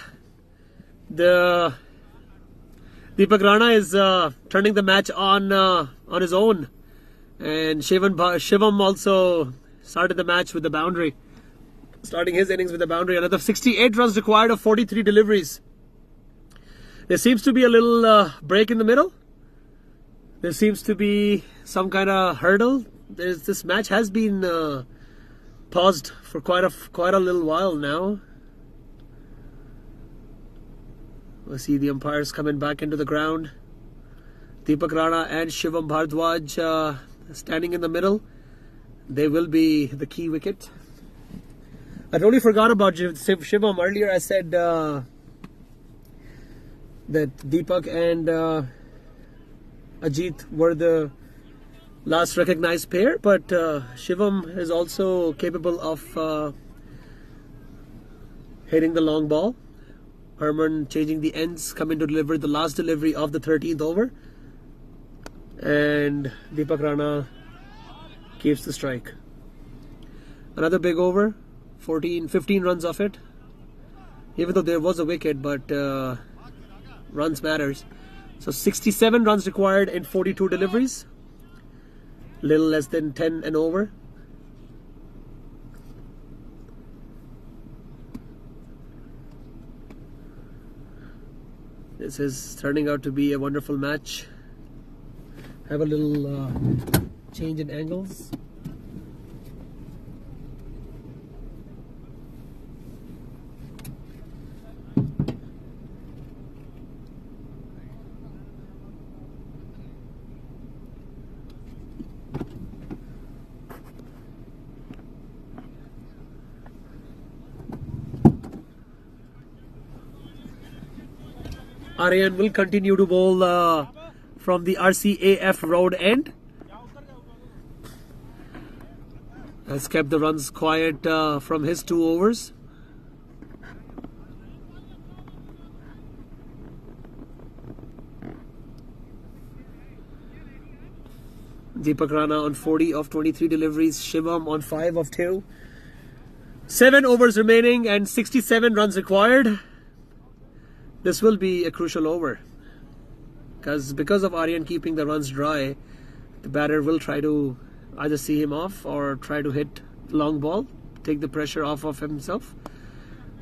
The Deepak Rana is turning the match on his own, and Shivam also started the match with the boundary, starting his innings with the boundary. Another 68 runs required of 43 deliveries. There seems to be a little break in the middle. There seems to be some kind of hurdle. This match has been paused for quite a little while now. We'll see the umpires coming back into the ground. Deepak Rana and Shivam Bhardwaj standing in the middle. They will be the key wicket. I totally forgot about Shivam. Earlier I said that Deepak and Ajit were the last recognized pair, but Shivam is also capable of hitting the long ball. Herman changing the ends, coming to deliver the last delivery of the 13th over. And Deepak Rana keeps the strike. Another big over, 15 runs off it. Even though there was a wicket, but runs matters. So 67 runs required in 42 deliveries. Little less than 10 and over. This is turning out to be a wonderful match. Have a little change in angles. Aryan will continue to bowl from the RCAF road end. Has kept the runs quiet from his 2 overs. Deepak Rana on 40 of 23 deliveries. Shivam on 5 of 2. 7 overs remaining and 67 runs required. This will be a crucial over, because of Aryan keeping the runs dry, the batter will try to either see him off or try to hit the long ball, take the pressure off of himself.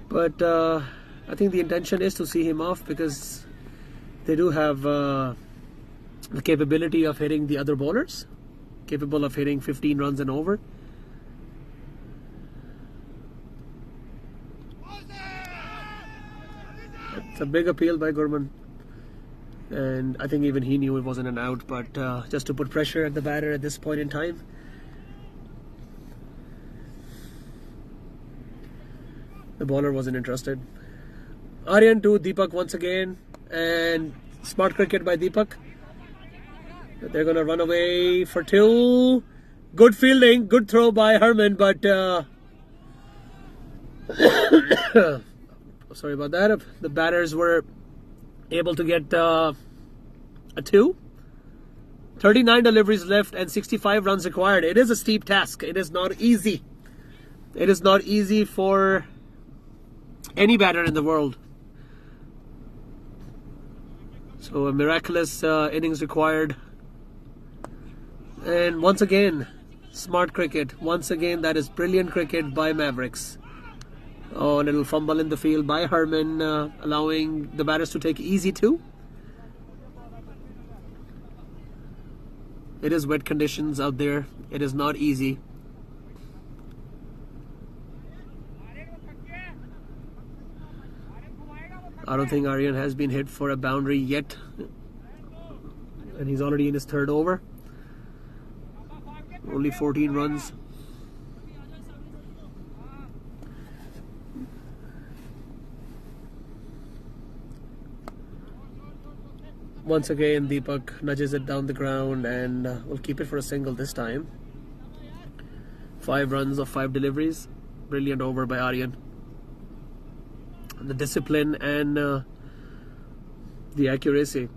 But I think the intention is to see him off, because they do have the capability of hitting the other bowlers, capable of hitting 15 runs and over. It's a big appeal by Gurman, and I think even he knew it wasn't an out, but just to put pressure at the batter at this point in time. The bowler wasn't interested. Aryan to Deepak once again, and smart cricket by Deepak. They're going to run away for 2. Good fielding, good throw by Herman, but sorry about that. The batters were able to get a 2. 39 deliveries left and 65 runs required. It is a steep task. It is not easy. It is not easy for any batter in the world. So a miraculous innings required. And once again, smart cricket. Once again, that is brilliant cricket by Mavericks. Oh, a little fumble in the field by Herman, allowing the batters to take easy 2. It is wet conditions out there. It is not easy. I don't think Aryan has been hit for a boundary yet. And he's already in his 3rd over. Only 14 runs. Once again, Deepak nudges it down the ground and will keep it for a single this time. 5 runs of 5 deliveries. Brilliant over by Aryan. The discipline and the accuracy.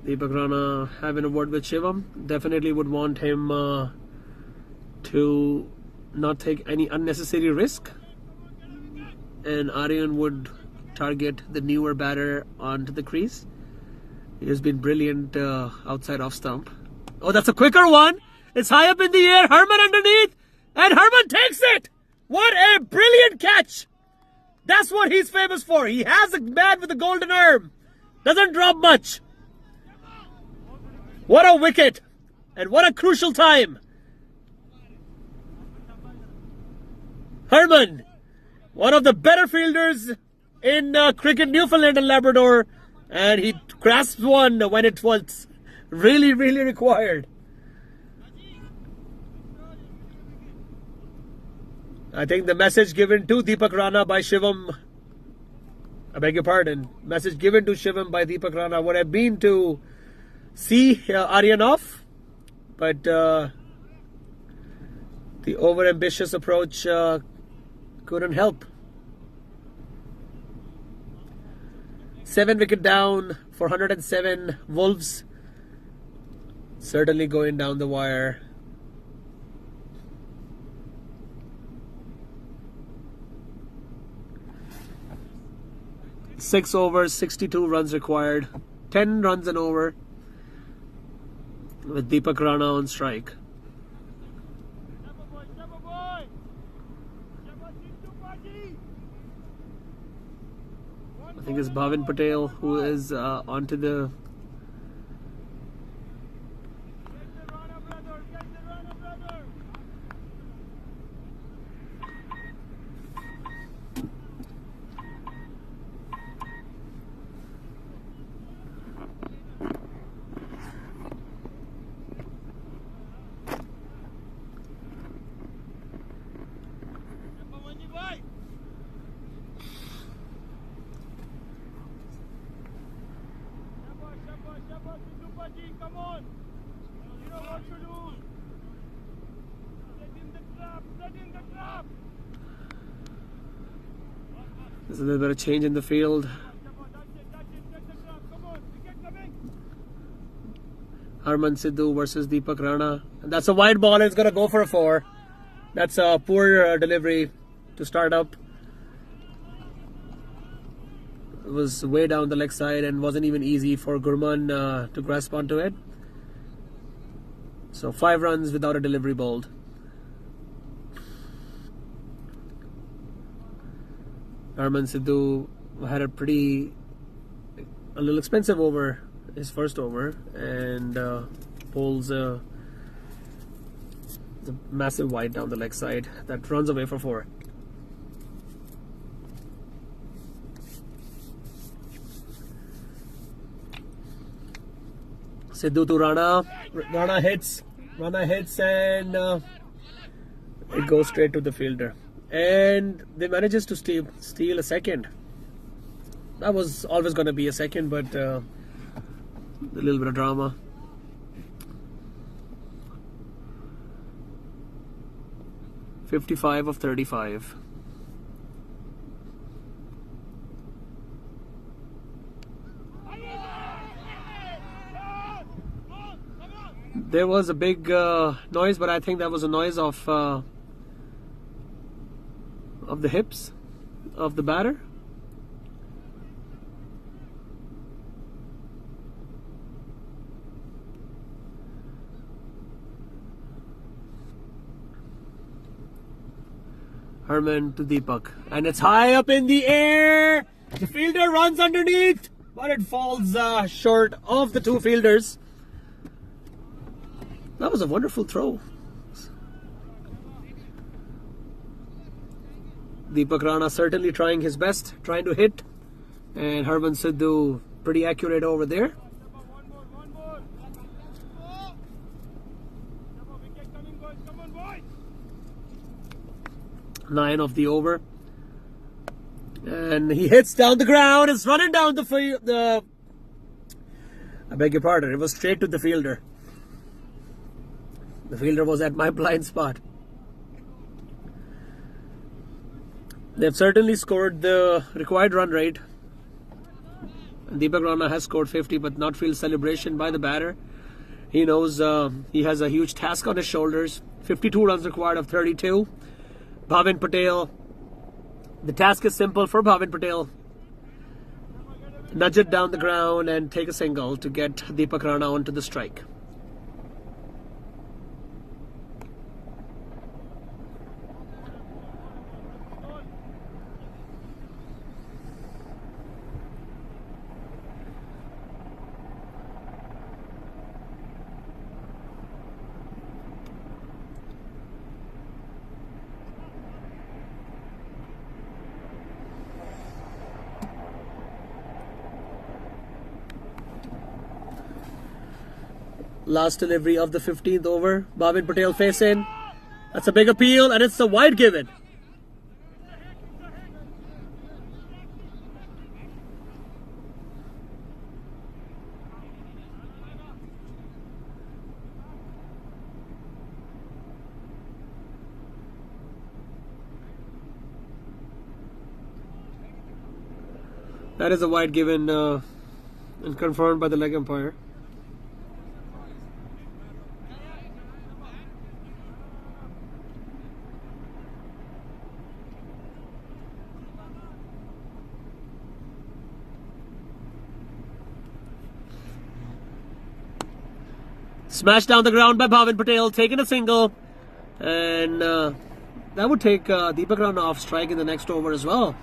Deepak Rana having a word with Shivam. Definitely would want him to not take any unnecessary risk. And Aryan would target the newer batter onto the crease. He has been brilliant outside off stump. Oh, that's a quicker one. It's high up in the air. Herman underneath. And Herman takes it. What a brilliant catch. That's what he's famous for. He has a man with a golden arm. Doesn't drop much. What a wicket. And what a crucial time. Herman, one of the better fielders in cricket, Newfoundland and Labrador. And he grasped one when it was really, really required. I think the message given to Deepak Rana by Shivam, I beg your pardon, message given to Shivam by Deepak Rana would have been to see Aryan off, but the over-ambitious approach couldn't help. 7 wicket down, 407. Wolves certainly going down the wire. Six overs, 62 runs required. 10 runs and over with Deepak Rana on strike. I think it's Bhavin Patel who is onto the come on. You know what to do. Set in the trap. There's a little bit of change in the field. Harman Sidhu versus Deepak Rana. And that's a wide ball. It's going to go for a 4. That's a poor delivery to start up. It was way down the leg side and wasn't even easy for Gurman to grasp onto it. So 5 runs without a delivery bowled. Harman Sidhu had a little expensive over, his first over, and bowls a massive wide down the leg side that runs away for 4. Sidhu to Rana. Rana hits and it goes straight to the fielder. And they manages to steal a second. That was always going to be a second, but a little bit of drama. .55 of 35. There was a big noise, but I think that was a noise of the hips of the batter. Herman to Deepak, and it's high up in the air. The fielder runs underneath, but it falls short of the 2 fielders. That was a wonderful throw. Deepak Rana certainly trying his best, trying to hit, and Harman Sidhu pretty accurate over there. One more. 9 of the over, and he hits down the ground. It's running down the field. I beg your pardon. It was straight to the fielder. The fielder was at my blind spot. They've certainly scored the required run rate. Deepak Rana has scored 50, but not field celebration by the batter. He knows he has a huge task on his shoulders. 52 runs required of 32. Bhavin Patel, the task is simple for Bhavin Patel. Nudge it down the ground and take a single to get Deepak Rana onto the strike. Last delivery of the 15th over. Bhavin Patel face in. That's a big appeal, and it's the wide given. That is a wide given and confirmed by the leg umpire. Smashed down the ground by Bhavin Patel, taking a single, and that would take Deepak Rana off strike in the next over as well.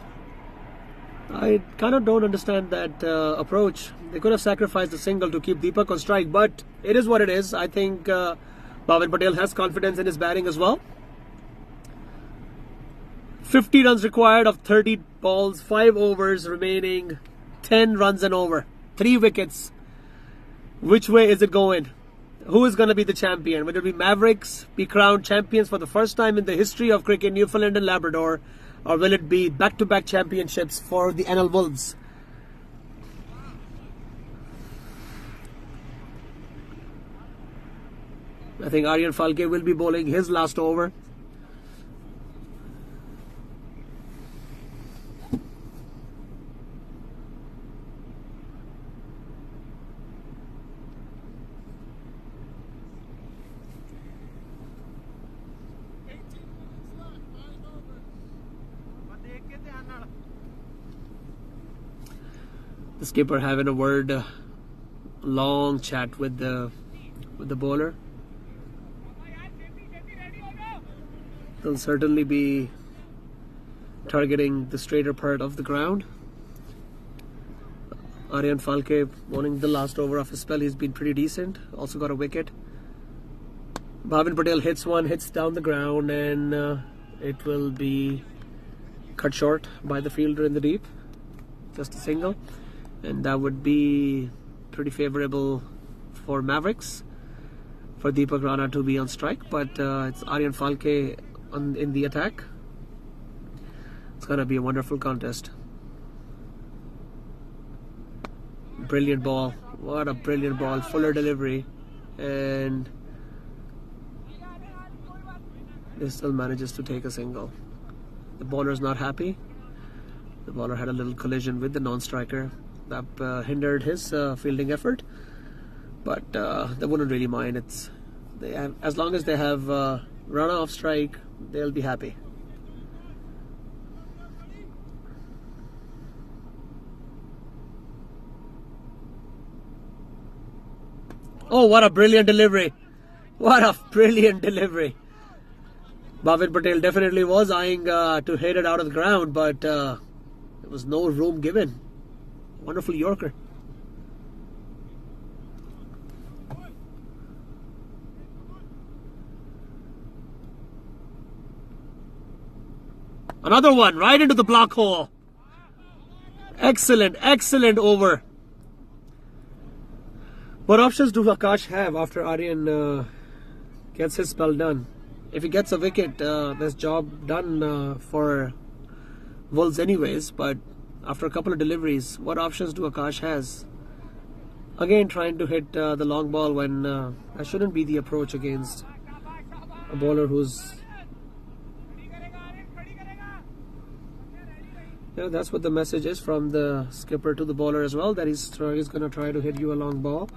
I kind of don't understand that approach. They could have sacrificed the single to keep Deepak on strike, but it is what it is. I think Bhavin Patel has confidence in his batting as well. 50 runs required of 30 balls, 5 overs remaining, 10 runs and over, 3 wickets. Which way is it going? Who is going to be the champion? Will it be Mavericks be crowned champions for the first time in the history of cricket, Newfoundland and Labrador? Or will it be back-to-back championships for the NL Wolves? I think Aryan Falke will be bowling his last over. The skipper having a word, long chat with the bowler. They'll certainly be targeting the straighter part of the ground. Aryan Falke bowling the last over of his spell. He's been pretty decent. Also got a wicket. Bhavin Patel hits one, hits down the ground, and it will be cut short by the fielder in the deep. Just a single. And that would be pretty favorable for Mavericks, for Deepak Rana to be on strike. But it's Aryan Falke in the attack. It's going to be a wonderful contest. Brilliant ball. What a brilliant ball. Fuller delivery. And he still manages to take a single. The bowler's not happy. The bowler had a little collision with the non-striker. That hindered his fielding effort, but they wouldn't really mind. As long as they have Rana off strike, they'll be happy. Oh, what a brilliant delivery! What a brilliant delivery! Bhavin Patel definitely was eyeing to hit it out of the ground, but there was no room given. Wonderful Yorker. Another one right into the block hole. Excellent, excellent over. What options do Akash have after Aryan gets his spell done? If he gets a wicket, there's job done for Wolves anyways, but after a couple of deliveries, what options do Akash has? Again, trying to hit the long ball when that shouldn't be the approach against a bowler who's Yeah, that's what the message is from the skipper to the bowler as well, that he's going to try to hit you a long ball.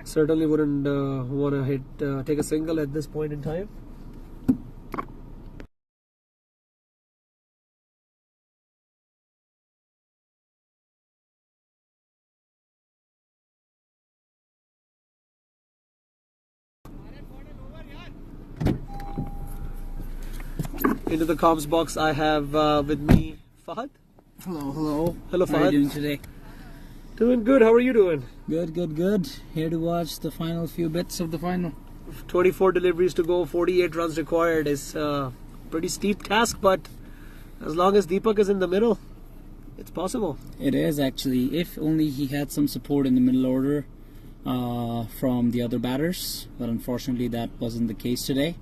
Certainly wouldn't want to take a single at this point in time. Into the comms box, I have with me Fahad. Hello, hello. Hello, How are you Fahad. doing today? Doing good. How are you doing? Good, good, good. Here to watch the final few bits of the final. 24 deliveries to go, 48 runs required is a pretty steep task, but as long as Deepak is in the middle, it's possible. It is actually, if only he had some support in the middle order from the other batters, but unfortunately that wasn't the case today.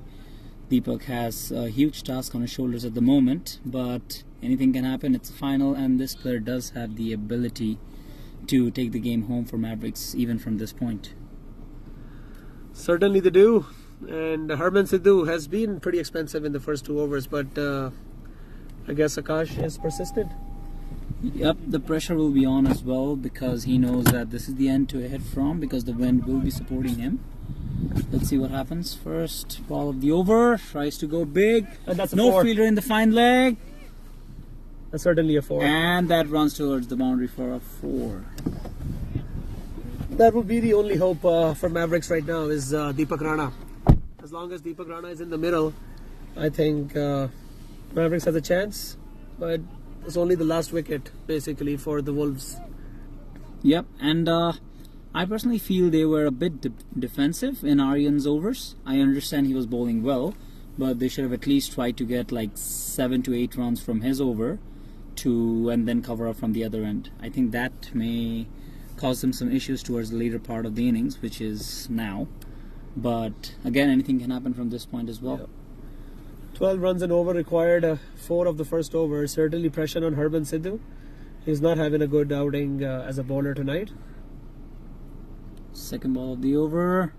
Deepak has a huge task on his shoulders at the moment, but anything can happen. It's a final, and this player does have the ability to take the game home for Mavericks even from this point. Certainly they do. And Harman Sidhu has been pretty expensive in the first 2 overs, but I guess Akash is persistent. Yep, the pressure will be on as well because he knows that this is the end to hit from, because the wind will be supporting him. Let's see what happens. First ball of the over, tries to go big. And that's a no 4. fielder in the fine leg. That's certainly a 4. And that runs towards the boundary for a 4. That would be the only hope for Mavericks right now is Deepak Rana. As long as Deepak Rana is in the middle, I think Mavericks has a chance. But it's only the last wicket, basically, for the Wolves. Yep, and I personally feel they were a bit defensive in Aryan's overs. I understand he was bowling well, but they should have at least tried to get like 7 to 8 runs from his over and then cover up from the other end. I think that may cause them some issues towards the later part of the innings, which is now. But again, anything can happen from this point as well. Yep. 12 runs and over required, 4 of the first over. Certainly pressure on Harman Sidhu. He's not having a good outing as a bowler tonight. Second ball of the over,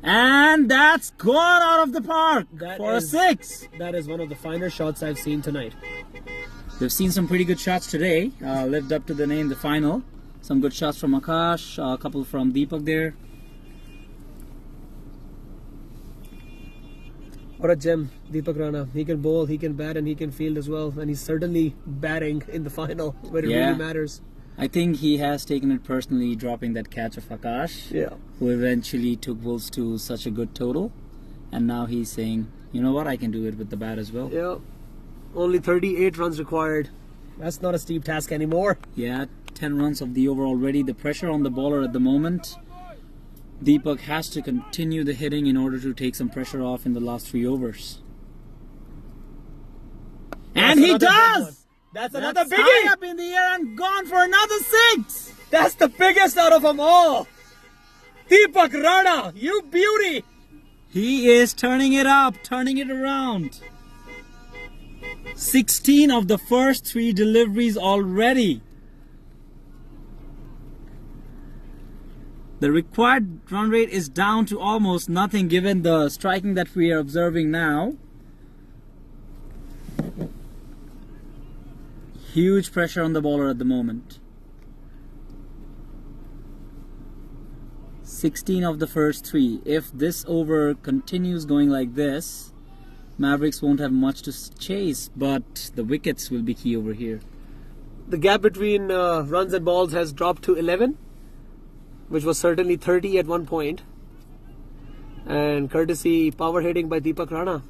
and that's gone out of the park for a 6. That is one of the finer shots I've seen tonight. We've seen some pretty good shots today, lived up to the name, the final. Some good shots from Akash, a couple from Deepak there. What a gem, Deepak Rana. He can bowl, he can bat, and he can field as well. And he's certainly batting in the final where it really matters. I think he has taken it personally, dropping that catch of Akash, who eventually took Wolves to such a good total. And now he's saying, you know what, I can do it with the bat as well. Yeah, only 38 runs required. That's not a steep task anymore. Yeah, 10 runs of the over already. The pressure on the bowler at the moment. Deepak has to continue the hitting in order to take some pressure off in the last 3 overs. And he does! That's another That's biggie! high up in the air and gone for another 6! That's the biggest out of them all! Deepak Rana, you beauty! He is turning it up, turning it around. 16 of the first 3 deliveries already. The required run rate is down to almost nothing given the striking that we are observing now. Huge pressure on the bowler at the moment. 16 of the first 3. If this over continues going like this, Mavericks won't have much to chase, but the wickets will be key over here. The gap between runs and balls has dropped to 11, which was certainly 30 at one point. And courtesy power hitting by Deepak Rana.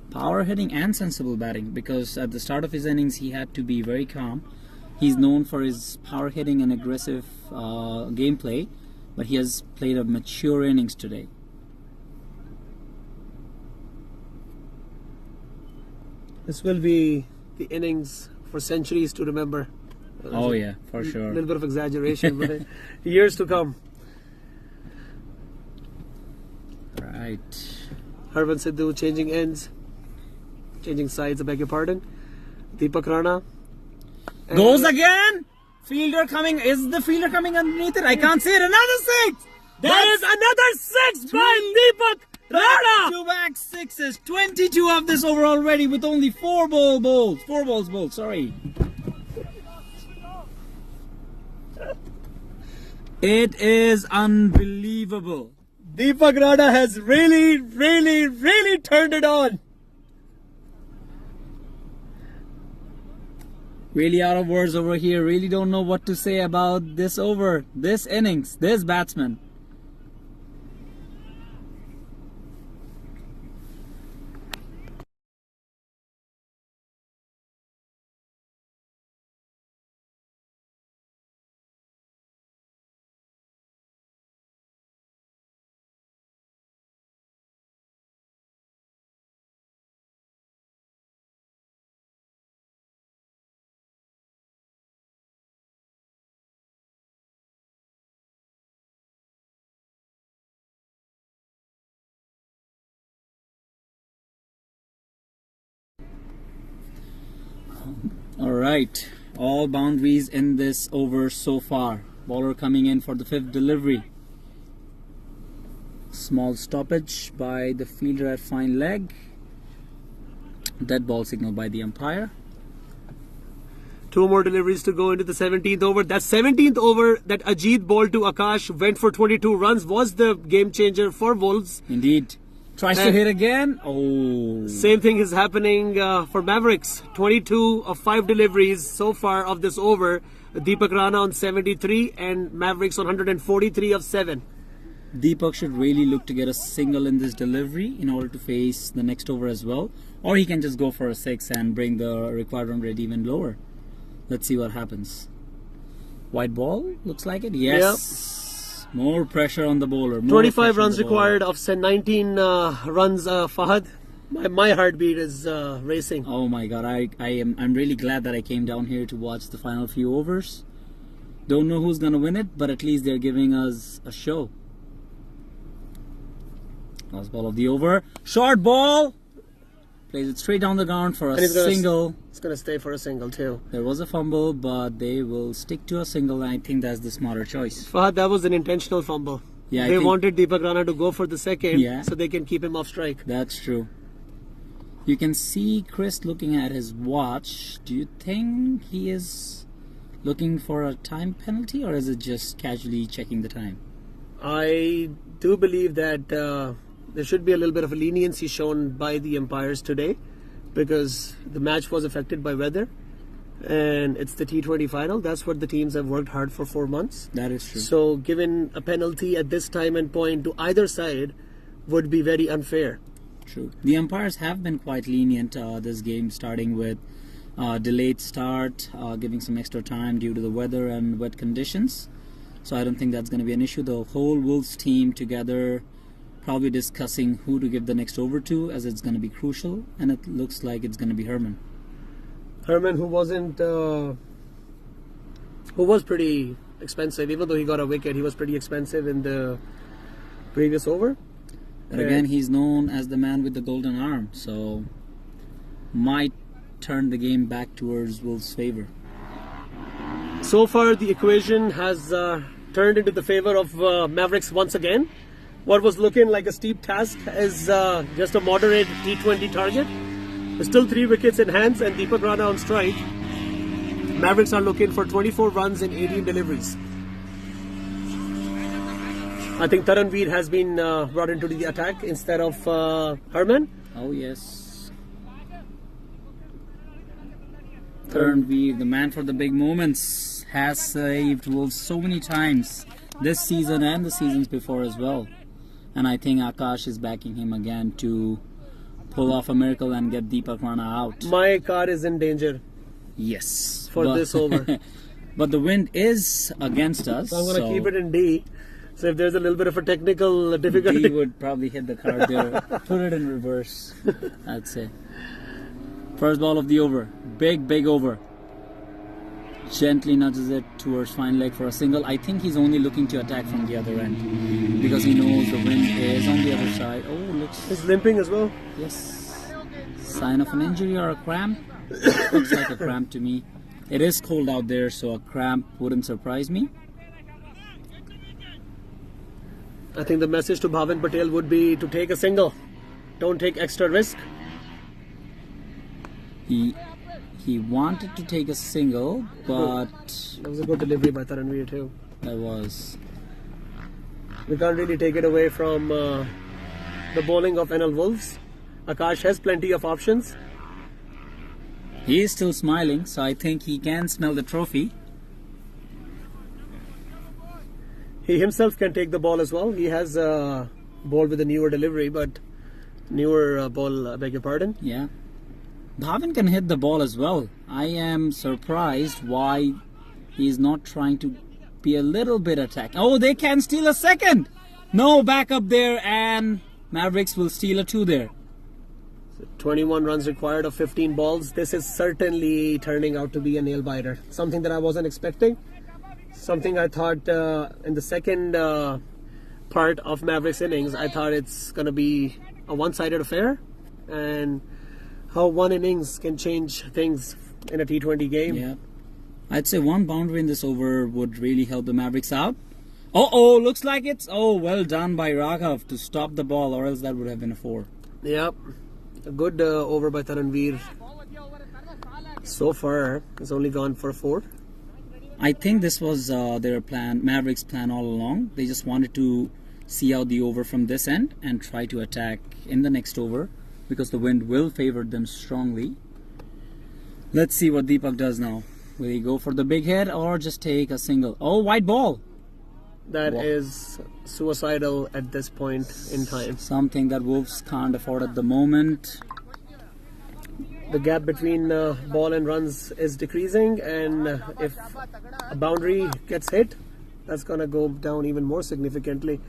Power hitting and sensible batting, because at the start of his innings he had to be very calm. He's known for his power hitting and aggressive gameplay, but he has played a mature innings today. This will be the innings for centuries to remember. Oh yeah, for A sure. little bit of exaggeration, but years to come. Right. Harman Sidhu changing ends, changing sides, I beg your pardon. Deepak Rana. And Goes again! Fielder coming. Is the fielder coming underneath it? I can't see it. Another 6! There is another 6 by Deepak Rana! 2 back sixes. 22 of this over already with only 4 balls bowled. Sorry. It is unbelievable. Deepak Rana has really turned it on. Really out of words over here. Really don't know what to say about this over, this innings, this batsman. Alright, all boundaries in this over so far. Bowler coming in for the 5th delivery. Small stoppage by the fielder at fine leg. Dead ball signal by the umpire. 2 more deliveries to go into the 17th over. That 17th over that Ajit bowled to Akash went for 22 runs was the game changer for Wolves. Indeed. Tries to hit again. Oh. Same thing is happening for Mavericks. 22 of 5 deliveries so far of this over. Deepak Rana on 73 and Mavericks on 143 of 7. Deepak should really look to get a single in this delivery in order to face the next over as well. Or he can just go for a 6 and bring the required run rate even lower. Let's see what happens. White ball, looks like it. Yes. Yep. More pressure on the bowler. 25 runs required of 19 runs, Fahad. My heartbeat is racing. Oh my god, I'm really glad that I came down here to watch the final few overs. Don't know who's gonna win it, but at least they're giving us a show. Last ball of the over. Short ball! Plays it straight down the ground for a single. It's going to stay for a single too. There was a fumble, but they will stick to a single, and I think that's the smarter choice. Fahad, that was an intentional fumble. Yeah, they wanted Deepak Rana to go for the second, so they can keep him off strike. That's true. You can see Chris looking at his watch. Do you think he is looking for a time penalty, or is it just casually checking the time? I do believe that there should be a little bit of a leniency shown by the umpires today because the match was affected by weather and it's the T20 final. That's what the teams have worked hard for 4 months. That is true. So giving a penalty at this time and point to either side would be very unfair. True. The umpires have been quite lenient this game, starting with delayed start, giving some extra time due to the weather and wet conditions. So I don't think that's going to be an issue. The whole Wolves team together probably discussing who to give the next over to, as it's going to be crucial, and it looks like it's going to be Herman. Herman, who was pretty expensive, even though he got a wicket, he was pretty expensive in the previous over. But again, he's known as the man with the golden arm, so might turn the game back towards Wolves' favor. So far, the equation has turned into the favor of Mavericks once again. What was looking like a steep task is just a moderate T20 target. There's still 3 wickets in hands and Deepak Rana on strike. Mavericks are looking for 24 runs in 18 deliveries. I think Taranveer has been brought into the attack instead of Herman. Oh yes. Taranveer, the man for the big moments, has saved Wolves so many times this season and the seasons before as well. And I think Akash is backing him again to pull off a miracle and get Deepak Rana out. My car is in danger. Yes. For this over. But the wind is against us. So I'm going to keep it in D. So if there's a little bit of a technical difficulty, D would probably hit the car there. Put it in reverse, I'd say. First ball of the over. Big over. Gently nudges it towards fine leg for a single. I think he's only looking to attack from the other end because he knows the wind is on the other side. Oh, looks... He's limping as well. Yes. Sign of an injury or a cramp? Looks like a cramp to me. It is cold out there, so a cramp wouldn't surprise me. I think the message to Bhavin Patel would be to take a single. Don't take extra risk. He wanted to take a single, but That was a good delivery by Taranveer too. that was... We can't really take it away from the bowling of NL Wolves. Akash has plenty of options. He is still smiling, so I think he can smell the trophy. He himself can take the ball as well. He has a ball with a newer delivery, but newer ball, I beg your pardon. Yeah. Bhavin can hit the ball as well. I am surprised why he's not trying to be a little bit attacking. Oh, they can steal a second! No, back up there, and Mavericks will steal a 2 there. 21 runs required of 15 balls. This is certainly turning out to be a nail biter. Something that I wasn't expecting. Something I thought in the second part of Mavericks innings, I thought it's going to be a one-sided affair. And how one innings can change things in a T20 game. Yeah. I'd say one boundary in this over would really help the Mavericks out. Oh, looks like it's... Oh, well done by Raghav to stop the ball, or else that would have been a 4. Yep. A good over by Taranveer. So far, it's only gone for a 4. I think this was their plan, Mavericks' plan all along. They just wanted to see out the over from this end and try to attack in the next over, because the wind will favor them strongly. Let's see what Deepak does now. Will he go for the big hit or just take a single? Oh, white ball! That Wow. is suicidal at this point in time. Something that Wolves can't afford at the moment. The gap between ball and runs is decreasing, and if a boundary gets hit, that's going to go down even more significantly.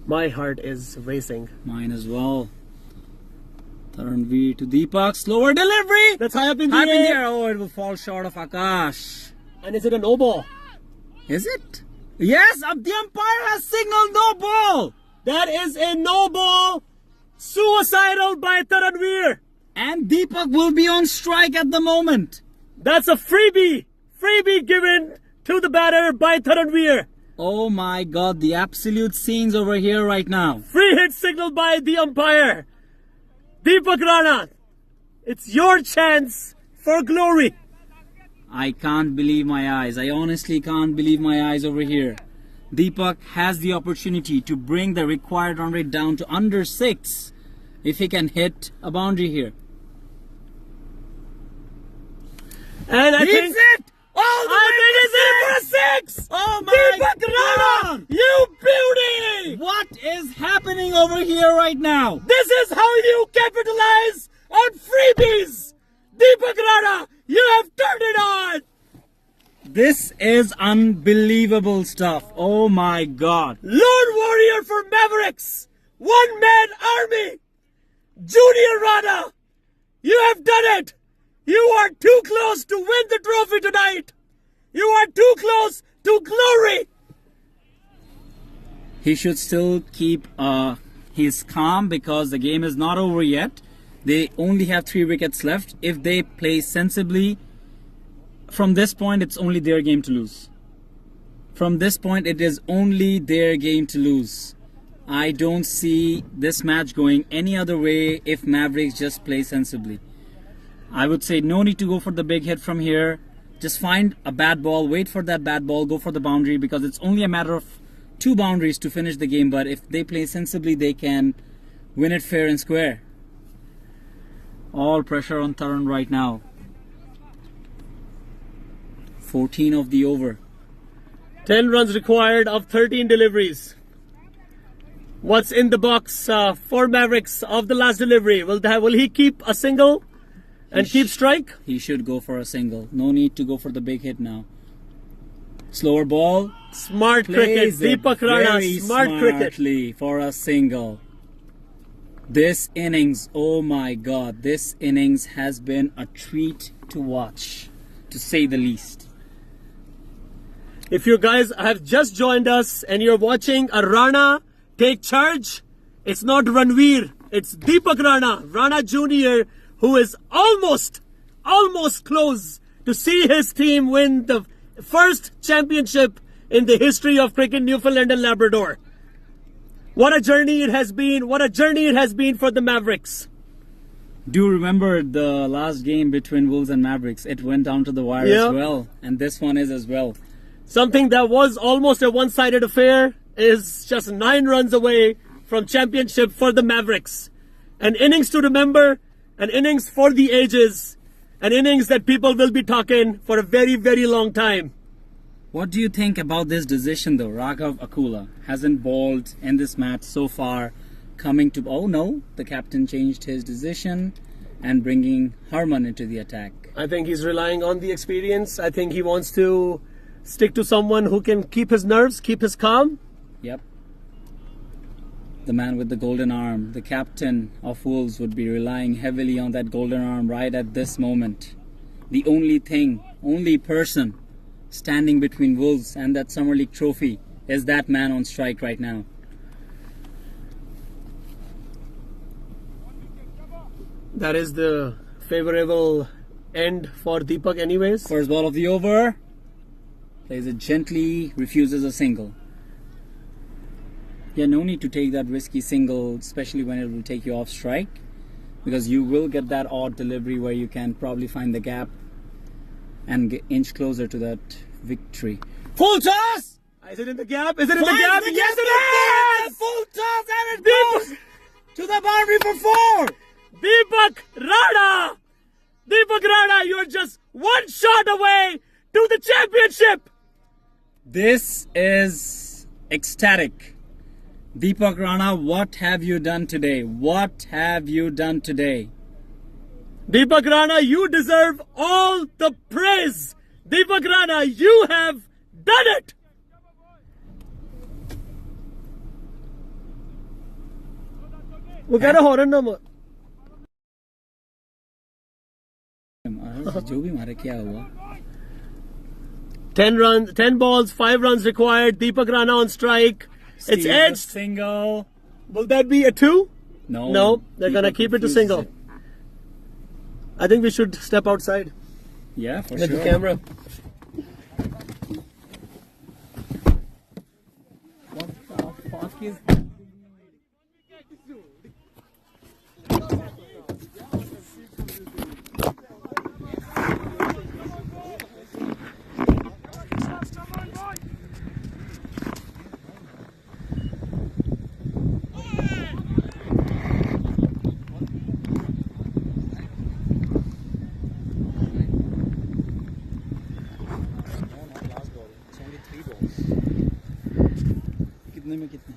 My heart is racing. Mine as well. Taranveer to Deepak. Slower delivery! That's high up in the High up in the air. air. Oh, it will fall short of Akash. And is it a no ball? Is it? Yes, the umpire has signaled no ball. That is a no ball. Suicidal by Taranveer. And Deepak will be on strike at the moment. That's a freebie. Freebie given to the batter by Taranveer. Oh my god, the absolute scenes over here right now. Free hit signal by the umpire. Deepak Rana, it's your chance for glory. I can't believe my eyes. I honestly can't believe my eyes over here. Deepak has the opportunity to bring the required run rate down to under 6 if he can hit a boundary here. And I think it! All the I way think to it's in for a 6. Oh my Deepak Rana, god! you beauty! What is happening over here right now? This is how you capitalize on freebies. Deepak Rana, you have turned it on. This is unbelievable stuff. Oh my god. Lone warrior for Mavericks. One man army. Junior Rana, you have done it. You are too close to win the trophy tonight. You are too close to glory. He should still keep his calm because the game is not over yet. They only have 3 wickets left. If they play sensibly, from this point it's only their game to lose. From this point it is only their game to lose. I don't see this match going any other way if Mavericks just play sensibly. I would say no need to go for the big hit from here. Just find a bad ball, wait for that bad ball, go for the boundary, because it's only a matter of 2 boundaries to finish the game. But if they play sensibly, they can win it fair and square. All pressure on Taran right now. 14 of the over. 10 runs required of 13 deliveries. What's in the box for Mavericks of the last delivery? Will he keep a single and keep strike? He should go for a single. No need to go for the big hit now. Slower ball. Smart cricket. Plays it Deepak Rana, very smart cricket. smartly for a single. This innings, oh my god, this innings has been a treat to watch, to say the least. If you guys have just joined us and you're watching a Rana take charge, it's not Ranveer, it's Deepak Rana, Rana Jr., who is almost close to see his team win the first championship in the history of cricket, Newfoundland and Labrador. What a journey it has been. What a journey it has been for the Mavericks. Do remember the last game between Wolves and Mavericks? It went down to the wire Yeah. as well, and this one is as well. Something that was almost a one-sided affair is just 9 runs away from championship for the Mavericks. An innings to remember, an innings for the ages, an innings that people will be talking for a very, very long time. What do you think about this decision though? Raghav Akula hasn't bowled in this match so far, coming to... Oh no, the captain changed his decision and bringing Harman into the attack. I think he's relying on the experience. I think he wants to stick to someone who can keep his nerves, keep his calm. Yep. The man with the golden arm, the captain of Wolves, would be relying heavily on that golden arm right at this moment. The only person standing between Wolves and that Summer League trophy is that man on strike right now. That is the favorable end for Deepak anyways. First ball of the over. Plays it gently, refuses a single. Yeah, no need to take that risky single, especially when it will take you off strike, because you will get that odd delivery where you can probably find the gap and inch closer to that victory. Full toss! Is it in the gap? Is it in the gap? Yes, it is! Full toss and it goes to the boundary for 4! Deepak Rana! Deepak Rana, you're just one shot away to the championship! This is ecstatic. Deepak Rana, what have you done today? What have you done today? Deepak Rana, you deserve all the praise. Deepak Rana, you have done it. वो कह रहा horn ना जो भी मारे क्या हुआ 10 balls, 5 runs required. Deepak Rana on strike. It's Steal the edged. single. Will that be a 2? No. No, they're gonna Deepak keep it to refuses single. it. I think we should step outside. Yeah, for Get sure. the camera. What the fuck is... कितने में कितने?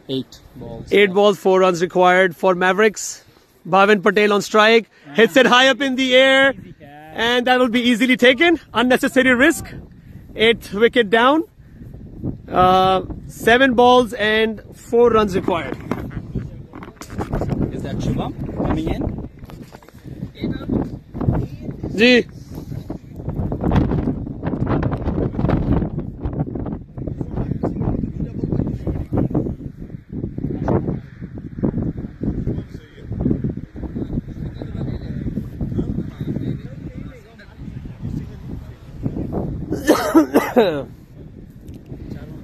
8 balls. 8 balls, 4 runs required for Mavericks. Bhavin Patel on strike. Hits it high up in the air. And that will be easily taken. Unnecessary risk. 8th wicket down. 7 balls and 4 runs required. Is that Shubham coming in? Ji.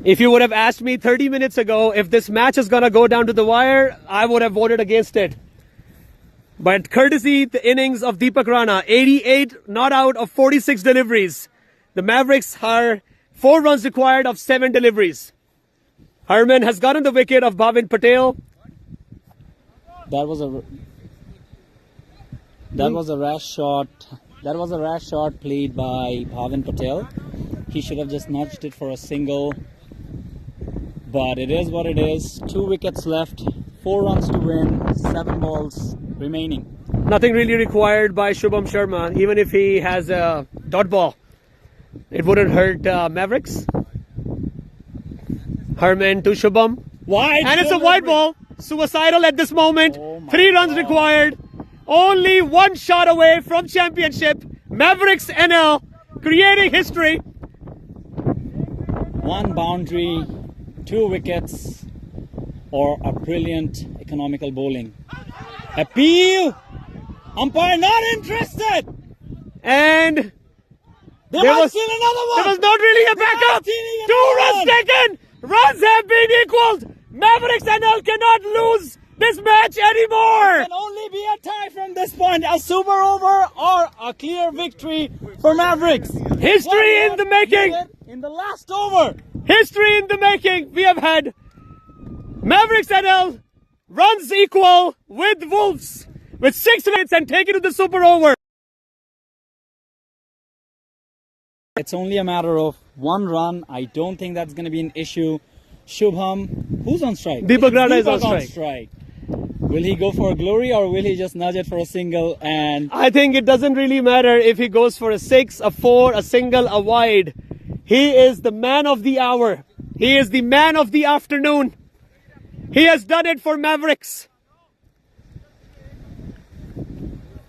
If you would have asked me 30 minutes ago if this match is going to go down to the wire, I would have voted against it. But courtesy the innings of Deepak Rana, 88 not out of 46 deliveries. The Mavericks are 4 runs required of 7 deliveries. Harman has gotten the wicket of Bhavin Patel. That was a rash shot. That was a rash shot played by Bhavin Patel. He should have just nudged it for a single. But it is what it is. 2 wickets left, 4 runs to win, 7 balls remaining. Nothing really required by Shubham Sharma, even if he has a dot ball. It wouldn't hurt Mavericks. Harman to Shubham. Wide And it's a wide ball. Suicidal at this moment. Oh my 3 runs God. required. Only 1 shot away from championship. Mavericks NL creating history. 1 boundary, 2 wickets, or a brilliant economical bowling. Appeal! Umpire not interested! And They There might was, steal another one. there was not really a backup. stealing 2 another runs one. taken. Runs have been equaled. Mavericks NL cannot lose this match anymore. Can only be a tie from this point. A super over or a clear victory for Mavericks. History in the making. In the last over. History in the making. We have had Mavericks NL runs equal with Wolves with 6 minutes and take it to the super over. It's only a matter of 1 run. I don't think that's going to be an issue. Shubham, who's on strike? Deepak Rana is on Deepak strike. Will he go for a glory or will he just nudge it for a single? And I think it doesn't really matter if he goes for a 6, a 4, a single, a wide. He is the man of the hour. He is the man of the afternoon. He has done it for Mavericks.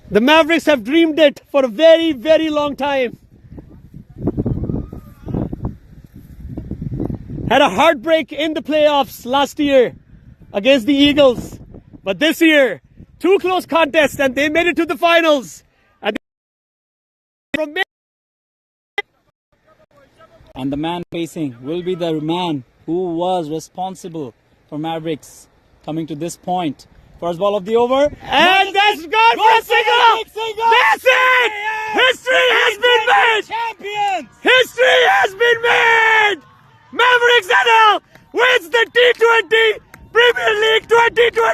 The Mavericks have dreamed it for a very, very long time. Had a heartbreak in the playoffs last year against the Eagles. But this year, 2 close contests and they made it to the finals. And the man facing will be the man who was responsible for Mavericks coming to this point. First ball of the over. And that's gone for a single! That's it! History has been made! Champions! History has been made! Mavericks NL wins the T20 Premier League 2024!